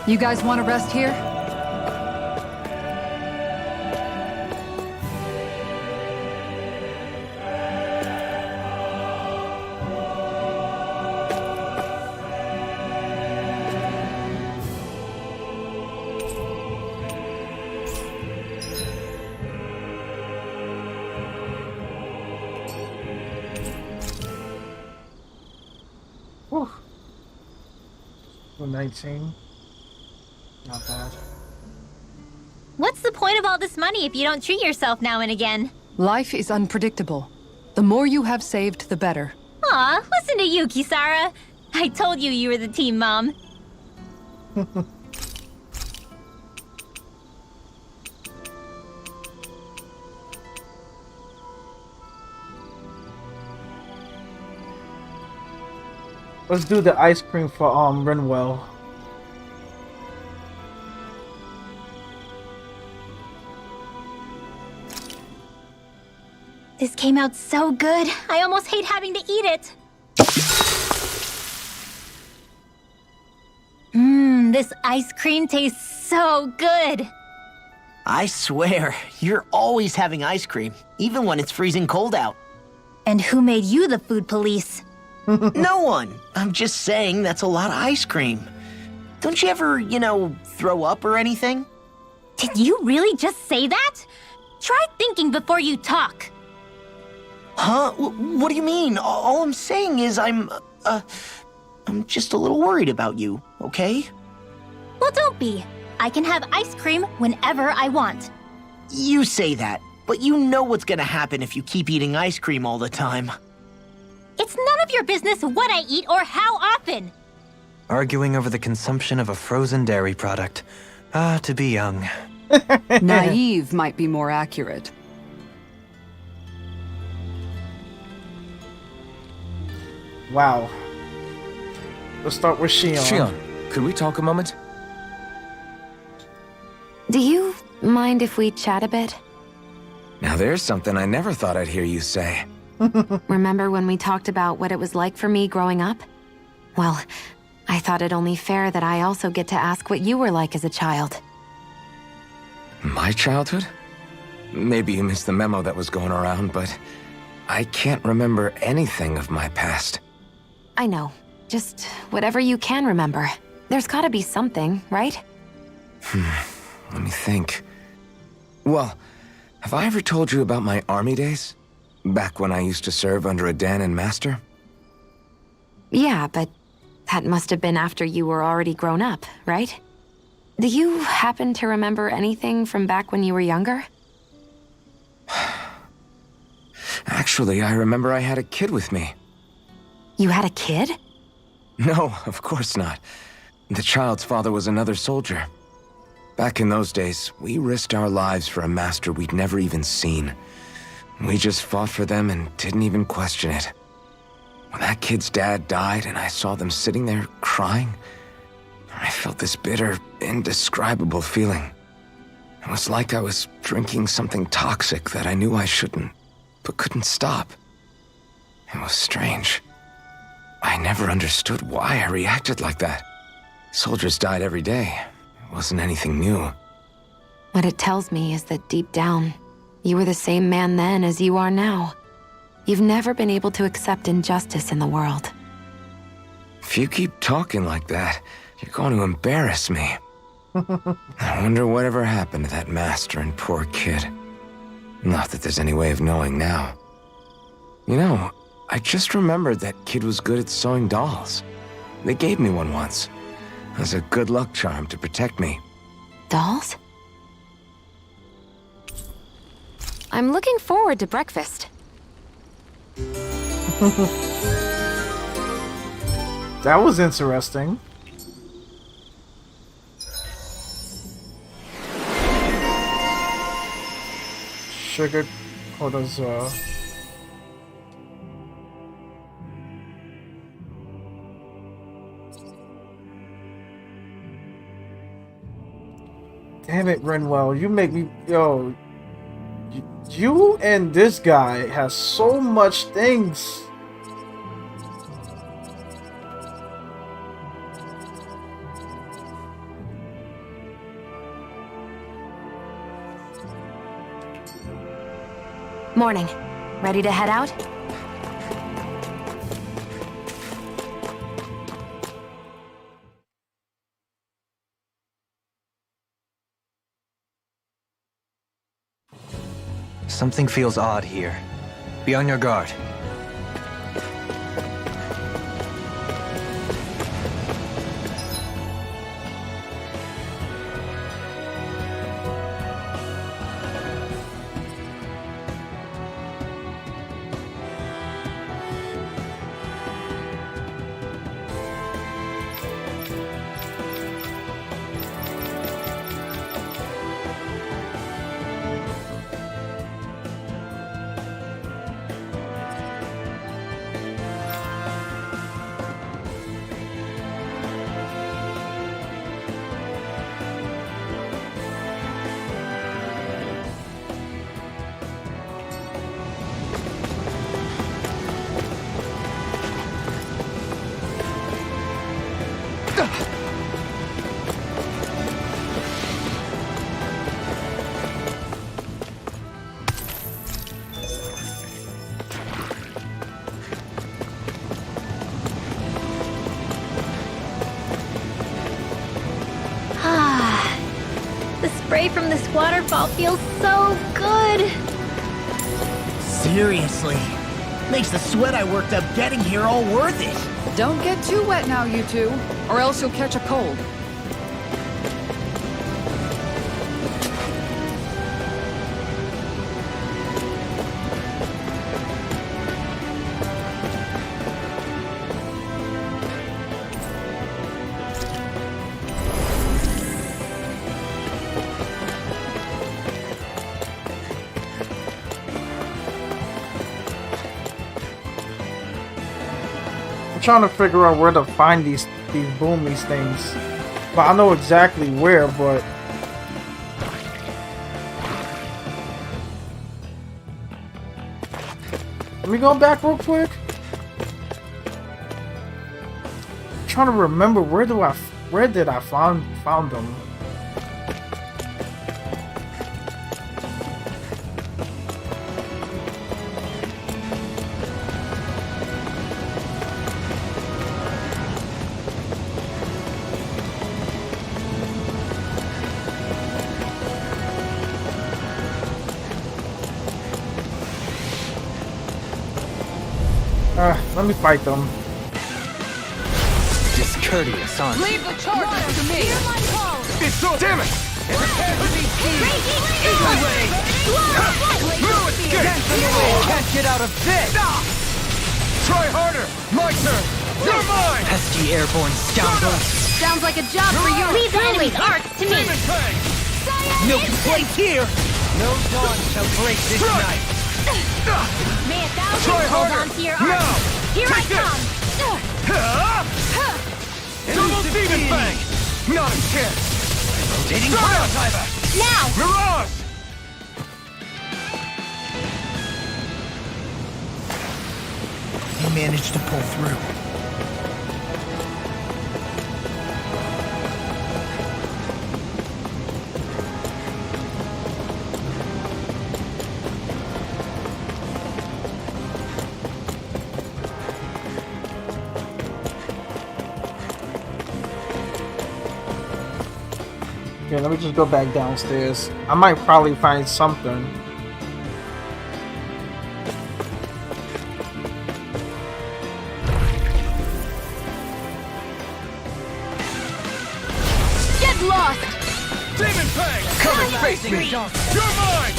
B: You guys want to rest here?
A: 119. Not bad.
D: What's the point of all this money if you don't treat yourself now and again?
B: Life is unpredictable. The more you have saved, the better.
D: Aw, listen to you, Kisara. I told you were the team mom.
A: Let's do the ice cream for Renwell.
F: This came out so good. I almost hate having to eat it. This ice cream tastes so good.
G: I swear, you're always having ice cream, even when it's freezing cold out.
F: And who made you the food police?
G: No one. I'm just saying that's a lot of ice cream. Don't you ever, throw up or anything?
F: Did you really just say that? Try thinking before you talk.
G: Huh? What do you mean? All I'm saying is I'm just a little worried about you, okay?
F: Well, don't be. I can have ice cream whenever I want.
G: You say that, but you know what's gonna happen if you keep eating ice cream all the time.
F: It's none of your business what I eat or how often.
C: Arguing over the consumption of a frozen dairy product. To be young.
B: Naive might be more accurate.
A: Wow. Let's start with Shion.
J: Shion, could we talk a moment?
I: Do you mind if we chat a bit?
H: Now there's something I never thought I'd hear you say.
I: Remember when we talked about what it was like for me growing up? Well, I thought it only fair that I also get to ask what you were like as a child.
H: My childhood? Maybe you missed the memo that was going around, but I can't remember anything of my past.
I: I know. Just whatever you can remember. There's gotta be something, right?
H: Let me think. Well, have I ever told you about my army days? Back when I used to serve under a Danon master?
I: Yeah, but that must have been after you were already grown up, right? Do you happen to remember anything from back when you were younger?
H: Actually, I remember I had a kid with me.
I: You had a kid?
H: No, of course not. The child's father was another soldier. Back in those days, we risked our lives for a master we'd never even seen. We just fought for them and didn't even question it. When that kid's dad died and I saw them sitting there crying, I felt this bitter, indescribable feeling. It was like I was drinking something toxic that I knew I shouldn't, but couldn't stop. It was strange. I never understood why I reacted like that. Soldiers died every day. It wasn't anything new.
I: What it tells me is that deep down, you were the same man then as you are now. You've never been able to accept injustice in the world.
H: If you keep talking like that, you're going to embarrass me. I wonder whatever happened to that master and poor kid. Not that there's any way of knowing now. You know, I just remembered that kid was good at sewing dolls. They gave me one once. As a good luck charm to protect me.
I: Dolls? I'm looking forward to breakfast.
A: That was interesting. Sugar quotas, Damn it, Renwell, you make me... Yo... You and this guy has so much things.
I: Morning. Ready to head out?
C: Something feels odd here. Be on your guard.
F: from this waterfall feels so good.
G: Seriously. Makes the sweat I worked up getting here all worth it.
B: Don't get too wet now, you two, or else you'll catch a cold.
A: I'm trying to figure out where to find these things, but I know exactly where. But let me go back real quick. I'm trying to remember where did I found them. Let me fight them.
C: Discourteous, aren't you?
B: Leave the charges to me!
D: Hear my call!
H: It's so damn it!
D: Raging
H: No escape!
C: Can't get out of this!
H: Try harder! My turn! You're mine!
C: Pesky airborne scoundrel!
D: Sounds like a job for you. Leave the enemy's arcs to me.
H: Demon Fang!
C: No complaints here! No dawn shall break this night!
D: May 1,000
H: Try
D: hold
H: harder.
D: on to your
H: Now.
D: arcs. Here I
H: Take this.
D: come.
H: Double Demon Fang! Not a chance!
C: Rotating
H: Fire!
D: Now!
H: Mirage!
G: They managed to pull through.
A: Yeah, let me just go back downstairs. I might probably find something.
D: Get lost!
H: Demon Fang! Come and face me! You're mine!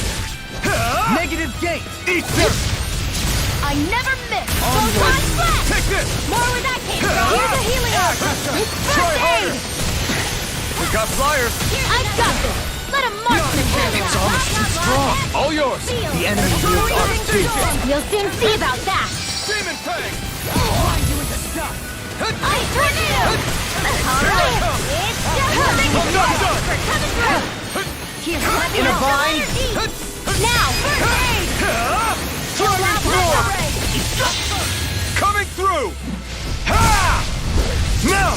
C: Negative gate!
H: Eat this!
D: I never miss! Photon flash!
H: Take this!
D: More where that came from! Here's a healing arc! It's
H: Try
D: first
H: harder!
D: aid!
H: We got flyers!
D: I got this! Let a marksman handle
H: It's almost too strong! All yours!
C: The enemy wields arc too.
D: You'll soon see about that!
H: Demon Fang!
C: Blind you with the stuff!
D: Ice tornado! Alright! It's just coming!
H: I'm not done!
D: Coming through! Here's one
C: In a bind?
D: Now! First aid!
H: Dragon Roar! Coming through! Ha! Now!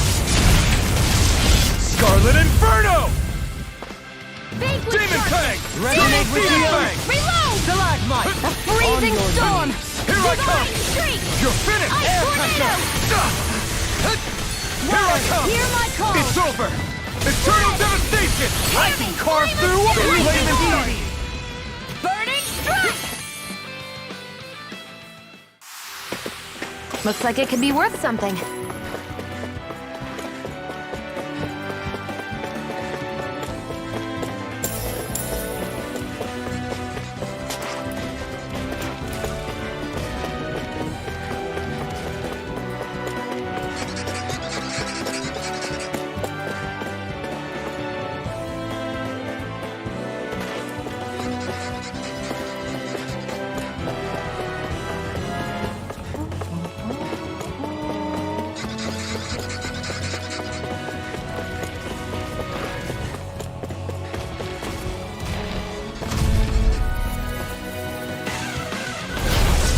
H: Scarlet Inferno!
D: Vanquish
H: Demon
D: shark!
H: Fang!
C: Resonate with
H: Demon
C: you!
H: Fang!
D: Reload!
C: Stalagmite!
D: A freezing storm!
H: Here I come!
D: Divine streak!
H: You're finished!
D: Ice tornado!
H: Here I come!
D: Hear my call!
H: It's over! Eternal devastation!
C: I can carve through
H: The flaming
C: deity!
D: Burning strike!
I: Looks like it could be worth something.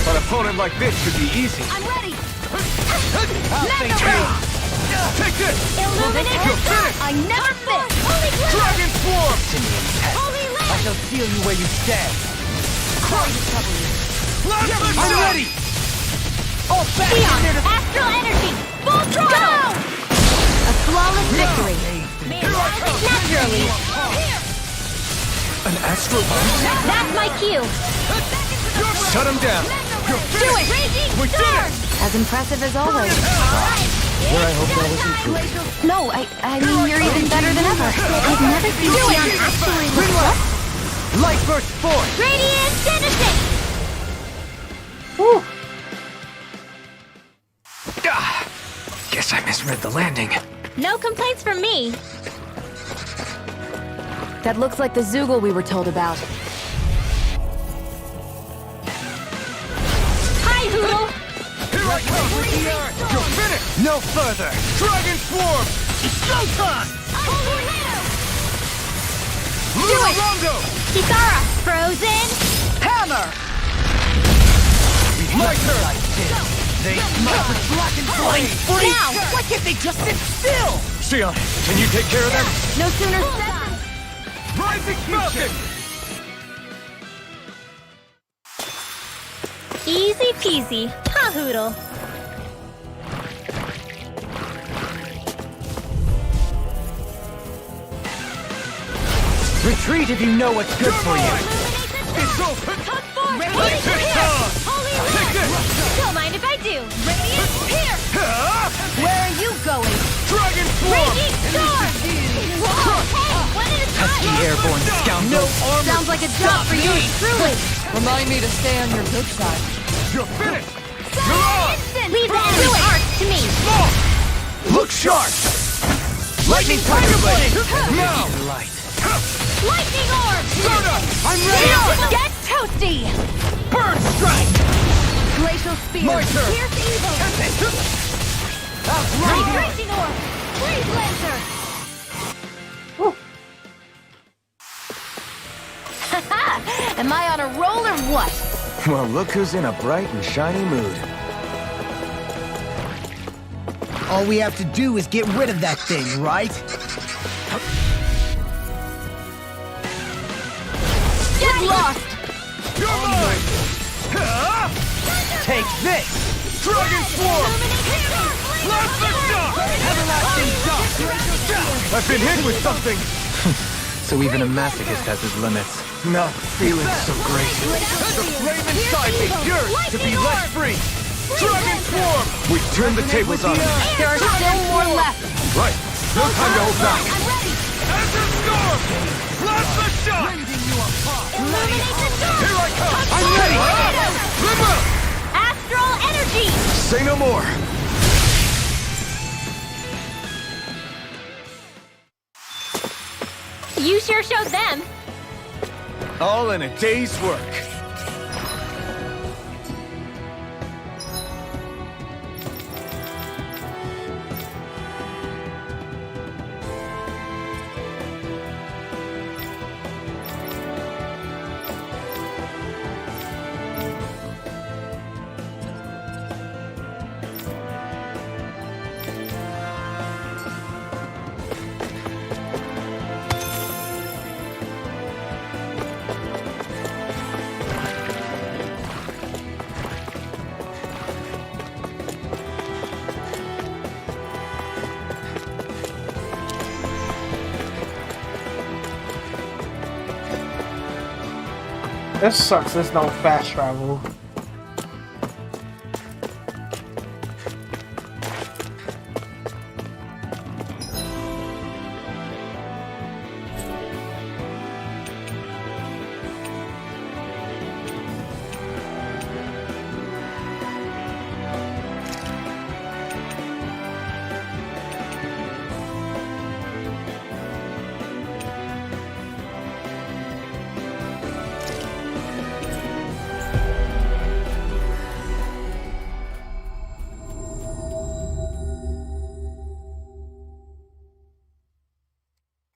H: An opponent like this should be easy.
D: I'm ready!
H: Take this!
D: Illuminate
H: You're finished!
D: I never miss! Holy glitter!
H: Dragon Swarm!
D: Holy
C: I
D: land!
C: shall seal you where you stand.
H: Plasma
C: I'm
H: Shot!
C: ready! All back
D: Eon!
C: here to
D: Astral energy! Full throttle!
I: A flawless victory.
H: Here I come!
D: Naturally!
H: An astral punch?
D: That's my cue.
H: Shut him down!
D: Do it! Raging storm!
I: As impressive as always.
H: Where I hope that was improved.
I: No, I mean, you're even better than ever.
F: I've never seen Xion actually look what?
J: Light burst forth!
D: Radiant Genesis!
A: Whew.
H: Guess I misread the landing.
D: No complaints from me.
I: That looks like the Zoogle we were told about.
D: Hi, Hoodle!
J: Here I come with the earth! You're finished! No further! Dragon Swarm! It's showtime! Luna Rondo!
D: Kisara! Frozen!
J: Hammer! My turn! They smite with black and flame!
G: Now! Why can't they just sit still?
J: Xion, can you take care of them?
I: No sooner said than...
J: Rising Falcon!
D: Easy peasy. Ha, Hoodle.
J: Retreat if you know what's good for you!
D: It's
J: over!
D: Radiant Pierce! Holy
J: Take
D: War!
J: this!
D: Don't mind if I do. Radiant Pierce! Where are you going?
J: Dragon Swarm!
D: Raging Storm! Whoa! Hey! One at a time!
J: Pesky airborne scoundrel! No armor!
I: Sounds like a job for yours truly.
B: Remind me to stay on your good side.
J: You're finished!
D: Leave the enemy arc to me!
J: Look sharp! Lightning Tiger Blade! Now!
H: Light.
D: Lightning Orb!
J: I'm ready!
D: Get toasty!
J: Burn Strike!
I: Glacial Spear.
J: My turn!
D: Pierce evil! Lightning Orb! Freeze Lancer!
I: Haha! Am I on a roll or what?
H: Well, look who's in a bright and shiny mood.
G: All we have to do is get rid of that thing, right?
I: Get lost!
J: You're mine!
G: Take this!
J: Dragon Swarm! Blast the shot!
G: Everlasting Dust!
J: I've been hit with something!
C: So even a masochist has his limits.
H: Not feeling so great.
J: The flame inside me yearns to be let free! Dragon Swarm! We turn the tables on him.
I: There are still more left.
J: Right. No time to hold back.
D: I'm ready!
J: Azure Storm! Blast the shot!
D: Illuminate the storm!
J: Here I come! I'm ready! Limbo!
D: Astral energy!
H: Say no more.
D: You sure showed them.
J: All in a day's work.
A: This sucks, there's no fast travel.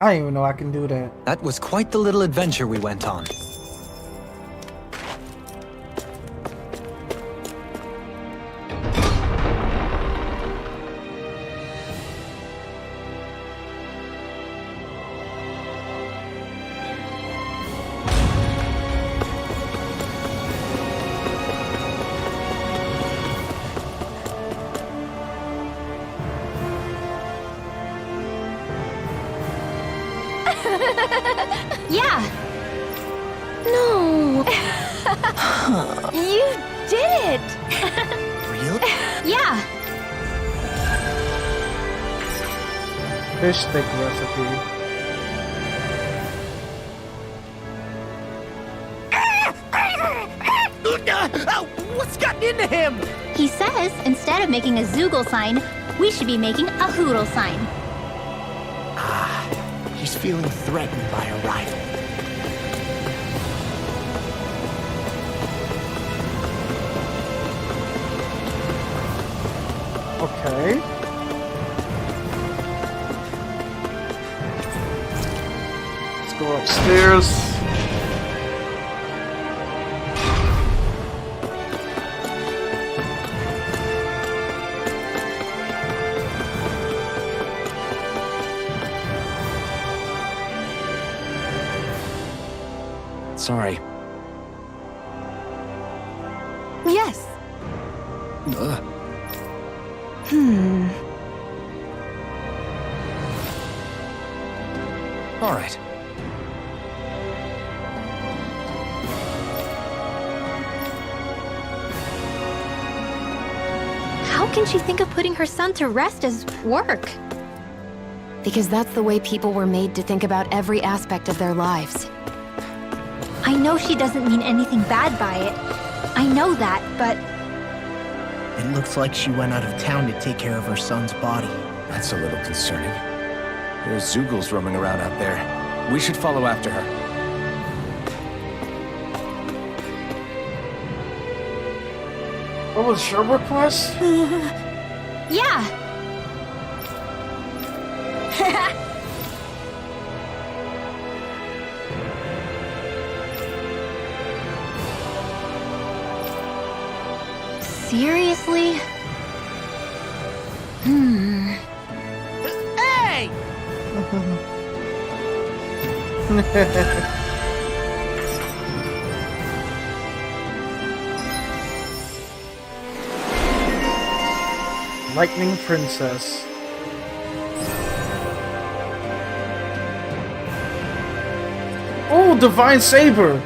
A: I didn't even know I can do that.
C: That was quite the little adventure we went on.
F: Yeah, You did it!
G: Really?
F: Yeah,
A: Fish stick recipe.
G: What's gotten into him?
F: he says instead of making a Zoogle sign, we should be making a Hoodle sign.
G: He's feeling threatened by a rival.
A: Okay. Let's go upstairs.
J: Sorry.
I: Yes.
J: All right.
F: How can she think of putting her son to rest as work?
I: Because that's the way people were made to think about every aspect of their lives.
F: I know she doesn't mean anything bad by it. I know that, but
G: It looks like she went out of town to take care of her son's body.
J: That's a little concerning. There's Zoogles roaming around out there. We should follow after her.
A: What was your request?
F: yeah. Seriously?
G: Hey!
A: Lightning Princess. Oh, Divine Saber!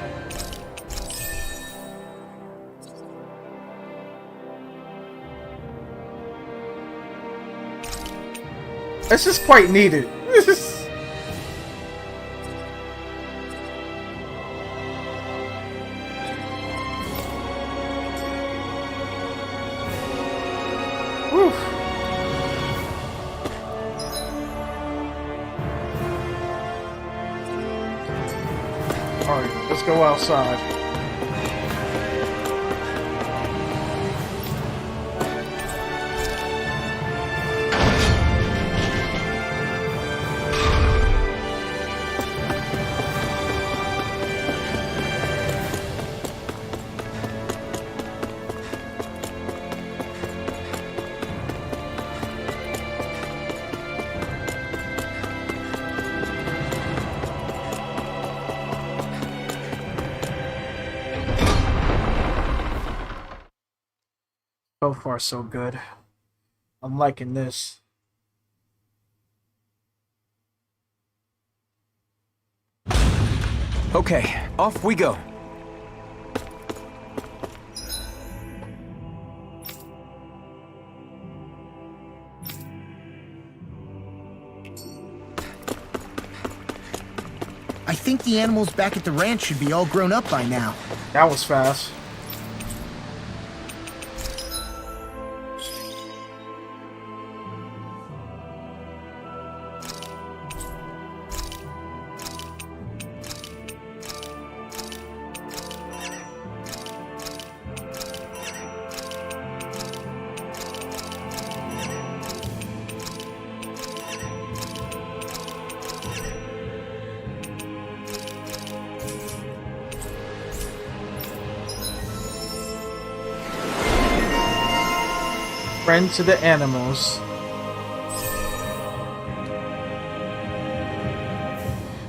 A: This is quite needed. Whew. Alright, let's go outside. So far, so good. I'm liking this.
C: Okay, off we go.
G: I think the animals back at the ranch should be all grown up by now.
A: That was fast. Friend to the animals.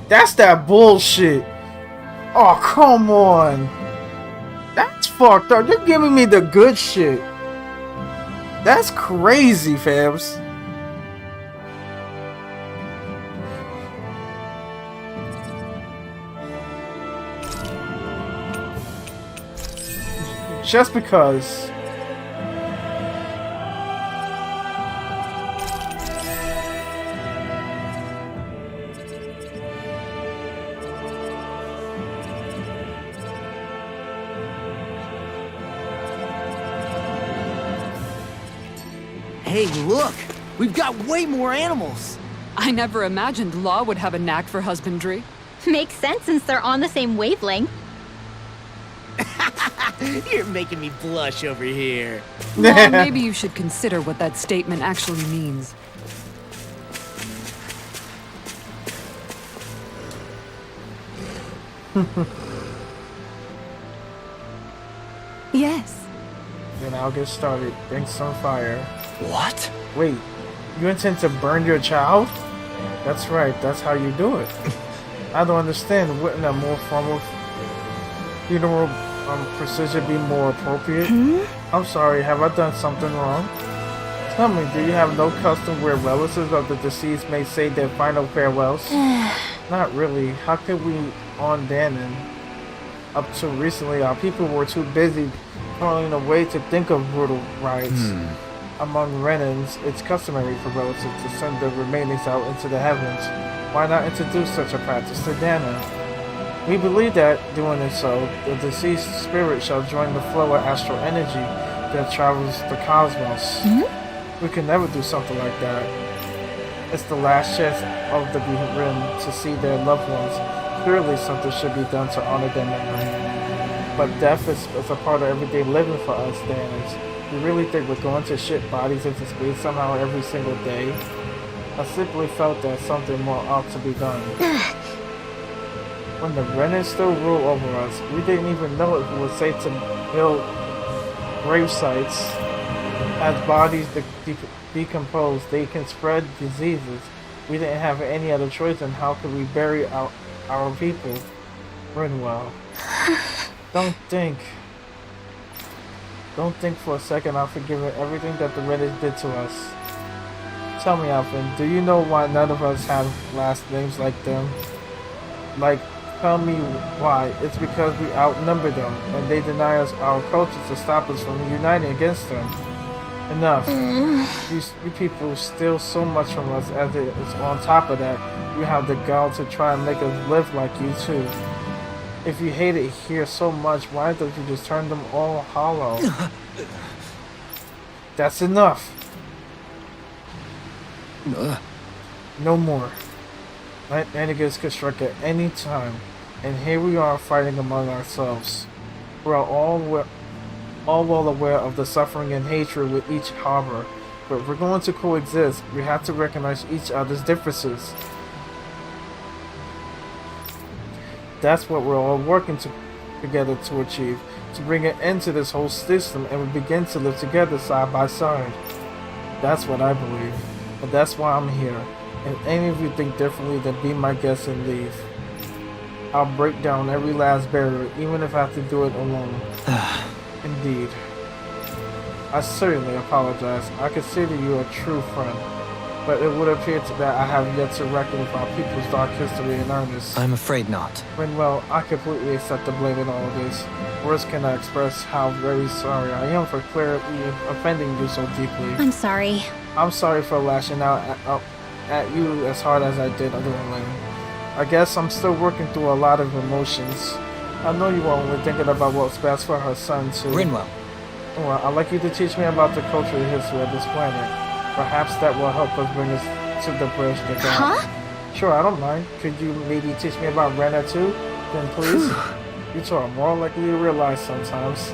A: That's that bullshit. Oh, come on. That's fucked up. You're giving me the good shit. That's crazy, fams. just because.
G: Hey, look! We've got way more animals!
B: I never imagined Law would have a knack for husbandry.
D: Makes sense since they're on the same wavelength.
G: You're making me blush over here.
B: Law, maybe you should consider what that statement actually means. Yes.
A: Then I'll get started. Bring some fire.
H: What?
A: Wait, you intend to burn your child? That's right, that's how you do it. I don't understand. Wouldn't a more formal funeral procedure be more appropriate? I'm sorry, have I done something wrong? Tell me, do you have no custom where relatives of the deceased may say their final farewells? Not really. How could we on Danon? Up to recently, our people were too busy toiling away to think of brutal rites. Among Renans, it's customary for relatives to send their remainings out into the heavens. Why not introduce such a practice to Danon? We believe that, doing it so, the deceased spirit shall join the flow of astral energy that travels the cosmos. We can never do something like that. It's the last chance of the Ren to see their loved ones. Clearly something should be done to honor their memory. But death is a part of everyday living for us, Danons. You really think we're going to ship bodies into space somehow every single day? I simply felt that something more ought to be done. When the Renans still rule over us, we didn't even know it was safe to build grave sites. As bodies decompose, they can spread diseases. We didn't have any other choice, and how could we bury our people? Renwell. Don't think for a second I've forgiven everything that the Reddit did to us. Tell me, Alvin, do you know why none of us have last names like them? Tell me why. It's because we outnumber them, and they deny us our culture to stop us from uniting against them. Enough. You people steal so much from us, as it is on top of that, you have the gall to try and make us live like you too. If you hate it here so much, why don't you just turn them all hollow? That's enough. No more. Enemies could strike at any time, and here we are fighting among ourselves. We are all well aware of the suffering and hatred with each harbor, but if we're going to coexist, we have to recognize each other's differences. That's what we're all working together to achieve, to bring an end to this whole system, and we begin to live together side by side. That's what I believe, and that's why I'm here. And any of you think differently, then be my guest and leave. I'll break down every last barrier, even if I have to do it alone. Indeed. I certainly apologize. I consider you a true friend, but it would appear that I have yet to reckon with our people's dark history in earnest.
C: I'm afraid not.
A: Well, I completely accept the blame in all of this. Words cannot express how very sorry I am for clearly offending you so deeply.
F: I'm sorry.
A: I'm sorry for lashing out at you as hard as I did otherwise. I guess I'm still working through a lot of emotions. I know you are only thinking about what's best for her son too.
C: Rinwell.
A: Well, I'd like you to teach me about the culture and history of this planet. Perhaps that will help us bring us to the bridge to God.
F: Huh?
A: Sure, I don't mind. Could you maybe teach me about Rena too? Then please. You two are more likely to realize sometimes.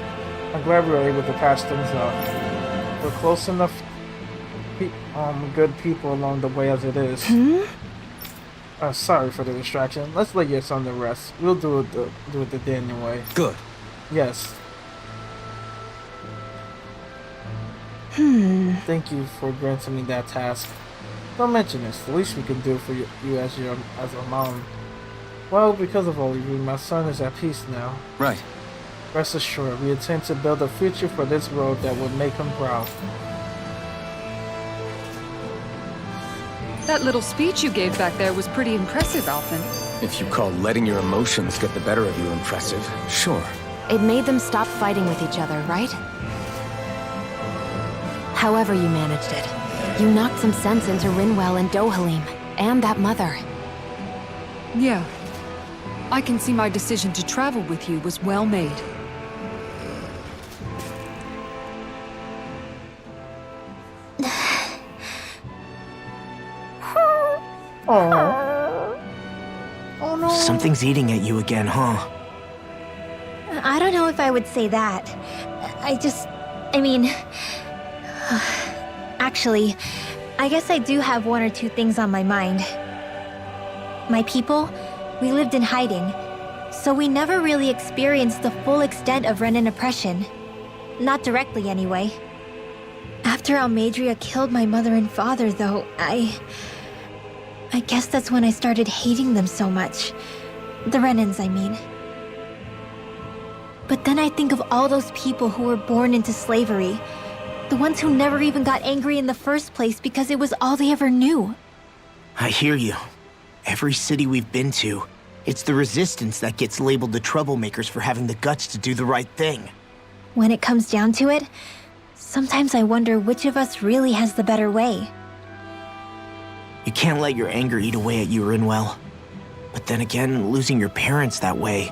A: I'm glad we were able to patch things up. We're close enough good people along the way as it is. Sorry for the distraction. Let's let your son to rest. We'll do it the Daniel way.
C: Good.
A: Yes. Thank you for granting me that task. Don't mention this. The least we can do for you as a mom. Well, because of all of you, my son is at peace now.
C: Right.
A: Rest assured, we intend to build a future for this world that would make him proud.
B: That little speech you gave back there was pretty impressive, Alphen.
J: If you call letting your emotions get the better of you impressive, sure.
I: It made them stop fighting with each other, right? However you managed it, you knocked some sense into Rinwell and Dohalim, and that mother.
B: Yeah. I can see my decision to travel with you was well made.
A: Oh. Oh no.
G: Something's eating at you again, huh?
F: I don't know if I would say that. I mean... Actually, I guess I do have one or two things on my mind. My people, we lived in hiding, so we never really experienced the full extent of Renan oppression. Not directly, anyway. After Almadria killed my mother and father, though, I guess that's when I started hating them so much. The Renans, I mean. But then I think of all those people who were born into slavery. The ones who never even got angry in the first place because it was all they ever knew.
G: I hear you. Every city we've been to, it's the resistance that gets labeled the troublemakers for having the guts to do the right thing.
F: When it comes down to it, sometimes I wonder which of us really has the better way.
G: You can't let your anger eat away at you, Rinwell. But then again, losing your parents that way...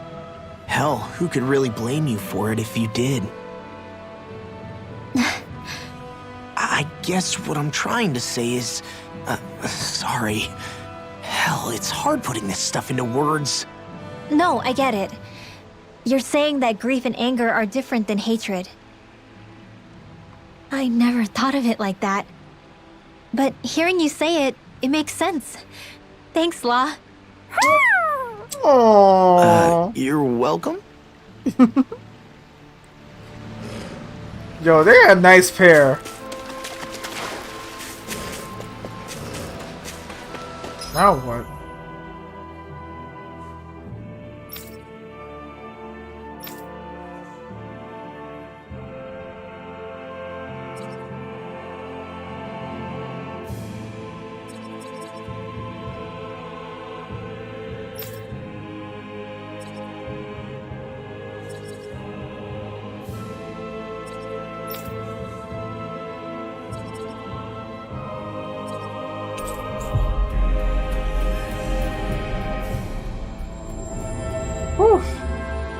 G: Hell, who could really blame you for it if you did? I guess what I'm trying to say is... sorry. Hell, it's hard putting this stuff into words.
F: No, I get it. You're saying that grief and anger are different than hatred. I never thought of it like that. But hearing you say it, it makes sense. Thanks, La.
A: Oh.
G: You're welcome?
A: Yo, they're a nice pair. Now what?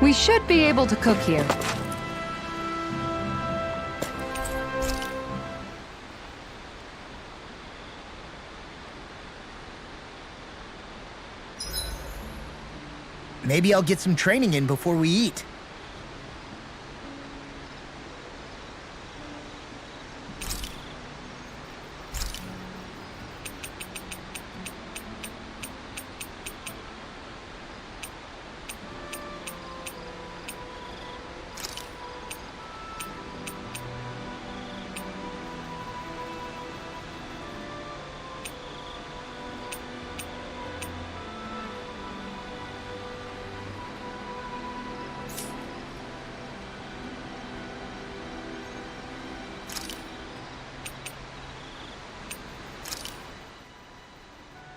B: We should be able to cook here.
G: Maybe I'll get some training in before we eat.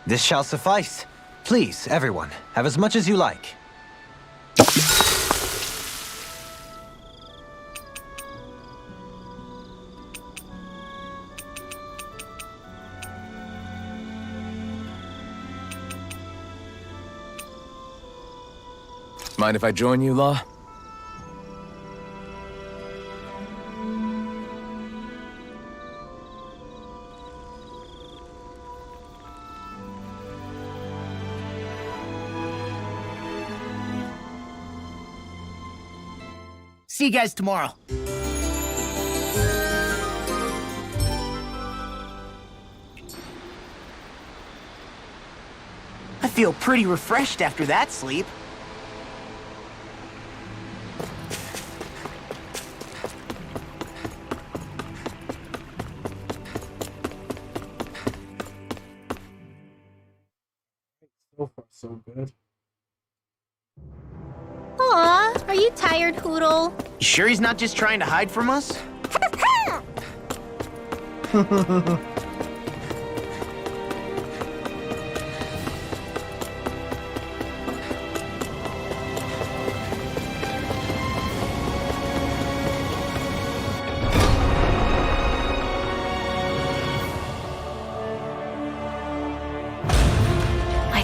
C: This shall suffice. Please, everyone, have as much as you like.
H: Mind if I join you, Law?
G: See you guys tomorrow. I feel pretty refreshed after that sleep.
A: So far, so good.
F: Aw, are you tired, Hoodle?
G: You sure he's not just trying to hide from us?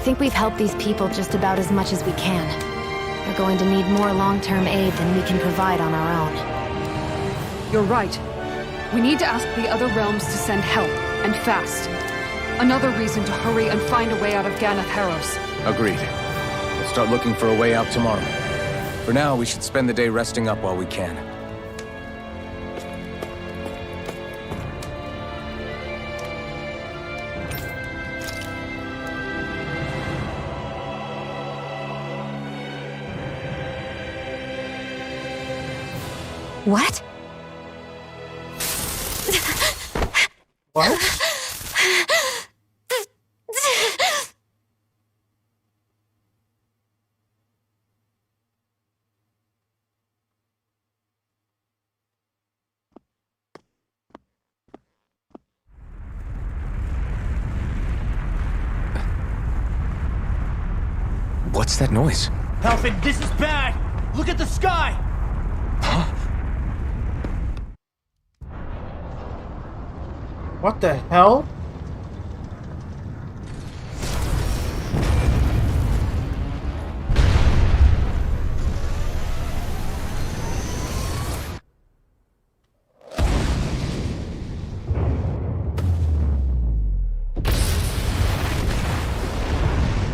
I: think we've helped these people just about as much as we can. They're going to need more long-term aid than we can provide on our own.
B: You're right. We need to ask the other realms to send help, and fast. Another reason to hurry and find a way out of OmegaKyro's.
J: Agreed. We'll start looking for a way out tomorrow. For now, we should spend the day resting up while we can.
I: What?
A: What?
J: What's that noise?
G: Alvin, this is bad! Look at the sky!
A: What the hell?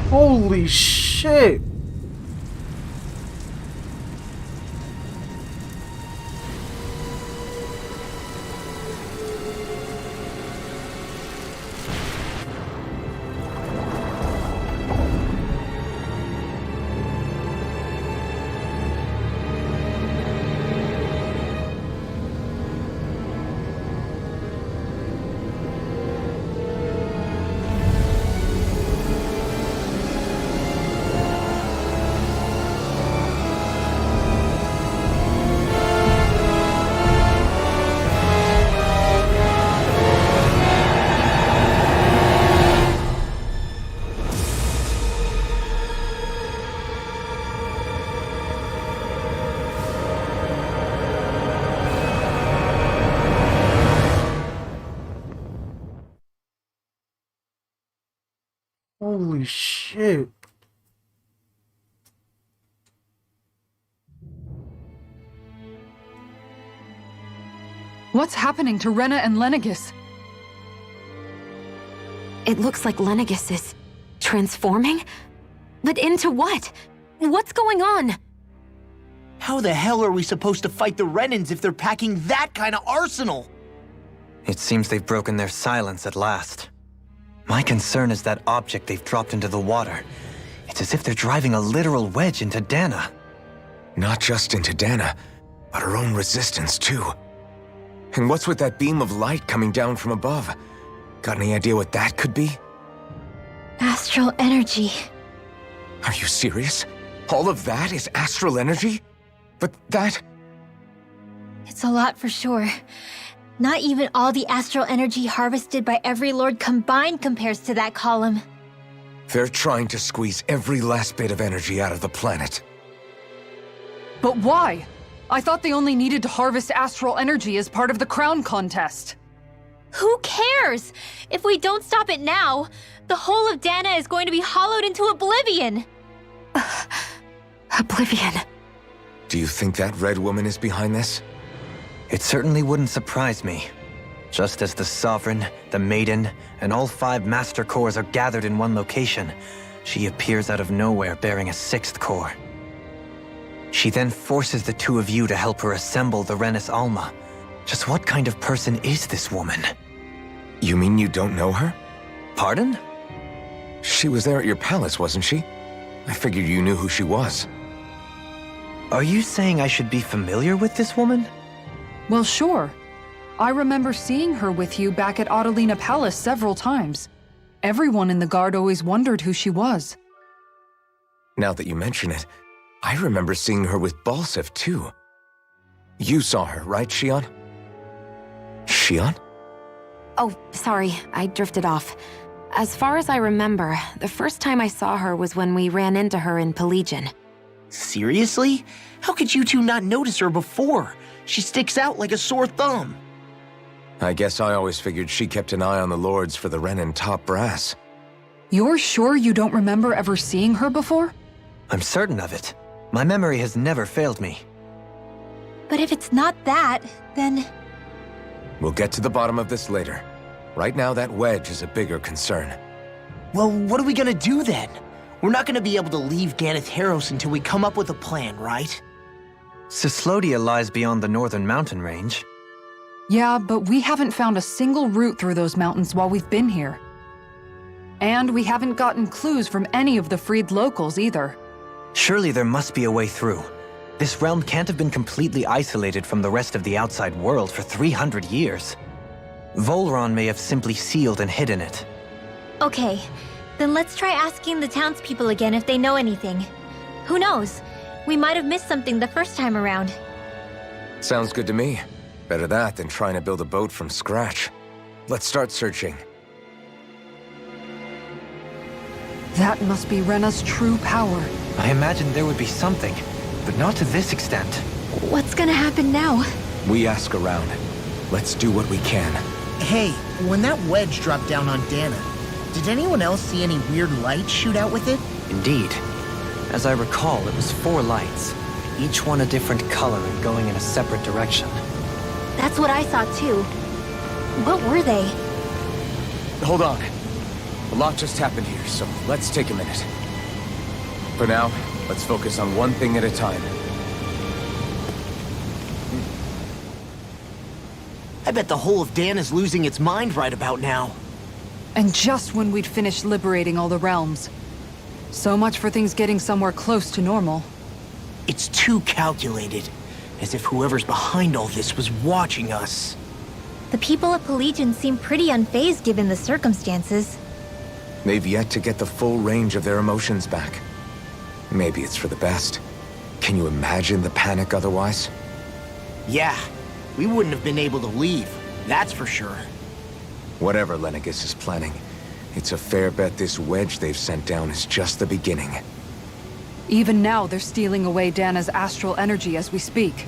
A: Holy shit! Holy shit.
B: What's happening to Rena and Lenegis?
I: It looks like Lenegis is transforming? But into what? What's going on?
G: How the hell are we supposed to fight the Renans if they're packing that kind of arsenal?
C: It seems they've broken their silence at last. My concern is that object they've dropped into the water. It's as if they're driving a literal wedge into Dana.
H: Not just into Dana, but her own resistance too. And what's with that beam of light coming down from above? Got any idea what that could be?
F: Astral energy.
H: Are you serious? All of that is astral energy? But that...
F: It's a lot for sure. Not even all the astral energy harvested by every lord combined compares to that column.
H: They're trying to squeeze every last bit of energy out of the planet.
B: But why? I thought they only needed to harvest astral energy as part of the crown contest.
F: Who cares? If we don't stop it now, the whole of Dana is going to be hollowed into oblivion.
I: Oblivion.
H: Do you think that red woman is behind this?
C: It certainly wouldn't surprise me. Just as the Sovereign, the Maiden, and all 5 Master Cores are gathered in one location, she appears out of nowhere bearing a 6th core. She then forces the 2 of you to help her assemble the Renis Alma. Just what kind of person is this woman?
H: You mean you don't know her?
C: Pardon?
H: She was there at your palace, wasn't she? I figured you knew who she was.
C: Are you saying I should be familiar with this woman?
B: Well, sure. I remember seeing her with you back at Adelina Palace several times. Everyone in the guard always wondered who she was.
H: Now that you mention it, I remember seeing her with Balsif too. You saw her, right, Shion? Shion?
I: Oh, sorry, I drifted off. As far as I remember, the first time I saw her was when we ran into her in Pelegion.
G: Seriously? How could you two not notice her before? She sticks out like a sore thumb.
H: I guess I always figured she kept an eye on the lords for the Renin top brass.
B: You're sure you don't remember ever seeing her before?
C: I'm certain of it. My memory has never failed me.
F: But if it's not that, then...
H: We'll get to the bottom of this later. Right now, that wedge is a bigger concern.
G: Well, what are we gonna do then? We're not gonna be able to leave Ganatheros until we come up with a plan, right?
C: Cislodia lies beyond the northern mountain range.
B: Yeah, but we haven't found a single route through those mountains while we've been here. And we haven't gotten clues from any of the freed locals either.
C: Surely there must be a way through. This realm can't have been completely isolated from the rest of the outside world for 300 years. Volron may have simply sealed and hidden it.
F: Okay, then let's try asking the townspeople again if they know anything. Who knows? We might have missed something the first time around.
H: Sounds good to me. Better that than trying to build a boat from scratch. Let's start searching.
B: That must be Rena's true power.
C: I imagined there would be something, but not to this extent.
F: What's gonna happen now?
H: We ask around. Let's do what we can.
G: Hey, when that wedge dropped down on Dana, did anyone else see any weird lights shoot out with it?
C: Indeed. As I recall, it was 4 lights, each one a different color and going in a separate direction.
F: That's what I saw too. What were they?
H: Hold on. A lot just happened here, so let's take a minute. For now, let's focus on one thing at a time.
G: I bet the whole of Dan is losing its mind right about now.
B: And just when we'd finished liberating all the realms. So much for things getting somewhere close to normal.
G: It's too calculated, as if whoever's behind all this was watching us.
F: The people of Pelegion seem pretty unfazed given the circumstances.
H: They've yet to get the full range of their emotions back. Maybe it's for the best. Can you imagine the panic otherwise?
G: Yeah, we wouldn't have been able to leave, that's for sure.
H: Whatever Lenegis is planning, it's a fair bet this wedge they've sent down is just the beginning.
B: Even now, they're stealing away Dana's astral energy as we speak.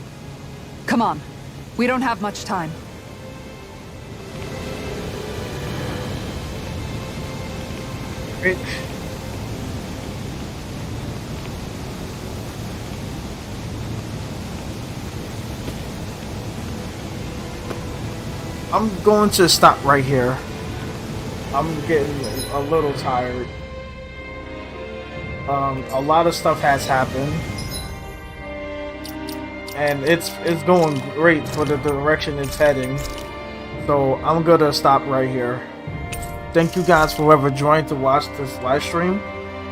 B: Come on. We don't have much time.
A: Great. I'm going to stop right here. I'm getting a little tired. A lot of stuff has happened, and it's going great for the direction it's heading. So I'm gonna stop right here. Thank you guys for whoever joined to watch this live stream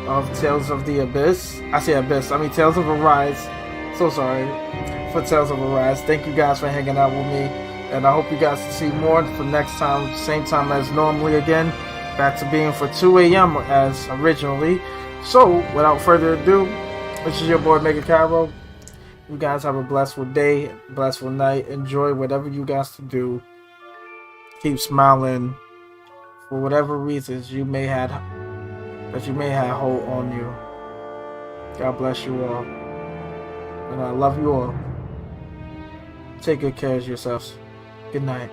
A: of Tales of the Abyss. I say Abyss, I mean Tales of Arise. So sorry for Tales of Arise. Thank you guys for hanging out with me, and I hope you guys to see more for next time, same time as normally again. Back to being for 2 a.m. as originally. So, without further ado, this is your boy OmegaKyro. You guys have a blessful day, blessful night. Enjoy whatever you guys to do. Keep smiling for whatever reasons you may have hold on you. God bless you all. And I love you all. Take good care of yourselves. Good night.